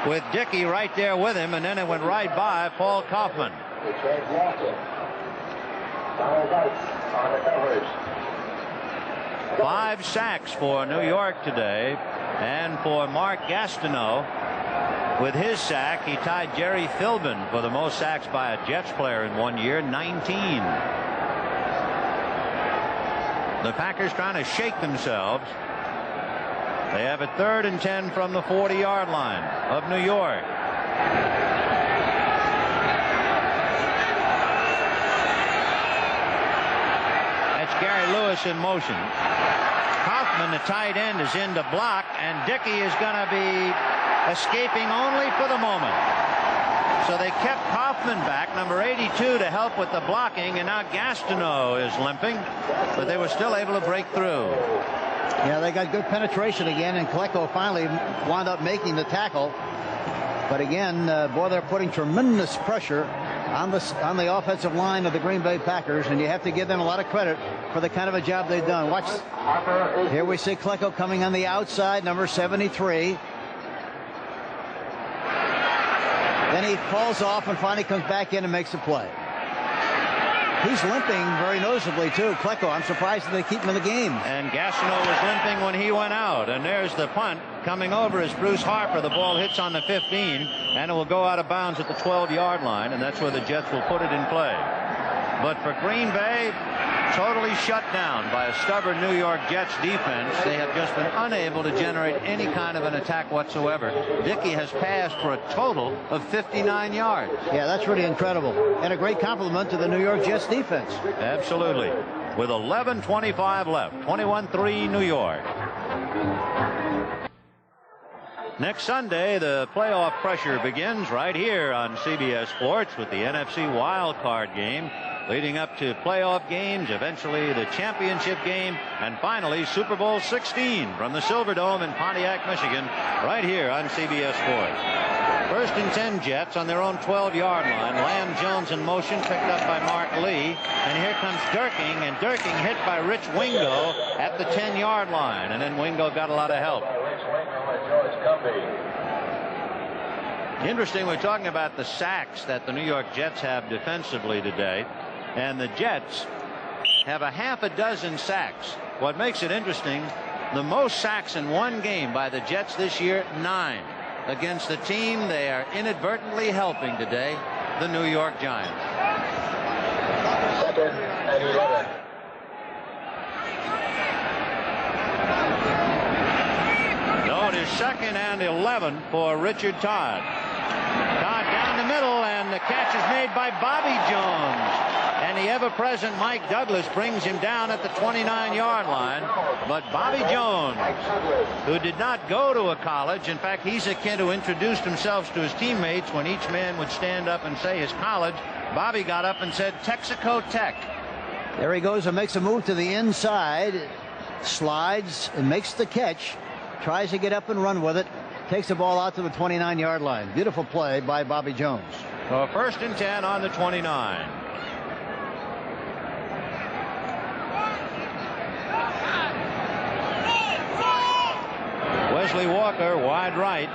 with Dickey right there with him, and then it went right by Paul Kaufman. 5 sacks for New York today, and for Mark Gastineau, with his sack, he tied Jerry Philbin for the most sacks by a Jets player in 1 year, 19. The Packers trying to shake themselves. They have it 3rd and 10 from the 40-yard line of New York. That's Gary Lewis in motion. Kaufman, the tight end, is in to block, and Dickey is going to be escaping only for the moment. So they kept Kaufman back, number 82, to help with the blocking, and now Gastineau is limping, but they were still able to break through. Yeah, they got good penetration again, and Klecko finally wound up making the tackle. But again, boy, they're putting tremendous pressure on the offensive line of the Green Bay Packers, and you have to give them a lot of credit for the kind of a job they've done. Watch. Here we see Klecko coming on the outside, number 73. Then he falls off and finally comes back in and makes the play. He's limping very noticeably, too. Klecko, I'm surprised that they keep him in the game. And Gastineau was limping when he went out. And there's the punt. Coming over is Bruce Harper. The ball hits on the 15, and it will go out of bounds at the 12-yard line, and that's where the Jets will put it in play. But for Green Bay, totally shut down by a stubborn New York Jets defense. They have just been unable to generate any kind of an attack whatsoever. Dickey has passed for a total of 59 yards. Yeah, that's really incredible. And a great compliment to the New York Jets defense. Absolutely. With 11:25 left, 21-3 New York. Next Sunday, the playoff pressure begins right here on CBS Sports with the NFC wild card game, leading up to playoff games, eventually the championship game, and finally Super Bowl 16 from the Silverdome in Pontiac, Michigan, right here on CBS Sports. First and 10 Jets on their own 12-yard line. Lamb Jones in motion, picked up by Mark Lee. And here comes Durking, and Durking hit by Rich Wingo at the 10-yard line. And then Wingo got a lot of help. Interesting, we're talking about the sacks that the New York Jets have defensively today. And the Jets have a half a dozen sacks. What makes it interesting, the most sacks in one game by the Jets this year, 9. Against the team they are inadvertently helping today, the New York Giants. Second and 11. No, it is second and 11 for Richard Todd. Todd down the middle, and the catch is made by Bobby Jones. And the ever-present Mike Douglas brings him down at the 29-yard line. But Bobby Jones, who did not go to a college, in fact, he's a kid who introduced himself to his teammates when each man would stand up and say his college. Bobby got up and said Texaco Tech. There he goes and makes a move to the inside, slides and makes the catch, tries to get up and run with it, takes the ball out to the 29-yard line. Beautiful play by Bobby Jones. So first and 10 on the 29. Wesley Walker wide right.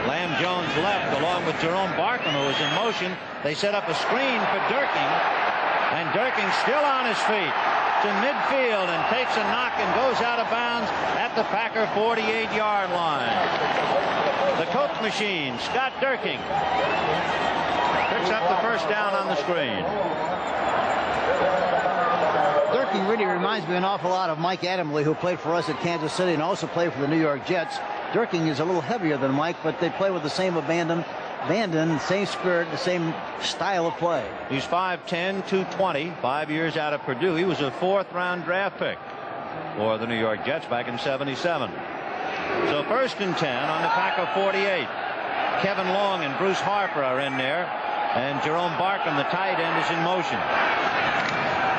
Lamb Jones left along with Jerome Barkham, who was in motion. They set up a screen for Durking, and Durking still on his feet to midfield and takes a knock and goes out of bounds at the Packer 48-yard line. The Coke machine, Scott Durking, picks up the first down on the screen. Durking really reminds me an awful lot of Mike Adamle, who played for us at Kansas City and also played for the New York Jets. Durking is a little heavier than Mike, but they play with the same abandon, same spirit, the same style of play. He's 5'10", 220, 5 years out of Purdue. He was a 4th-round draft pick for the New York Jets back in '77. So first and 10 on the Packer 48. Kevin Long and Bruce Harper are in there, and Jerome Barkham, the tight end, is in motion.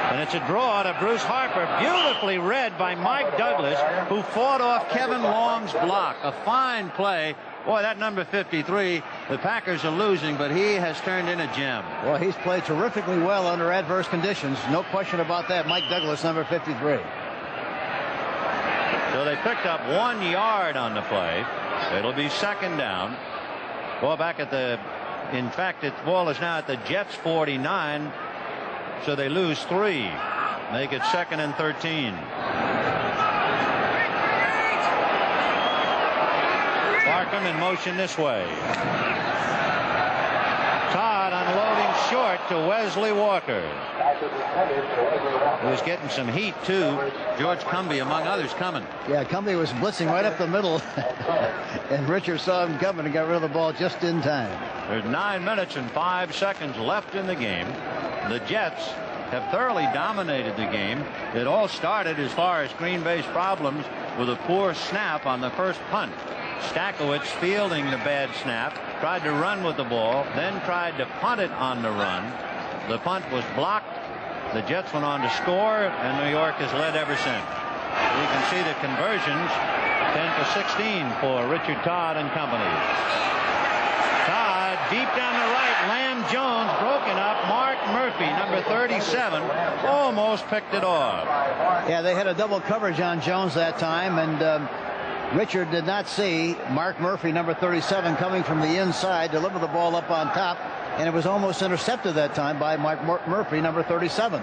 And it's a draw to Bruce Harper, beautifully read by Mike Douglas, who fought off Kevin Long's block. A fine play. Boy, that number 53, the Packers are losing, but he has turned in a gem. Well, he's played terrifically well under adverse conditions. No question about that. Mike Douglas, number 53. So they picked up 1 yard on the play. It'll be second down. Ball back at the, in fact, the ball is now at the Jets 49. So they lose 3. Make it second and 13. Barkham in motion this way. Todd unloading short to Wesley Walker, who's getting some heat too. George Cumbie among others coming. Yeah, Cumbie was blitzing right up the middle and Richard saw him coming and got rid of the ball just in time. There's 9 minutes and 5 seconds left in the game. The Jets have thoroughly dominated the game. It all started, as far as Green Bay's problems, with a poor snap on the first punt. Stakowicz fielding the bad snap, tried to run with the ball, then tried to punt it on the run. The punt was blocked. The Jets went on to score, and New York has led ever since. You can see the conversions, 10-16 for Richard Todd and company. Todd deep down the right. Lamb Jones broken up. Mark Murphy, number 37, almost picked it off. Yeah, they had a double coverage on Jones that time, and Richard did not see Mark Murphy, number 37, coming from the inside, deliver the ball up on top, and it was almost intercepted that time by Mike Murphy, number 37.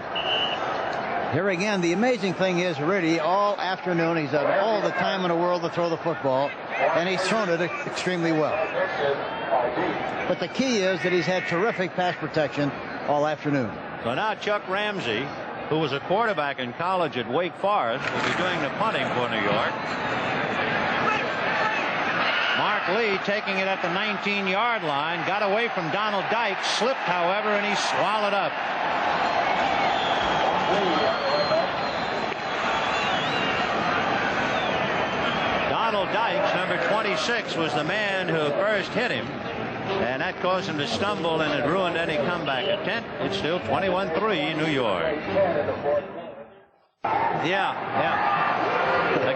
Here again, the amazing thing is, really, all afternoon, he's had all the time in the world to throw the football, and he's thrown it extremely well. But the key is that he's had terrific pass protection all afternoon. So now Chuck Ramsey, who was a quarterback in college at Wake Forest, will be doing the punting for New York. Mark Lee taking it at the 19-yard line, got away from Donald Dykes, slipped, however, and he's swallowed up. Donald Dykes, number 26, was the man who first hit him, and that caused him to stumble, and it ruined any comeback attempt. It's still 21-3 New York. Yeah.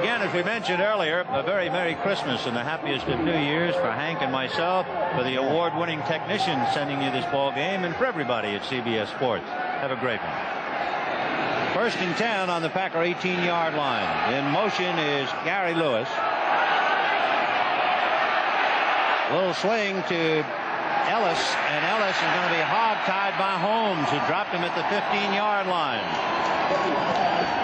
Again, as we mentioned earlier, a very Merry Christmas and the happiest of New Years for Hank and myself, for the award-winning technicians sending you this ball game, and for everybody at CBS Sports. Have a great one. First and 10 on the Packer 18-yard line. In motion is Gary Lewis. Little swing to Ellis, and Ellis is going to be hog-tied by Holmes, who dropped him at the 15-yard line.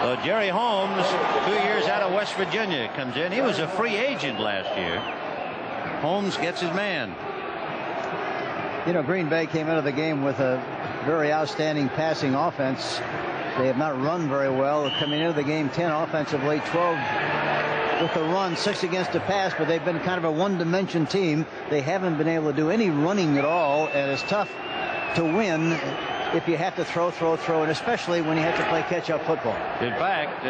So Jerry Holmes, 2 years out of West Virginia, comes in. He was a free agent last year. Holmes gets his man. You know, Green Bay came into the game with a very outstanding passing offense. They have not run very well. Coming into the game 10 offensively, 12 with the run, 6 against the pass, but they've been kind of a one-dimension team. They haven't been able to do any running at all, and it's tough to win if you have to throw, and especially when you have to play catch-up football. In fact,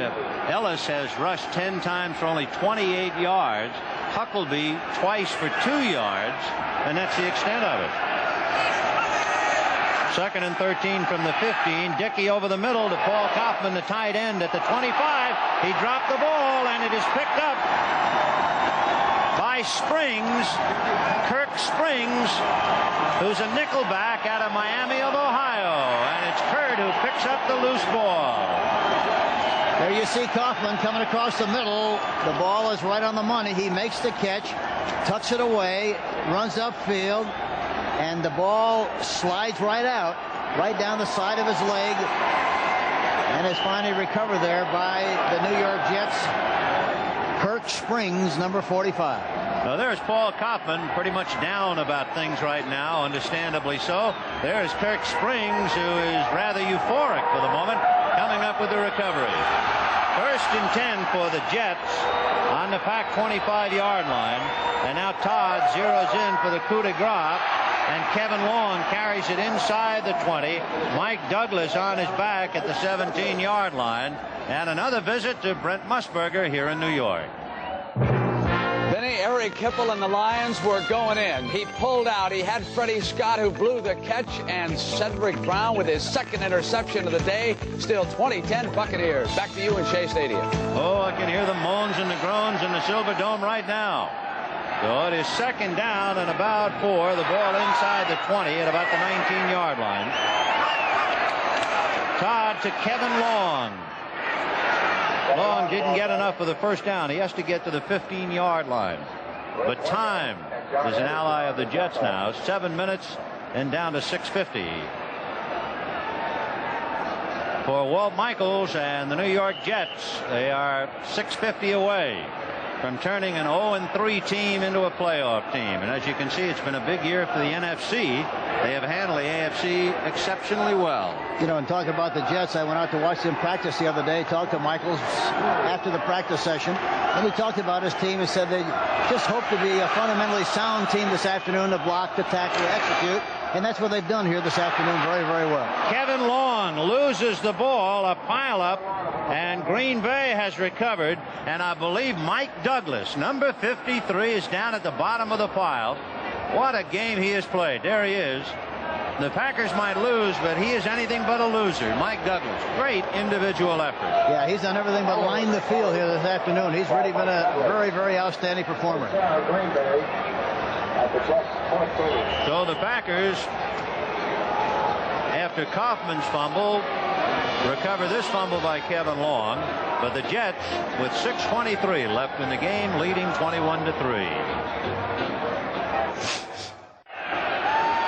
Ellis has rushed 10 times for only 28 yards. Huckleby twice for 2 yards, and that's the extent of it. Second and 13 from the 15. Dickey over the middle to Paul Kaufman, the tight end at the 25. He dropped the ball, and it is picked up by Springs, Kirk Springs, who's a nickelback out of Miami of Ohio. And it's Kurt who picks up the loose ball. There you see Kaufman coming across the middle. The ball is right on the money. He makes the catch, tucks it away, runs upfield, and the ball slides right out, right down the side of his leg, and is finally recovered there by the New York Jets. Kirk Springs, number 45. Now there's Paul Kaufman, pretty much down about things right now, understandably so. There's Kirk Springs, who is rather euphoric for the moment, coming up with the recovery. First and 10 for the Jets on the Pack 25-yard line. And now Todd zeroes in for the coup de grace. And Kevin Long carries it inside the 20. Mike Douglas on his back at the 17-yard line. And another visit to Brent Musburger here in New York. Benny, Eric Hipple and the Lions were going in. He pulled out. He had Freddie Scott, who blew the catch, and Cedric Brown with his second interception of the day. Still 20-10 Buccaneers. Back to you in Shea Stadium. Oh, I can hear the moans and the groans in the Silver Dome right now. So it is second down and about 4. The ball inside the 20 at about the 19-yard line. Todd to Kevin Long. Long didn't get enough for the first down. He has to get to the 15-yard line. But time is an ally of the Jets now. 7 minutes and down to 6:50. For Walt Michaels and the New York Jets, they are 6:50 away from turning an 0-3 team into a playoff team. And as you can see, it's been a big year for the NFC. They have handled the AFC exceptionally well. You know, and talking about the Jets, I went out to watch them practice the other day, talked to Michaels after the practice session, and he talked about his team and said they just hope to be a fundamentally sound team this afternoon to block, to tackle, to execute, and that's what they've done here this afternoon very, very well. Kevin Long loses the ball, a pileup, and Green Bay has recovered, and I believe Mike Douglas, number 53, is down at the bottom of the pile. What a game he has played. There he is. The Packers might lose, but he is anything but a loser. Mike Douglas, great individual effort. Yeah, he's done everything but line the field here this afternoon. He's really been a very, very outstanding performer. So the Packers, after Kaufman's fumble, recover this fumble by Kevin Long, but the Jets, with 6:23 left in the game, leading 21-3.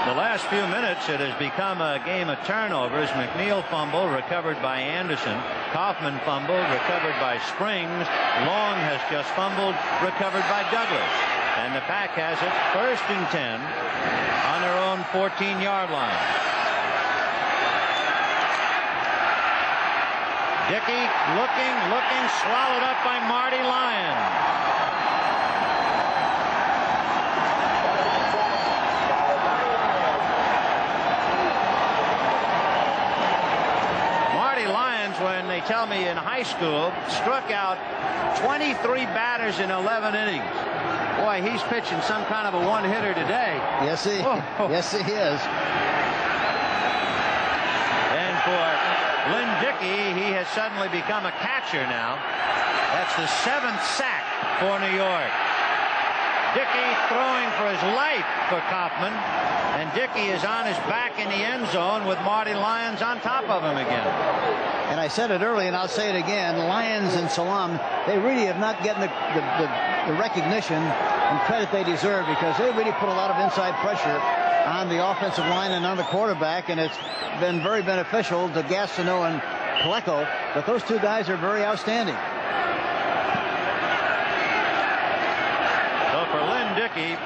The last few minutes, it has become a game of turnovers. McNeil fumble, recovered by Anderson. Kaufman fumbled, recovered by Springs. Long has just fumbled, recovered by Douglas. And the Pack has it 1st and 10 on their own 14-yard line. Dickey looking, swallowed up by Marty Lyons. When they tell me in high school, struck out 23 batters in 11 innings. Boy, he's pitching some kind of a one-hitter today. Yes, he is. And for Lynn Dickey, he has suddenly become a catcher now. That's the 7th sack for New York. Dickey throwing for his life for Kaufman, and Dickey is on his back in the end zone with Marty Lyons on top of him again. And I said it early, and I'll say it again. Lyons and Salam, they really have not gotten the recognition and credit they deserve, because they really put a lot of inside pressure on the offensive line and on the quarterback, and it's been very beneficial to Gastineau and Pleco. But those two guys are very outstanding. So for Lynn Dickey,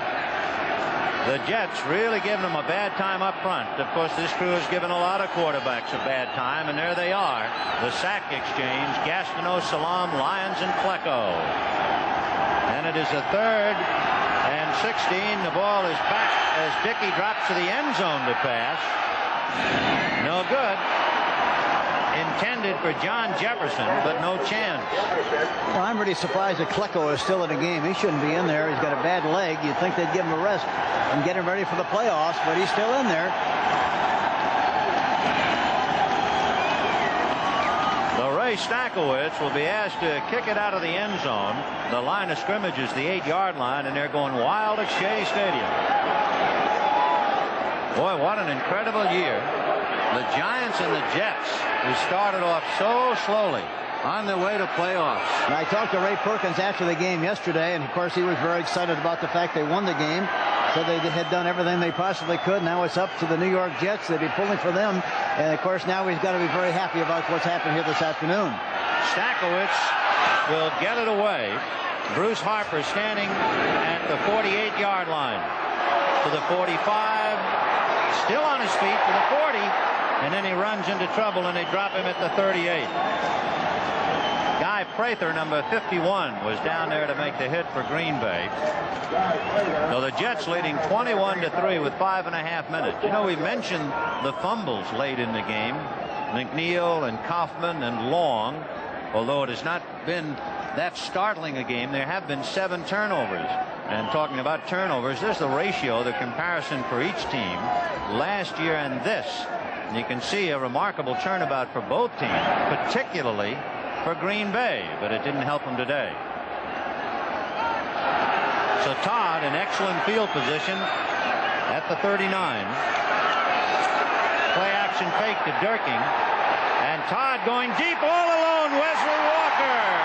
the Jets really giving them a bad time up front. Of course, this crew has given a lot of quarterbacks a bad time, and there they are. The sack exchange, Gastineau, Salam, Lyons, and Pleco. And it is a 3rd and 16. The ball is back as Dickey drops to the end zone to pass. No good. Intended for John Jefferson, but no chance. Well, I'm really surprised that Pleco is still in the game. He shouldn't be in there. He's got a bad leg. You'd think they'd give him a rest and get him ready for the playoffs, but he's still in there. So Ray Stackowitz will be asked to kick it out of the end zone. The line of scrimmage is the 8-yard line, and they're going wild at Shea Stadium. Boy, what an incredible year. The Giants and the Jets, who started off so slowly, on their way to playoffs. And I talked to Ray Perkins after the game yesterday, and of course he was very excited about the fact they won the game. So they had done everything they possibly could. Now it's up to the New York Jets. They'll be pulling for them. And of course now he's got to be very happy about what's happened here this afternoon. Stackowitz will get it away. Bruce Harper standing at the 48-yard line. To the 45. Still on his feet to the 40. And then he runs into trouble, and they drop him at the 38. Guy Prather, number 51, was down there to make the hit for Green Bay. So the Jets leading 21-3 with 5.5 minutes. You know, we mentioned the fumbles late in the game. McNeil and Kaufman and Long. Although it has not been that startling a game, there have been 7 turnovers. And talking about turnovers, there's the ratio, the comparison for each team last year and this. And you can see a remarkable turnabout for both teams, particularly for Green Bay, but it didn't help them today. So Todd in excellent field position at the 39. Play action fake to Durkin. And Todd going deep all alone, Wesley Walker.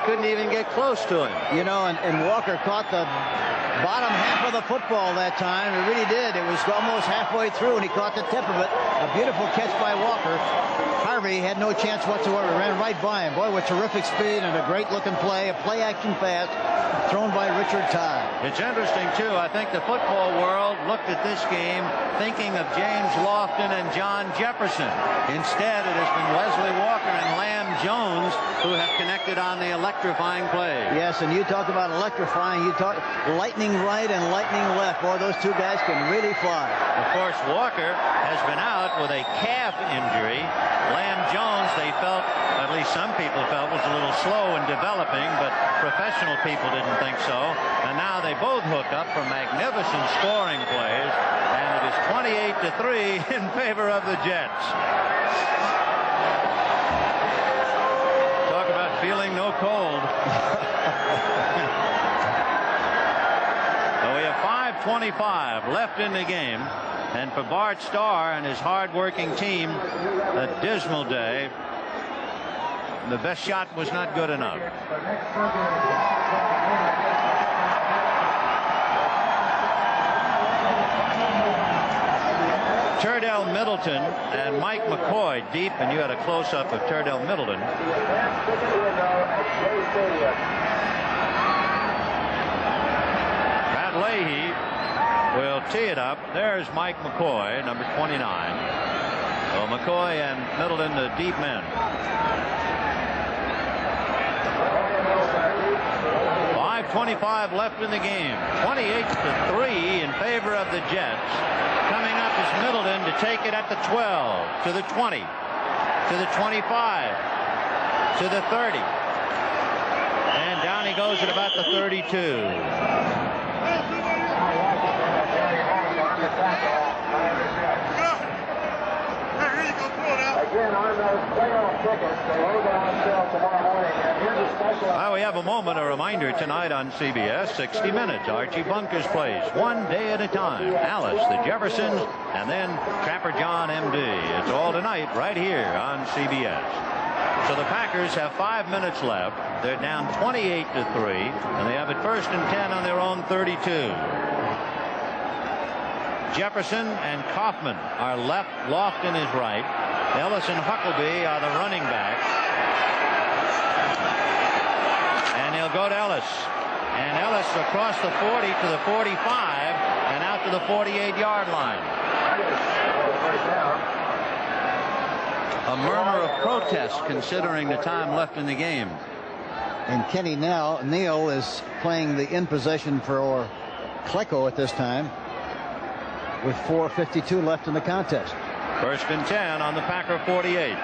Couldn't even get close to him. You know, and Walker caught the bottom half of the football that time. It really did. It was almost halfway through, and he caught the tip of it. A beautiful catch by Walker. Harvey had no chance whatsoever. Ran right by him. Boy, with terrific speed and a great-looking play. A play-action pass thrown by Richard Todd. It's interesting, too. I think the football world looked at this game thinking of James Lofton and John Jefferson. Instead, it has been Wesley Walker and Lamb Jones who have connected on the electrifying play. Yes, and you talk about electrifying. You talk lightning lightning right and lightning left. Boy, those two guys can really fly. Of course, Walker has been out with a calf injury. Lamb Jones, they felt, at least some people felt, was a little slow in developing, but professional people didn't think so. And now they both hook up for magnificent scoring plays, and it is 28-3 in favor of the Jets. Talk about feeling no cold. So we have 5:25 left in the game. And for Bart Starr and his hard-working team, a dismal day. The best shot was not good enough. Turdell Middleton and Mike McCoy deep, and you had a close-up of Turdell Middleton. Pat Leahy will tee it up. There's Mike McCoy, number 29. So McCoy and Middleton, the deep men. 5:25 left in the game. 28-3 in favor of the Jets. Coming up is Middleton to take it at the 12, to the 20, to the 25, to the 30. And down he goes at about the 32. Well, we have a moment, a reminder tonight on CBS, 60 Minutes. Archie Bunker's plays, one day at a time. Alice, the Jeffersons, and then Trapper John, M.D. It's all tonight right here on CBS. So the Packers have 5 minutes left. They're down 28-3, and they have it 1st and 10 on their own 32. Jefferson and Kaufman are left, Lofton is right. Ellis and Huckleby are the running backs. And he'll go to Ellis. And Ellis across the 40 to the 45 and out to the 48-yard line. A murmur of protest considering the time left in the game. And Kenny Neal is playing the in possession for Klecko at this time, with 4:52 left in the contest. 1st and 10 on the Packer 48.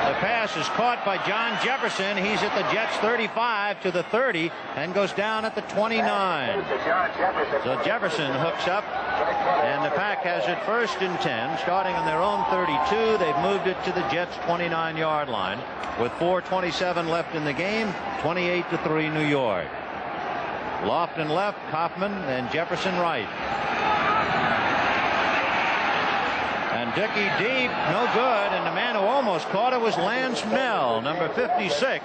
The pass is caught by John Jefferson. He's at the Jets 35 to the 30 and goes down at the 29. So Jefferson hooks up, and the Pack has it 1st and 10, starting on their own 32. They've moved it to the Jets 29-yard line with 4:27 left in the game. 28-3 New York. Lofton left, Kaufman, and Jefferson right. And Dickey deep, no good, and the man who almost caught it was Lance Mell, number 56,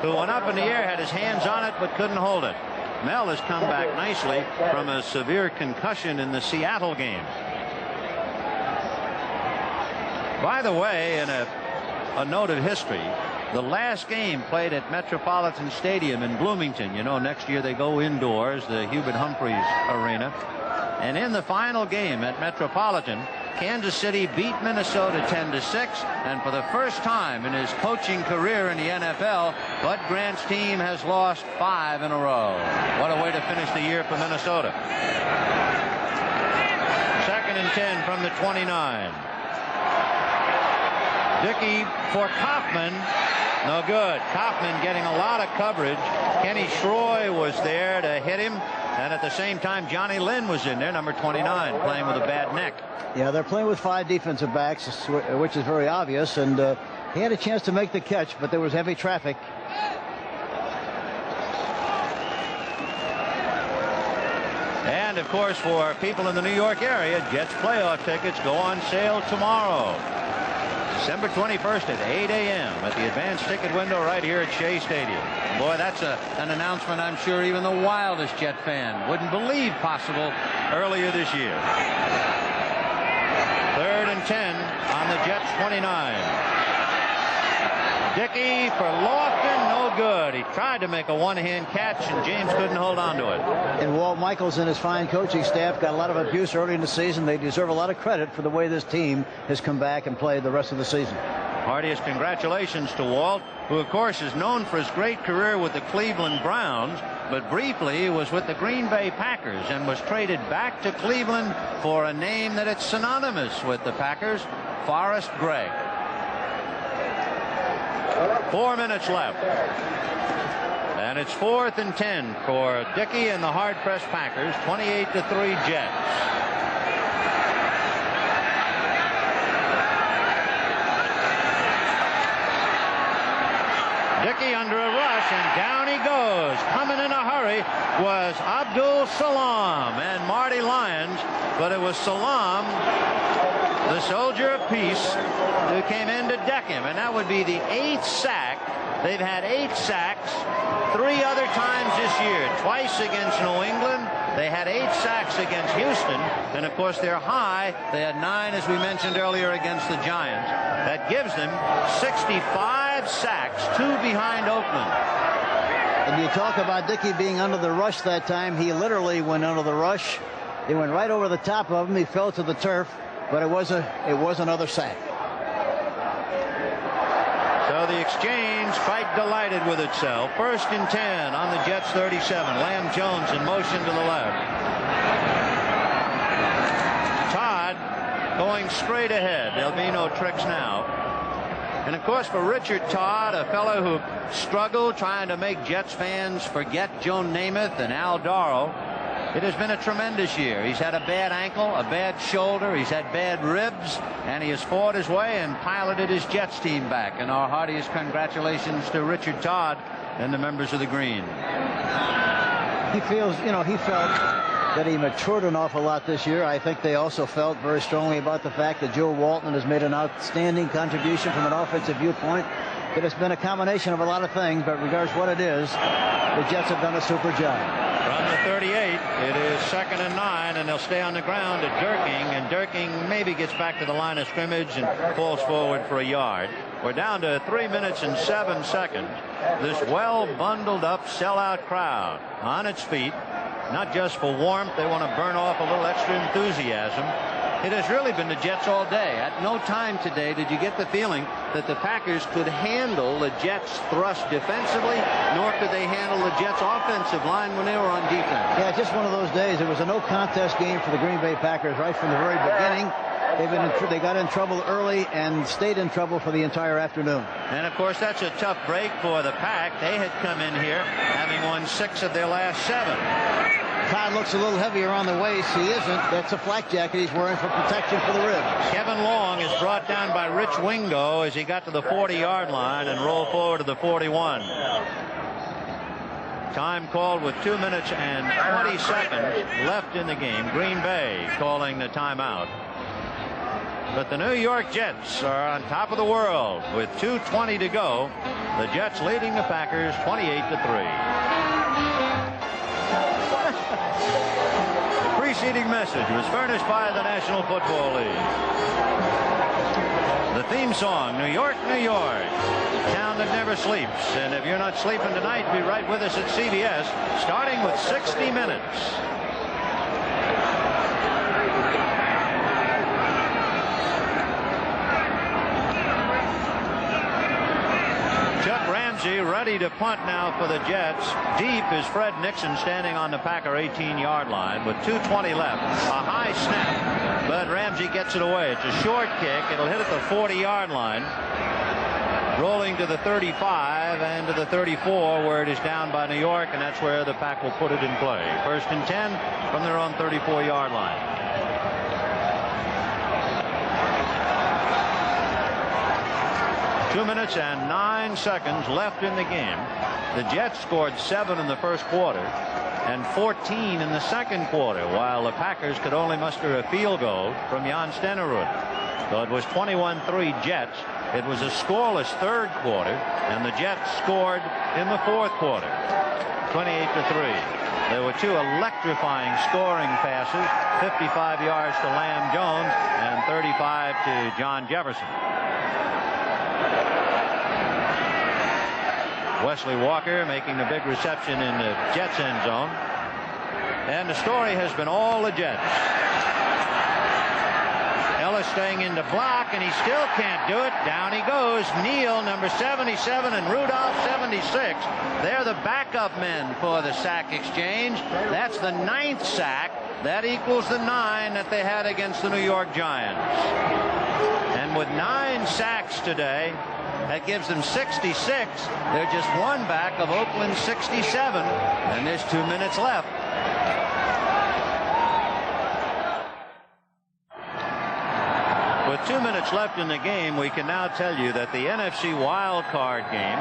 who went up in the air, had his hands on it, but couldn't hold it. Mell has come back nicely from a severe concussion in the Seattle game. By the way, in a note of history, the last game played at Metropolitan Stadium in Bloomington. You know, next year they go indoors, the Hubert Humphreys Arena. And in the final game at Metropolitan, Kansas City beat Minnesota 10-6. And for the first time in his coaching career in the NFL, Bud Grant's team has lost 5 in a row. What a way to finish the year for Minnesota. 2nd and 10 from the 29. Dickey for Kaufman. No good. Kaufman getting a lot of coverage. Kenny Schroy was there to hit him. And at the same time, Johnny Lynn was in there, number 29, playing with a bad neck. Yeah, they're playing with 5 defensive backs, which is very obvious. And he had a chance to make the catch, but there was heavy traffic. And, of course, for people in the New York area, Jets playoff tickets go on sale tomorrow. December 21st at 8 a.m. at the advanced ticket window right here at Shea Stadium. Boy, that's an announcement I'm sure even the wildest Jet fan wouldn't believe possible earlier this year. 3rd and 10 on the Jets 29. Dickey for Lofton, no good. He tried to make a one-hand catch, and James couldn't hold on to it. And Walt Michaels and his fine coaching staff got a lot of abuse early in the season. They deserve a lot of credit for the way this team has come back and played the rest of the season. Heartiest congratulations to Walt, who of course is known for his great career with the Cleveland Browns, but briefly was with the Green Bay Packers and was traded back to Cleveland for a name that it's synonymous with the Packers, Forrest Gregg. 4 minutes left. And it's 4th and 10 for Dickey and the hard-pressed Packers, 28-3 Jets. Dickey under a rush, and down he goes. Coming in a hurry was Abdul Salam and Marty Lyons, but it was Salam, the soldier of peace, who came in to deck him, and that would be the 8th sack. They've had 8 sacks 3 other times this year, twice against New England. They had 8 sacks against Houston, and of course they're high. They had 9, as we mentioned earlier, against the Giants. That gives them 65 sacks, 2 behind Oakland. And you talk about Dickey being under the rush that time. He literally went under the rush. He went right over the top of him. He fell to the turf, but it was another sack. So the exchange quite delighted with itself. 1st and 10 on the Jets 37. Lamb Jones in motion to the left. Todd going straight ahead. There'll be no tricks now. And of course, for Richard Todd, a fellow who struggled trying to make Jets fans forget Joe Namath and Al Darrow, it has been a tremendous year. He's had a bad ankle, a bad shoulder, he's had bad ribs, and he has fought his way and piloted his Jets team back. And our heartiest congratulations to Richard Todd and the members of the Green. He felt that he matured an awful lot this year. I think they also felt very strongly about the fact that Joe Walton has made an outstanding contribution from an offensive viewpoint. It has been a combination of a lot of things, but regardless what it is, the Jets have done a super job. From the 38, it is 2nd and 9, and they'll stay on the ground at Durking, and Durking maybe gets back to the line of scrimmage and falls forward for a yard. We're down to 3 minutes and 7 seconds. This well bundled up sellout crowd on its feet, not just for warmth. They want to burn off a little extra enthusiasm. It has really been the Jets all day. At no time today did you get the feeling that the Packers could handle the Jets' thrust defensively, nor could they handle the Jets' offensive line when they were on defense. Yeah, just one of those days. It was a no-contest game for the Green Bay Packers right from the very beginning. They got in trouble early and stayed in trouble for the entire afternoon. And, of course, that's a tough break for the Pack. They had come in here having won 6 of their last 7. Todd looks a little heavier on the waist. He isn't. That's a flak jacket he's wearing for protection for the ribs. Kevin Long is brought down by Rich Wingo as he got to the 40-yard line and rolled forward to the 41. Time called with 2 minutes and 20 seconds left in the game. Green Bay calling the timeout. But the New York Jets are on top of the world with 2:20 to go. The Jets leading the Packers 28-3. The preceding message was furnished by the National Football League. The theme song, New York, New York, town that never sleeps. And if you're not sleeping tonight, be right with us at CBS, starting with 60 Minutes. Ready to punt now for the Jets. Deep is Fred Nixon standing on the Packer 18-yard line with 2:20 left. A high snap, but Ramsey gets it away. It's a short kick. It'll hit at the 40-yard line. Rolling to the 35 and to the 34, where it is down by New York, and that's where the Pack will put it in play. 1st and 10 from their own 34-yard line. Two minutes and 9 seconds left in the game. The Jets scored 7 in the first quarter and 14 in the second quarter, while the Packers could only muster a field goal from Jan Stenerud. So it was 21-3 Jets. It was a scoreless third quarter, and the Jets scored in the fourth quarter, 28-3. There were 2 electrifying scoring passes, 55 yards to Lamb Jones and 35 to John Jefferson. Wesley Walker making the big reception in the Jets end zone. And the story has been all the Jets. Ellis staying in the block, and he still can't do it. Down he goes. Neal, number 77, and Rudolph, 76. They're the backup men for the sack exchange. That's the 9th sack. That equals the 9 that they had against the New York Giants. And with 9 sacks today, that gives them 66. They're just one back of Oakland's 67, and there's 2 minutes left. With 2 minutes left in the game, we can now tell you that the NFC wild card game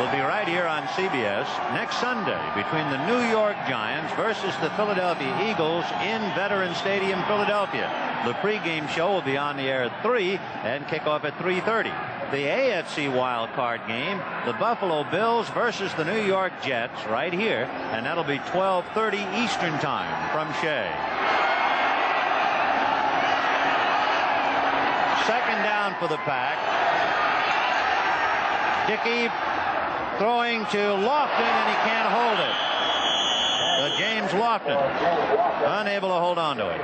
will be right here on CBS next Sunday between the New York Giants versus the Philadelphia Eagles in Veterans Stadium, Philadelphia. The pregame show will be on the air at 3 and kickoff at 3:30. The AFC wild card game, the Buffalo Bills versus the New York Jets, right here, and that'll be 12:30 Eastern time from Shea. Second down for the Pack. Dickey throwing to Lofton, and he can't hold it. James Lofton unable to hold on to it.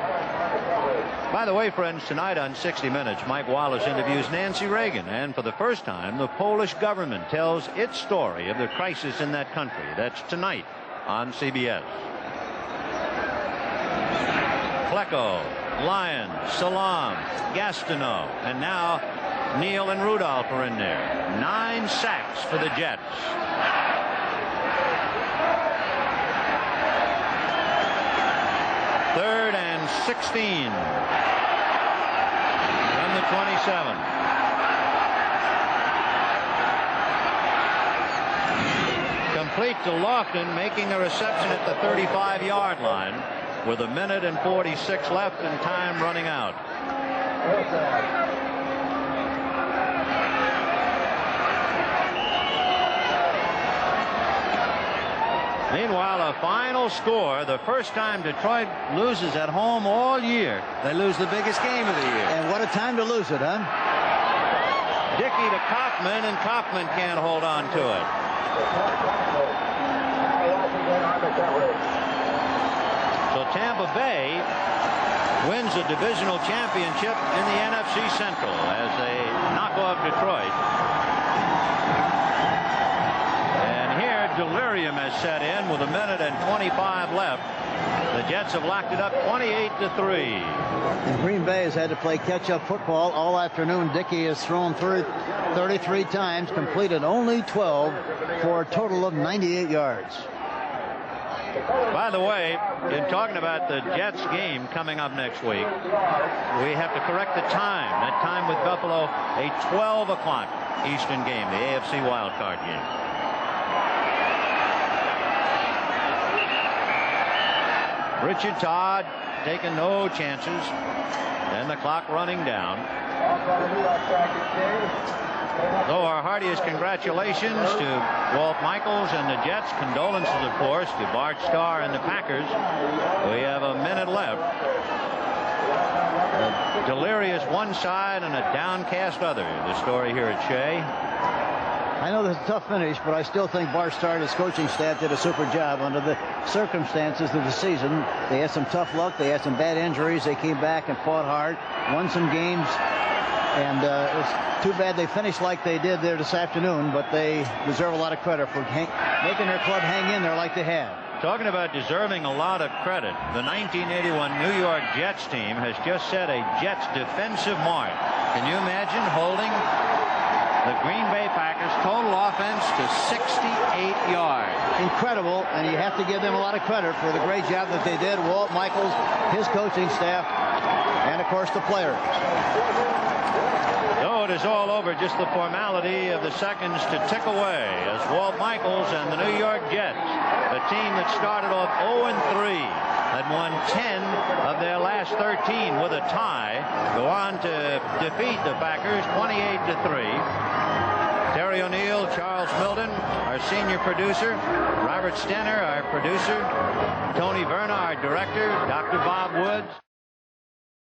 By the way, friends, tonight on 60 Minutes, Mike Wallace interviews Nancy Reagan, and for the first time, the Polish government tells its story of the crisis in that country. That's tonight on CBS. Flecko, Lyon, Salam, Gastineau, and now Neal and Rudolph are in there. 9 sacks for the Jets. Third and 16 from the 27. Complete to Lofton, making the reception at the 35-yard line with 1 minute and 46 left and time running out. Meanwhile, a final score, the first time Detroit loses at home all year. They lose the biggest game of the year. And what a time to lose it, huh? Dickey to Kaufman, and Kaufman can't hold on to it. So Tampa Bay wins the divisional championship in the NFC Central as they knock off Detroit. Delirium has set in with 1 minute and 25 left. The Jets have locked it up 28-3. And Green Bay has had to play catch-up football all afternoon. Dickey has thrown 33 times, completed only 12 for a total of 98 yards. By the way, in talking about the Jets game coming up next week, we have to correct the time. That time with Buffalo, a 12 o'clock Eastern game, the AFC wildcard game. Richard Todd taking no chances, and the clock running down. So our heartiest congratulations to Walt Michaels and the Jets. Condolences, of course, to Bart Starr and the Packers. We have a minute left. A delirious one side and a downcast other. The story here at Shea. I know this is a tough finish, but I still think Bart Starr and his coaching staff did a super job under the circumstances of the season. They had some tough luck. They had some bad injuries. They came back and fought hard, won some games, and it's too bad they finished like they did there this afternoon, but they deserve a lot of credit for making their club hang in there like they have. Talking about deserving a lot of credit, the 1981 New York Jets team has just set a Jets defensive mark. Can you imagine holding the Green Bay Packers total offense to 68 yards? Incredible, and you have to give them a lot of credit for the great job that they did. Walt Michaels, his coaching staff, and of course the players. So it is all over, just the formality of the seconds to tick away as Walt Michaels and the New York Jets, a team that started off 0-3, had won 10 of their last 13 with a tie, go on to defeat the Packers 28-3. Terry O'Neill, Charles Milden, our senior producer, Robert Stenner, our producer, Tony Verna, our director, Dr. Bob Woods.